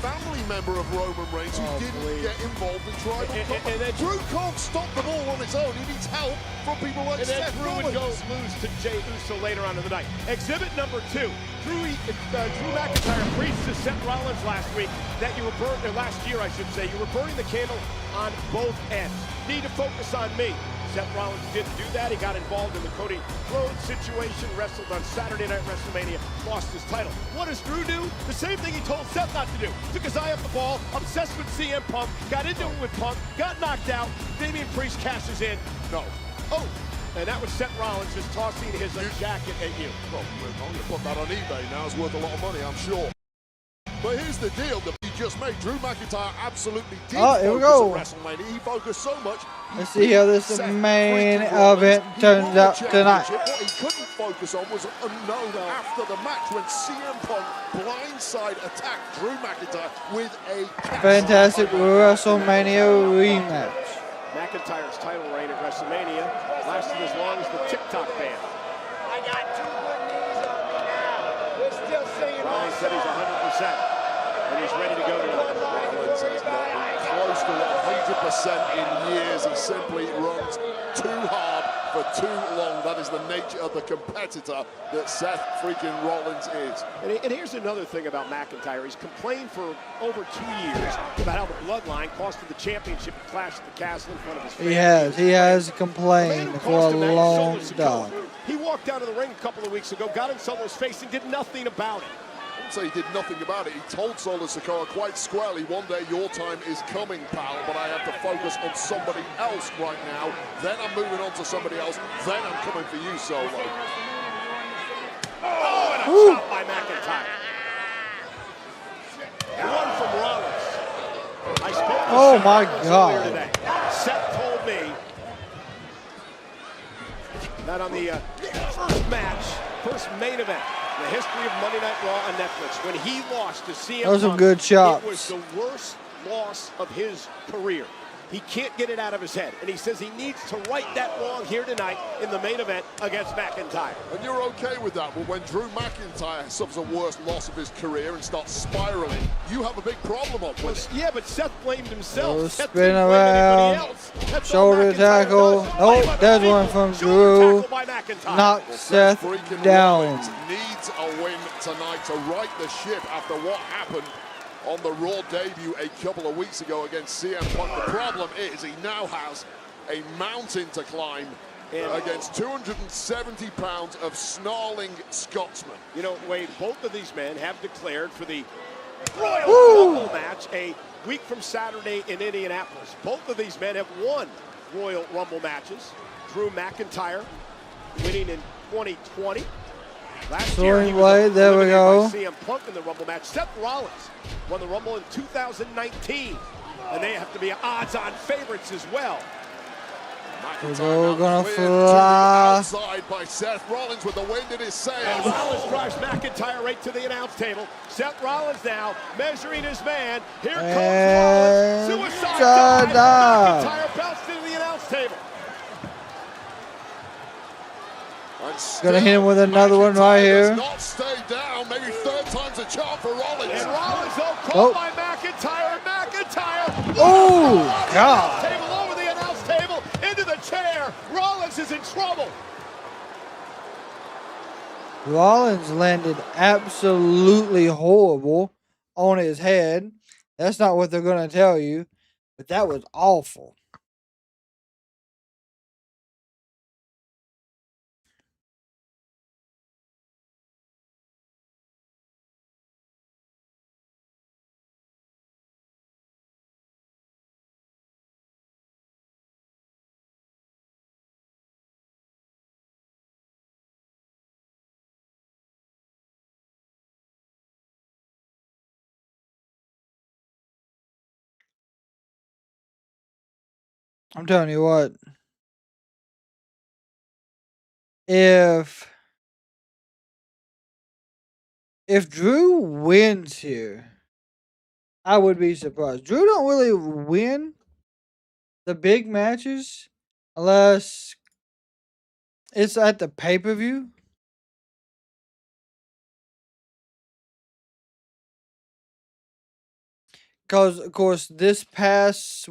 family member of Roman Reigns who didn't get involved in tribal combat. And then Drew can't stop them all on his own. He needs help from people like Seth Rollins. Drew would go lose to Jey Uso later on in the night. Exhibit number 2. Drew McIntyre preached to Seth Rollins last week that you were last year, I should say, you were burning the candle on both ends. Need to focus on me. Seth Rollins didn't do that. He got involved in the Cody Rhodes situation, wrestled on Saturday Night WrestleMania, lost his title. What does Drew do? The same thing he told Seth not to do. Took his eye off the ball, obsessed with CM Punk, got into it with Punk, got knocked out. Damian Priest cashes in. No. Oh, and that was Seth Rollins just tossing his jacket at you. Well, I'm going to put that on eBay now. It's worth a lot of money, I'm sure. But here's the deal that he just made. Drew McIntyre absolutely did focus on WrestleMania. He focused so much. Let's see how this main event turns out tonight. What he couldn't focus on was after the match when CM Punk blindside attacked Drew McIntyre with a fantastic WrestleMania rematch. McIntyre's title reign at WrestleMania lasted as long as the TikTok ban. I got 2 good knees on me now. We're still singing. Rollins said he's 100%. And he's ready to go tonight. Rollins has not been close to 100% in years. He simply runs too hard for too long. That is the nature of the competitor that Seth freaking Rollins is. And here's another thing about McIntyre. He's complained for over 2 years about how the bloodline cost him the championship at Clash at the Castle in front of his family. He has complained for a long time. He walked out of the ring a couple of weeks ago, got in Solo's face and did nothing about it. I wouldn't say he did nothing about it. He told Solo Sikoa quite squarely, one day your time is coming, pal, but I have to focus on somebody else right now. Then I'm moving on to somebody else. Then I'm coming for you, Solo. Oh, and a shot by McIntyre. One from Rollins. I spoke to oh Seth my Rollins God. earlier today. Seth told me that on the first main event, the history of Monday Night Raw on Netflix, when he lost to CM Punk, those are good shots. It was the worst loss of his career. He can't get it out of his head, and he says he needs to right that wrong here tonight in the main event against McIntyre. And you're okay with that, but when Drew McIntyre suffers a worst loss of his career and starts spiraling, you have a big problem up with it. Yeah, but Seth blamed himself. Seth Spin didn't blame anybody around, else. shoulder tackle. Nope, there's one from Drew. Knocked Seth down. Needs a win tonight to right the ship after what happened on the Raw debut a couple of weeks ago against CM Punk. The problem is he now has a mountain to climb against 270 pounds of snarling Scotsman. You know, Wade, both of these men have declared for the Royal Rumble match a week from Saturday in Indianapolis. Both of these men have won Royal Rumble matches. Drew McIntyre winning in 2020. Last year, he was there we go. by CM Punk in the Rumble match. Seth Rollins won the Rumble in 2019, and they have to be odds-on favorites as well. We're gonna fly. Outside by Seth Rollins with the wind in his sails. And Rollins drives McIntyre right to the announce table. Seth Rollins now measuring his man. Here comes Rollins. Suicide dive. McIntyre bounced into the announce table. Gonna hit him with another one right here. Does not stay down. Maybe third time's a charm for Rollins. And Rollins, caught by McIntyre. McIntyre. Oh, God. Table over the announce table, into the chair. Rollins is in trouble. Rollins landed absolutely horrible on his head. That's not what they're gonna tell you, but that was awful. I'm telling you what. If Drew wins here, I would be surprised. Drew don't really win the big matches unless it's at the pay-per-view. Because, of course, this past,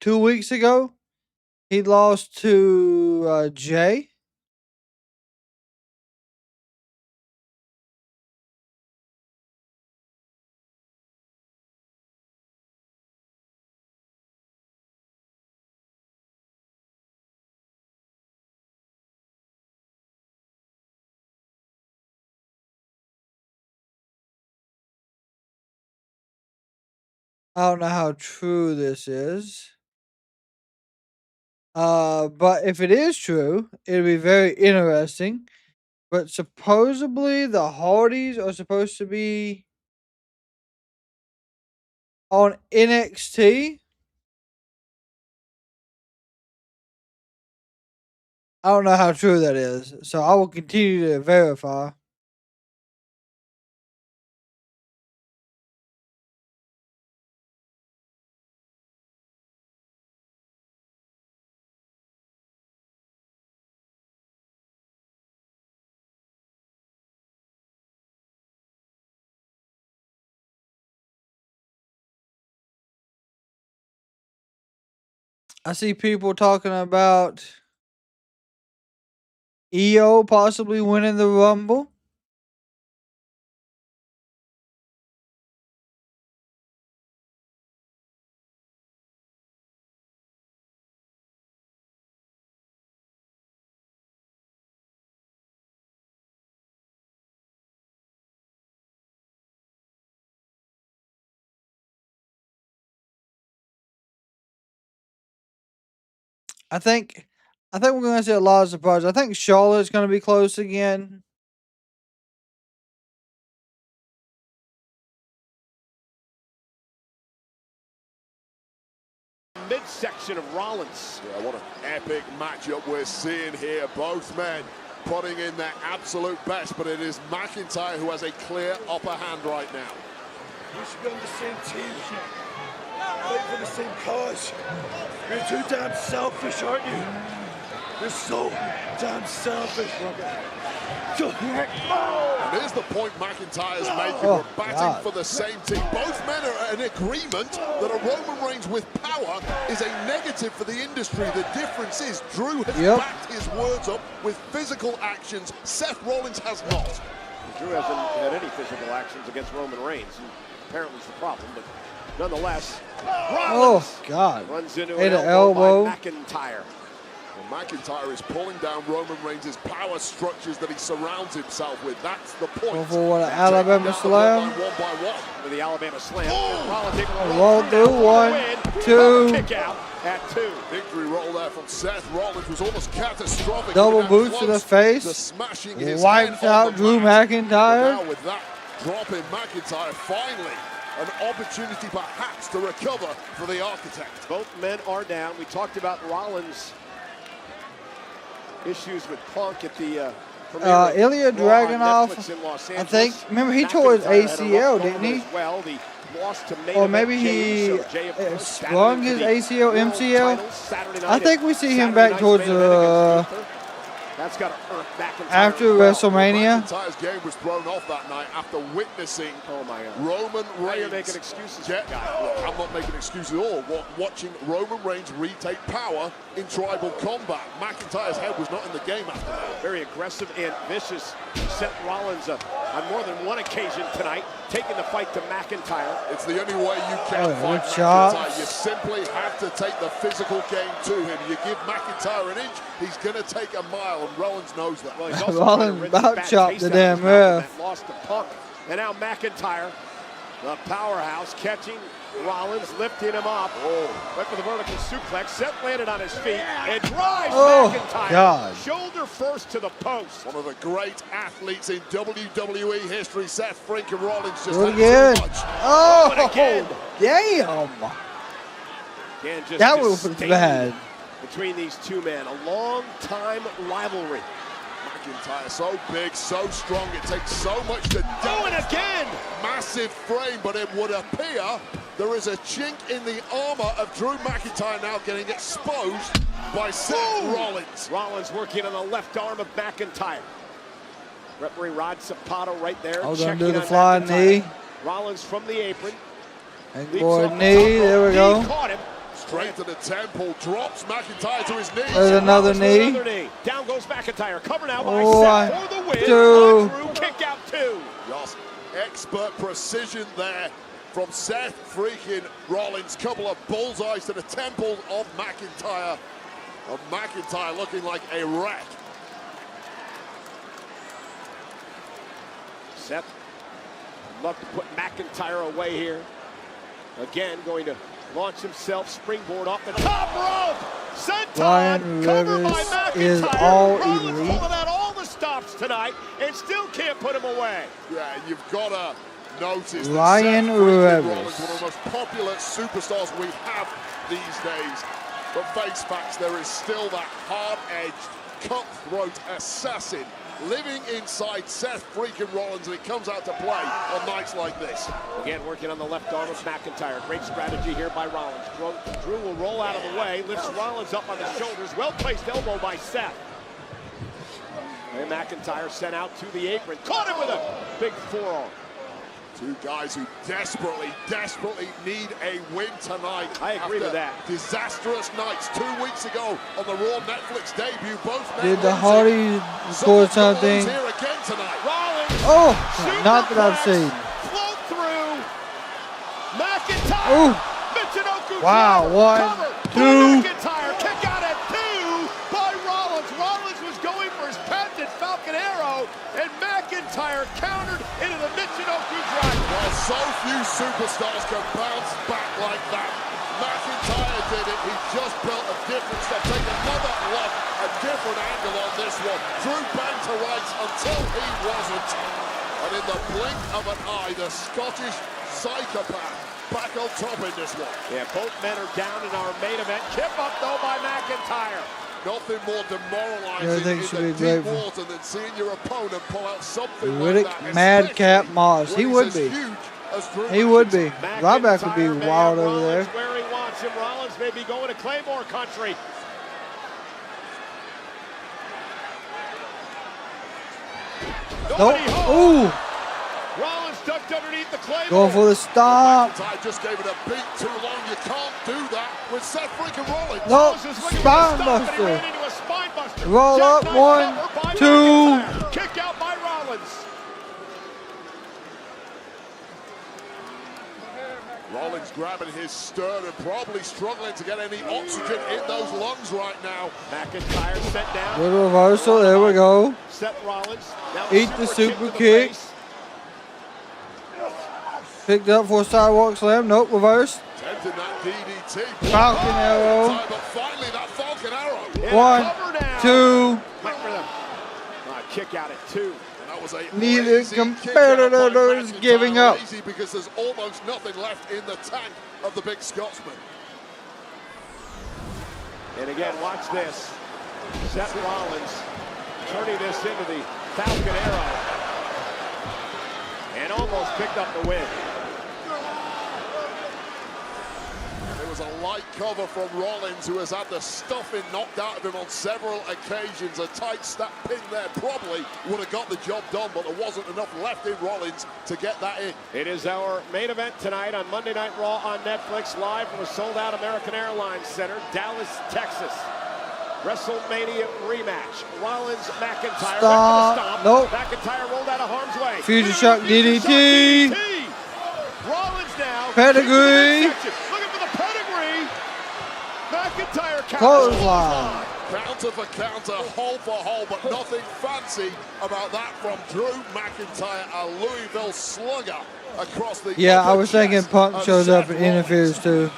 2 weeks ago, he lost to Jey. I don't know how true this is. But if it is true, it'll be very interesting. But supposedly the Hardys are supposed to be on NXT. I don't know how true that is, so I will continue to verify. I see people talking about EO possibly winning the Rumble. I think we're gonna see a lot of surprises. I think Charlotte's gonna be close again. Midsection of Rollins. Yeah, what an epic matchup we're seeing here. Both men putting in their absolute best, but it is McIntyre who has a clear upper hand right now. We should be on the same team. Fight for the same cause. You're too damn selfish, aren't you? You're so damn selfish, And here's the point McIntyre's making. We're batting for the same team. Both men are in agreement that a Roman Reigns with power is a negative for the industry. The difference is Drew has backed his words up with physical actions. Seth Rollins has not. Drew hasn't had any physical actions against Roman Reigns. Apparently it's the problem, but nonetheless, Rollins runs into an elbow by McIntyre. Well, McIntyre is pulling down Roman Reigns' power structures that he surrounds himself with. That's the point. For an Alabama slam. One by one. With the Alabama slam. Roll through 1, 2. Kick out at 2. Victory roll there from Seth Rollins was almost catastrophic. Double boots to the face. Wipes out Drew McIntyre. Now with that drop in McIntyre, finally an opportunity perhaps to recover for the Architect. Both men are down. We talked about Rollins' issues with Punk at the Ilya Dragunov, I think. Remember, he tore his ACL, didn't he? Well, the loss to or maybe he sprung his ACL, MCL. I think we see him back towards that's got after WrestleMania. McIntyre's game was thrown off that night after witnessing Roman Reigns. You're making excuses. Look, I'm not making excuses at all. Watching Roman Reigns retake power in tribal combat. McIntyre's head was not in the game after that. Very aggressive and vicious. Seth Rollins on more than one occasion tonight, taking the fight to McIntyre. It's the only way you can fight McIntyre. You simply have to take the physical game to him. You give McIntyre an inch, he's going to take a mile, and Rollins knows that. Well, he's Rollins about chopped the damn ref. Lost to Punk, and now McIntyre, the powerhouse, catching Rollins, lifting him up. Went for the vertical suplex. Seth landed on his feet and drives McIntyre shoulder first to the post. One of the great athletes in WWE history, Seth Freakin Rollins, just again. Too much. Damn! Again, just That was bad. Between these two men, a long-time rivalry. McIntyre so big, so strong, it takes so much to do. And again! Massive frame, but it would appear there is a chink in the armor of Drew McIntyre now getting exposed by Seth Rollins. Rollins working on the left arm of McIntyre. Referee Rod Sapato right there. Gonna do the flying knee. Rollins from the apron. Big boy knee. There we go. Straight to the temple, drops McIntyre to his knees. There's another knee. Down goes McIntyre, covered out by One, Seth for the win. two. Drew kick out 2. Yes, expert precision there from Seth freaking Rollins. Couple of bullseyes to the temple of McIntyre. And McIntyre looking like a wreck. Seth, love to put McIntyre away here. Again, going to launch himself, springboard off the top rope. Ryan Covered by Rivers McIntyre. is all Rollins elite. pulling out all the stops tonight and still can't put him away. Yeah, you've got to notice Ryan that Seth freaking Rivers. Rollins, one of the most popular superstars we have these days. But face facts, there is still that hard-edged, cutthroat assassin living inside Seth freaking Rollins, and it comes out to play on nights like this. Again, working on the left arm of McIntyre. Great strategy here by Rollins. Drew will roll out of the way, lifts Rollins up on the shoulders. Well-placed elbow by Seth. And McIntyre sent out to the apron. Caught him with a big forearm. Two guys who desperately need a win tonight. I agree with that. Disastrous nights 2 weeks ago on the Raw Netflix debut. Both Did the Hardy record something? here again tonight. Rollins. Oh, not that I've seen. Float through. McIntyre. Ooh. Michinoku Wow, driver. 1, Cover 2. by McIntyre. Kick out at 2 by Rollins. Rollins was going for his patented Falcon Arrow, and McIntyre countered into the Michinoku driver. Well, so few superstars can bounce back like that. McIntyre did it. He just built a difference. They'll take another look, a different angle on this one. Drew bent to rights until he wasn't. And in the blink of an eye, the Scottish psychopath back on top in this one. Yeah, both men are down in our main event. Kip up, though, by McIntyre. Nothing more demoralizing Everything in should the be deep grateful. water than seeing your opponent pull out something Riddick like that. Madcap Moss. when He he's would as be. huge as Drew He would be. McIntyre Ryback would be may wild have over there. Rollins where he wants him. Rollins may be going to Claymore country. Nope. Ooh. Rollins ducked underneath the Claymore. Going for the stomp. McIntyre just gave it a beat too long. You can't do that with Seth freaking Rollins. Nope. Rollins is looking for Spine a stop, and he buster. ran into a spine buster. Roll up. Jackknife 1, cover by 2. McIntyre. Kick out by Rollins. Rollins grabbing his sternum, probably struggling to get any oxygen in those lungs right now. McIntyre sent down. Good reversal. There we go. Seth Rollins. Now Eat the super kick. Picked up for a sidewalk slam. Nope. Reverse. Tempting that DDT. Falcon arrow. But finally that Falcon arrow. 1, 2. Went for the kick out at 2. And that was a Neither lazy kick out competitor by is McIntyre. giving up. Lazy because there's almost nothing left in the tank of the big Scotsman. And again, watch this. Seth Rollins turning this into the Falcon Arrow. And almost picked up the win. It was a light cover from Rollins, who has had the stuffing knocked out of him on several occasions. A tight snap pin there probably would have got the job done, but there wasn't enough left in Rollins to get that in. It is our main event tonight on Monday Night Raw on Netflix, live from the sold-out American Airlines Center, Dallas, Texas. WrestleMania rematch. Rollins, McIntyre. Stop. Nope. McIntyre rolled out of harm's way. Future Shock DDT. Rollins now. Pedigree. Looking for the pedigree. McIntyre counters. Clothesline. Counter for counter, hole for hole, but nothing fancy about that from Drew McIntyre, a Louisville slugger across the Yeah, I upper was thinking chest Punk of shows Seth up and Rollins. interferes too.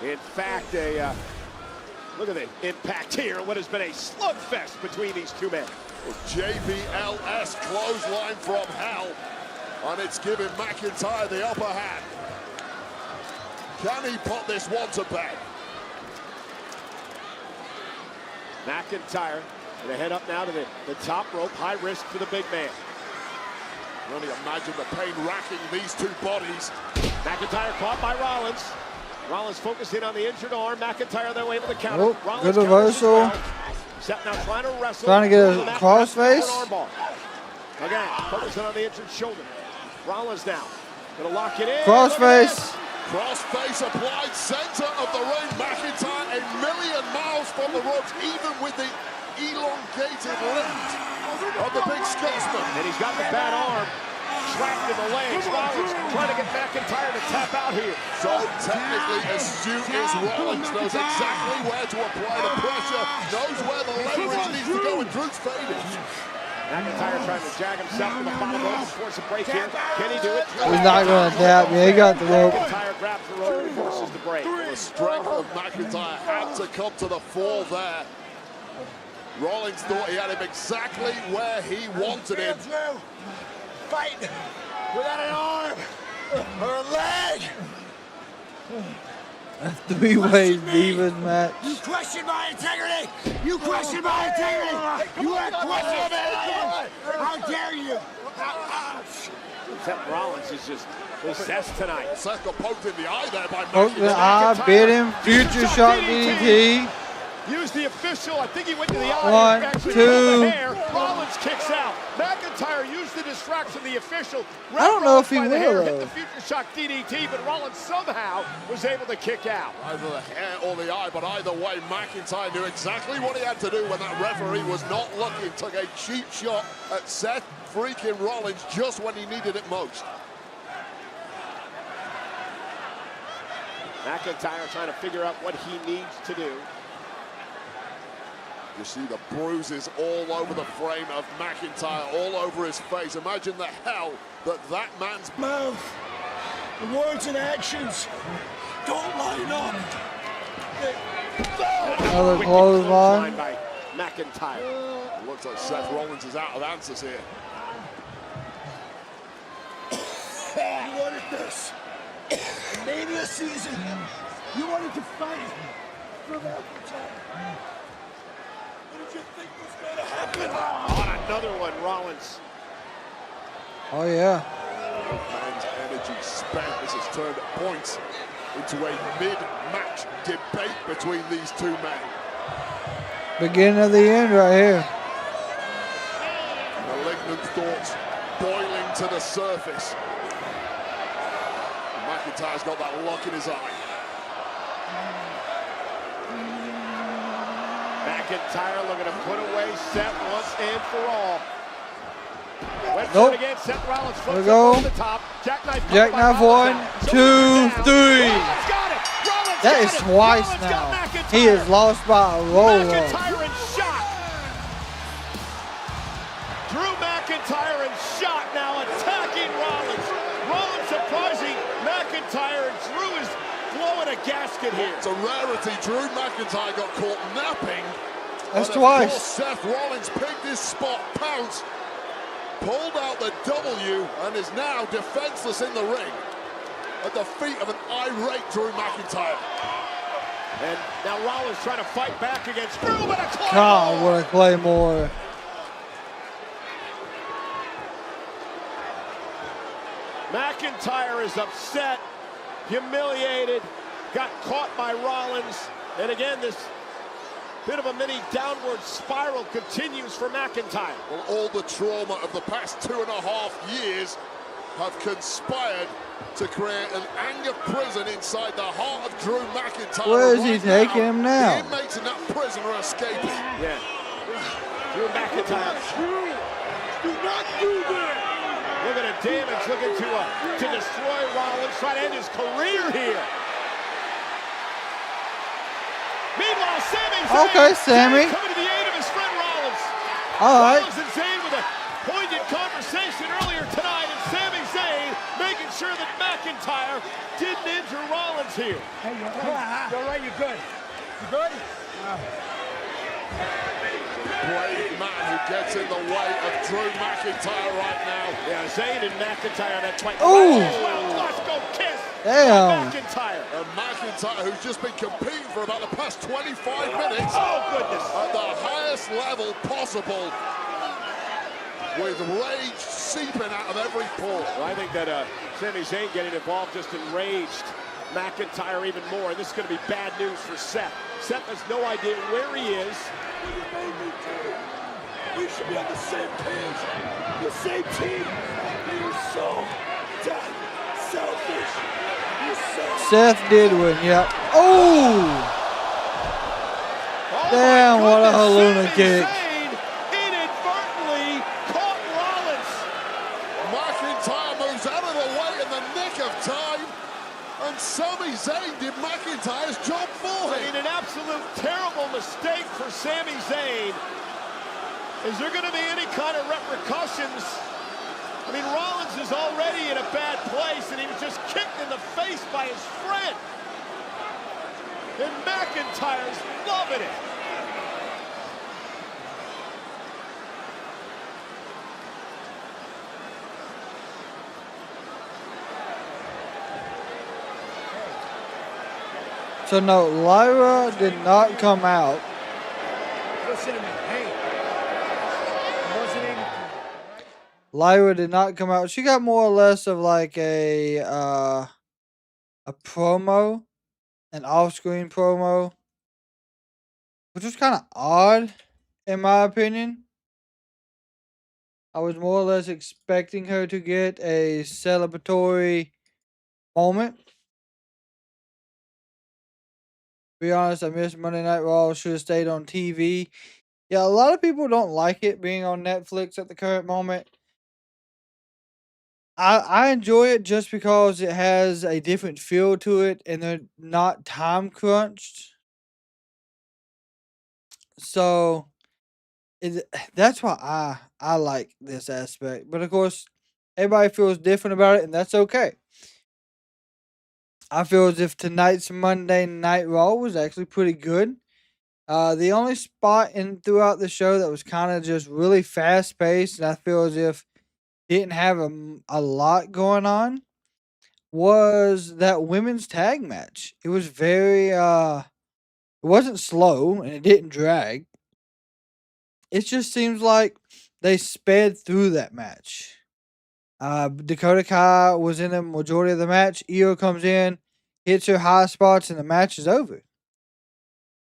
In fact, look at the impact here. What has been a slugfest between these two men. JBLS clothesline from hell, and it's giving McIntyre the upper hand. Can he put this one to bed? McIntyre going to head up now to the top rope. High risk for the big man. You only imagine the pain racking these two bodies. McIntyre caught by Rollins. Rollins focusing on the injured arm. McIntyre, though, able to counter. Nope. Rollins Good reversal. counters as well. Seth now trying to wrestle. Trying to get a Pulling that crossface. armbar. Again, focusing on the injured shoulder. Rollins now going to lock it in. Crossface. Crossface applied, center of the ring. McIntyre a million miles from the ropes, even with the elongated limbs of the big Scotsman. And he's got the bad arm trapped in the legs. Rollins trying to get McIntyre to tap out here. So technically astute is Rollins, knows exactly where to apply the pressure, knows where the leverage needs to go, and Drew's fading. McIntyre trying to jag himself to the bottom rope and force a break here. Can he do it? He's not going to tap. Yeah, he got the rope. McIntyre grabs the rope and forces the break. The strength of McIntyre had to come to the fore there. Rollins thought he had him exactly where he wanted him. Fight without an arm or a leg. A three-way Divas match. You question my integrity. You question my integrity. You are questioning it. How dare you? Seth Rollins is just possessed tonight. Seth got poked in the eye there by Poked in the eye, bit him. Future shot DDT. Use the official. I think he went to the eye. One, actually two. caught the hair. Rollins kicks out. McIntyre used the distraction. The official. I don't know if he will, Hit though. the future shock DDT, but Rollins somehow was able to kick out. Either the hair or the eye, but either way, McIntyre knew exactly what he had to do when that referee was not looking. Took a cheap shot at Seth freaking Rollins just when he needed it most. McIntyre trying to figure out what he needs to do. You see the bruises all over the frame of McIntyre, all over his face. Imagine the hell that man's mouth, the words and actions don't line up. Another clothesline by McIntyre. It looks like Seth Rollins is out of answers here. You wanted this. Mania season. You wanted to fight for McIntyre. What did you think was going to happen? On another one, Rollins. Oh, yeah. Man's energy spent. This has turned at points into a mid-match debate between these two men. Beginning of the end right here. Malignant thoughts boiling to the surface. McIntyre's got that look in his eye. McIntyre looking to put away Seth once and for all. Nope. Again, Seth Rollins There flips we go. over the top. Jackknife. Jackknife 1, 2, 3. That is twice now. He is lost by a roll-up. McIntyre in shock. Drew McIntyre in shock now, attacking Rollins. Rollins surprising McIntyre, and Drew is blowing a gasket here. It's a rarity. Drew McIntyre got caught napping. That's and twice. Of course, Seth Rollins picked his spot, pounced, pulled out the W, and is now defenseless in the ring at the feet of an irate Drew McIntyre. And now Rollins trying to fight back against Drew, but a Claymore. God, what a Claymore. McIntyre is upset, humiliated, got caught by Rollins. And again, this bit of a mini downward spiral continues for McIntyre. Well, all the trauma of the past 2.5 years have conspired to create an anger prison inside the heart of Drew McIntyre. Where is he taking him now? The inmates in that prison are escaping. Yeah. Drew McIntyre. Do not do that. Look at the damage, looking to destroy Rollins, trying to end his career here. Meanwhile, Sami Zayn. Okay, Sami. Coming to the aid of his friend Rollins. All right. Rollins and Zayn with a poignant conversation earlier tonight, and Sami Zayn making sure that McIntyre didn't injure Rollins here. Hey, you're all right, you're good. You good? Brave man who gets in the way of Drew McIntyre right now. Yeah, Zayn and McIntyre that fight. Ooh. Let's go kiss. Damn. McIntyre. And McIntyre, who's just been competing for about the past 25 minutes. Oh, goodness. At the highest level possible, with rage seeping out of every pore. Well, I think that Sami Zayn getting involved just enraged McIntyre even more. And this is going to be bad news for Seth. Seth has no idea where he is. We should be on the same page, the same team. You're so damn selfish. You're Seth did win, yeah. Oh! Damn, what a haluna kick. Inadvertently caught Rollins. McIntyre moves out of the way in the nick of time. And Sami Zayn did McIntyre's job for him. I mean, an absolute terrible mistake for Sami Zayn. Is there going to be any kind of repercussions? I mean, Rollins is already in a bad place, and he was just kicked in the face by his friend. And McIntyre's loving it. So no, Lyra did not come out. Listen to me. Hey. Wasn't even... Lyra did not come out. She got more or less of like a promo, an off-screen promo, which was kind of odd, in my opinion. I was more or less expecting her to get a celebratory moment. Be honest, I missed Monday Night Raw. Should have stayed on TV. Yeah, a lot of people don't like it being on Netflix at the current moment. I enjoy it just because it has a different feel to it and they're not time crunched. So that's why I like this aspect. But of course, everybody feels different about it, and that's okay. I feel as if tonight's Monday Night Raw was actually pretty good. The only spot in throughout the show that was kind of just really fast paced, and I feel as if didn't have a lot going on, was that women's tag match. It was very it wasn't slow and it didn't drag. It just seems like they sped through that match. Dakota Kai was in the majority of the match. Io comes in, hits her high spots, and the match is over.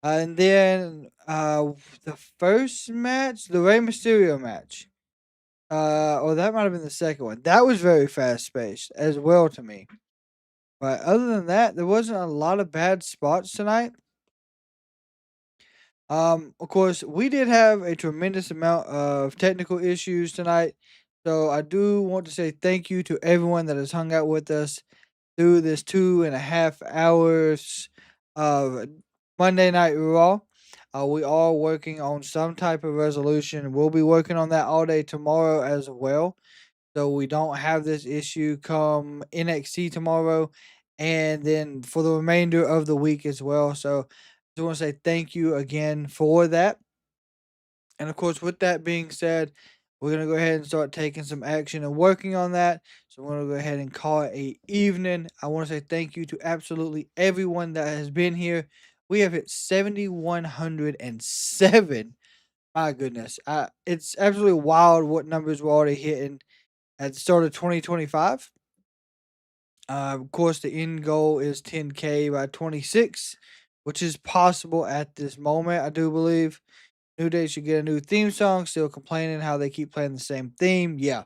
And then the first match, the Rey Mysterio match, or that might have been the second one. That was very fast paced as well to me. But other than that, there wasn't a lot of bad spots tonight. Of course, we did have a tremendous amount of technical issues tonight. So I do want to say thank you to everyone that has hung out with us through this 2.5 hours of Monday Night Raw. We are working on some type of resolution. We'll be working on that all day tomorrow as well. So we don't have this issue come NXT tomorrow and then for the remainder of the week as well. So I just want to say thank you again for that. And of course, with that being said, we're going to go ahead and start taking some action and working on that. So we're going to go ahead and call it a evening. I want to say thank you to absolutely everyone that has been here. We have hit 7,107. My goodness. It's absolutely wild what numbers we're already hitting at the start of 2025. Of course, the end goal is 10K by 26, which is possible at this moment, I do believe. New Day should get a new theme song. Still complaining how they keep playing the same theme. Yeah.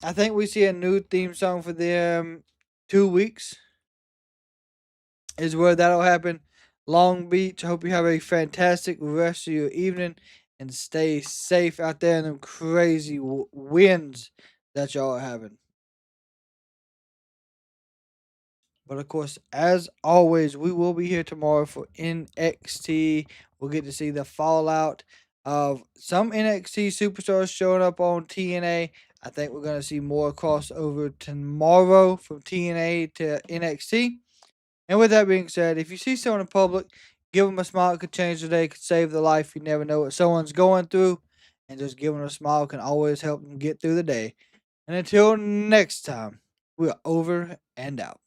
I think we see a new theme song for them 2 weeks is where that'll happen. Long Beach, I hope you have a fantastic rest of your evening and stay safe out there in them crazy winds that y'all are having. But of course, as always, we will be here tomorrow for NXT. We'll get to see the fallout of some NXT superstars showing up on TNA. I think we're going to see more crossover tomorrow from TNA to NXT. And with that being said, if you see someone in public, give them a smile. It could change the day, it could save their life. You never know what someone's going through. And just giving them a smile can always help them get through the day. And until next time, we are over and out.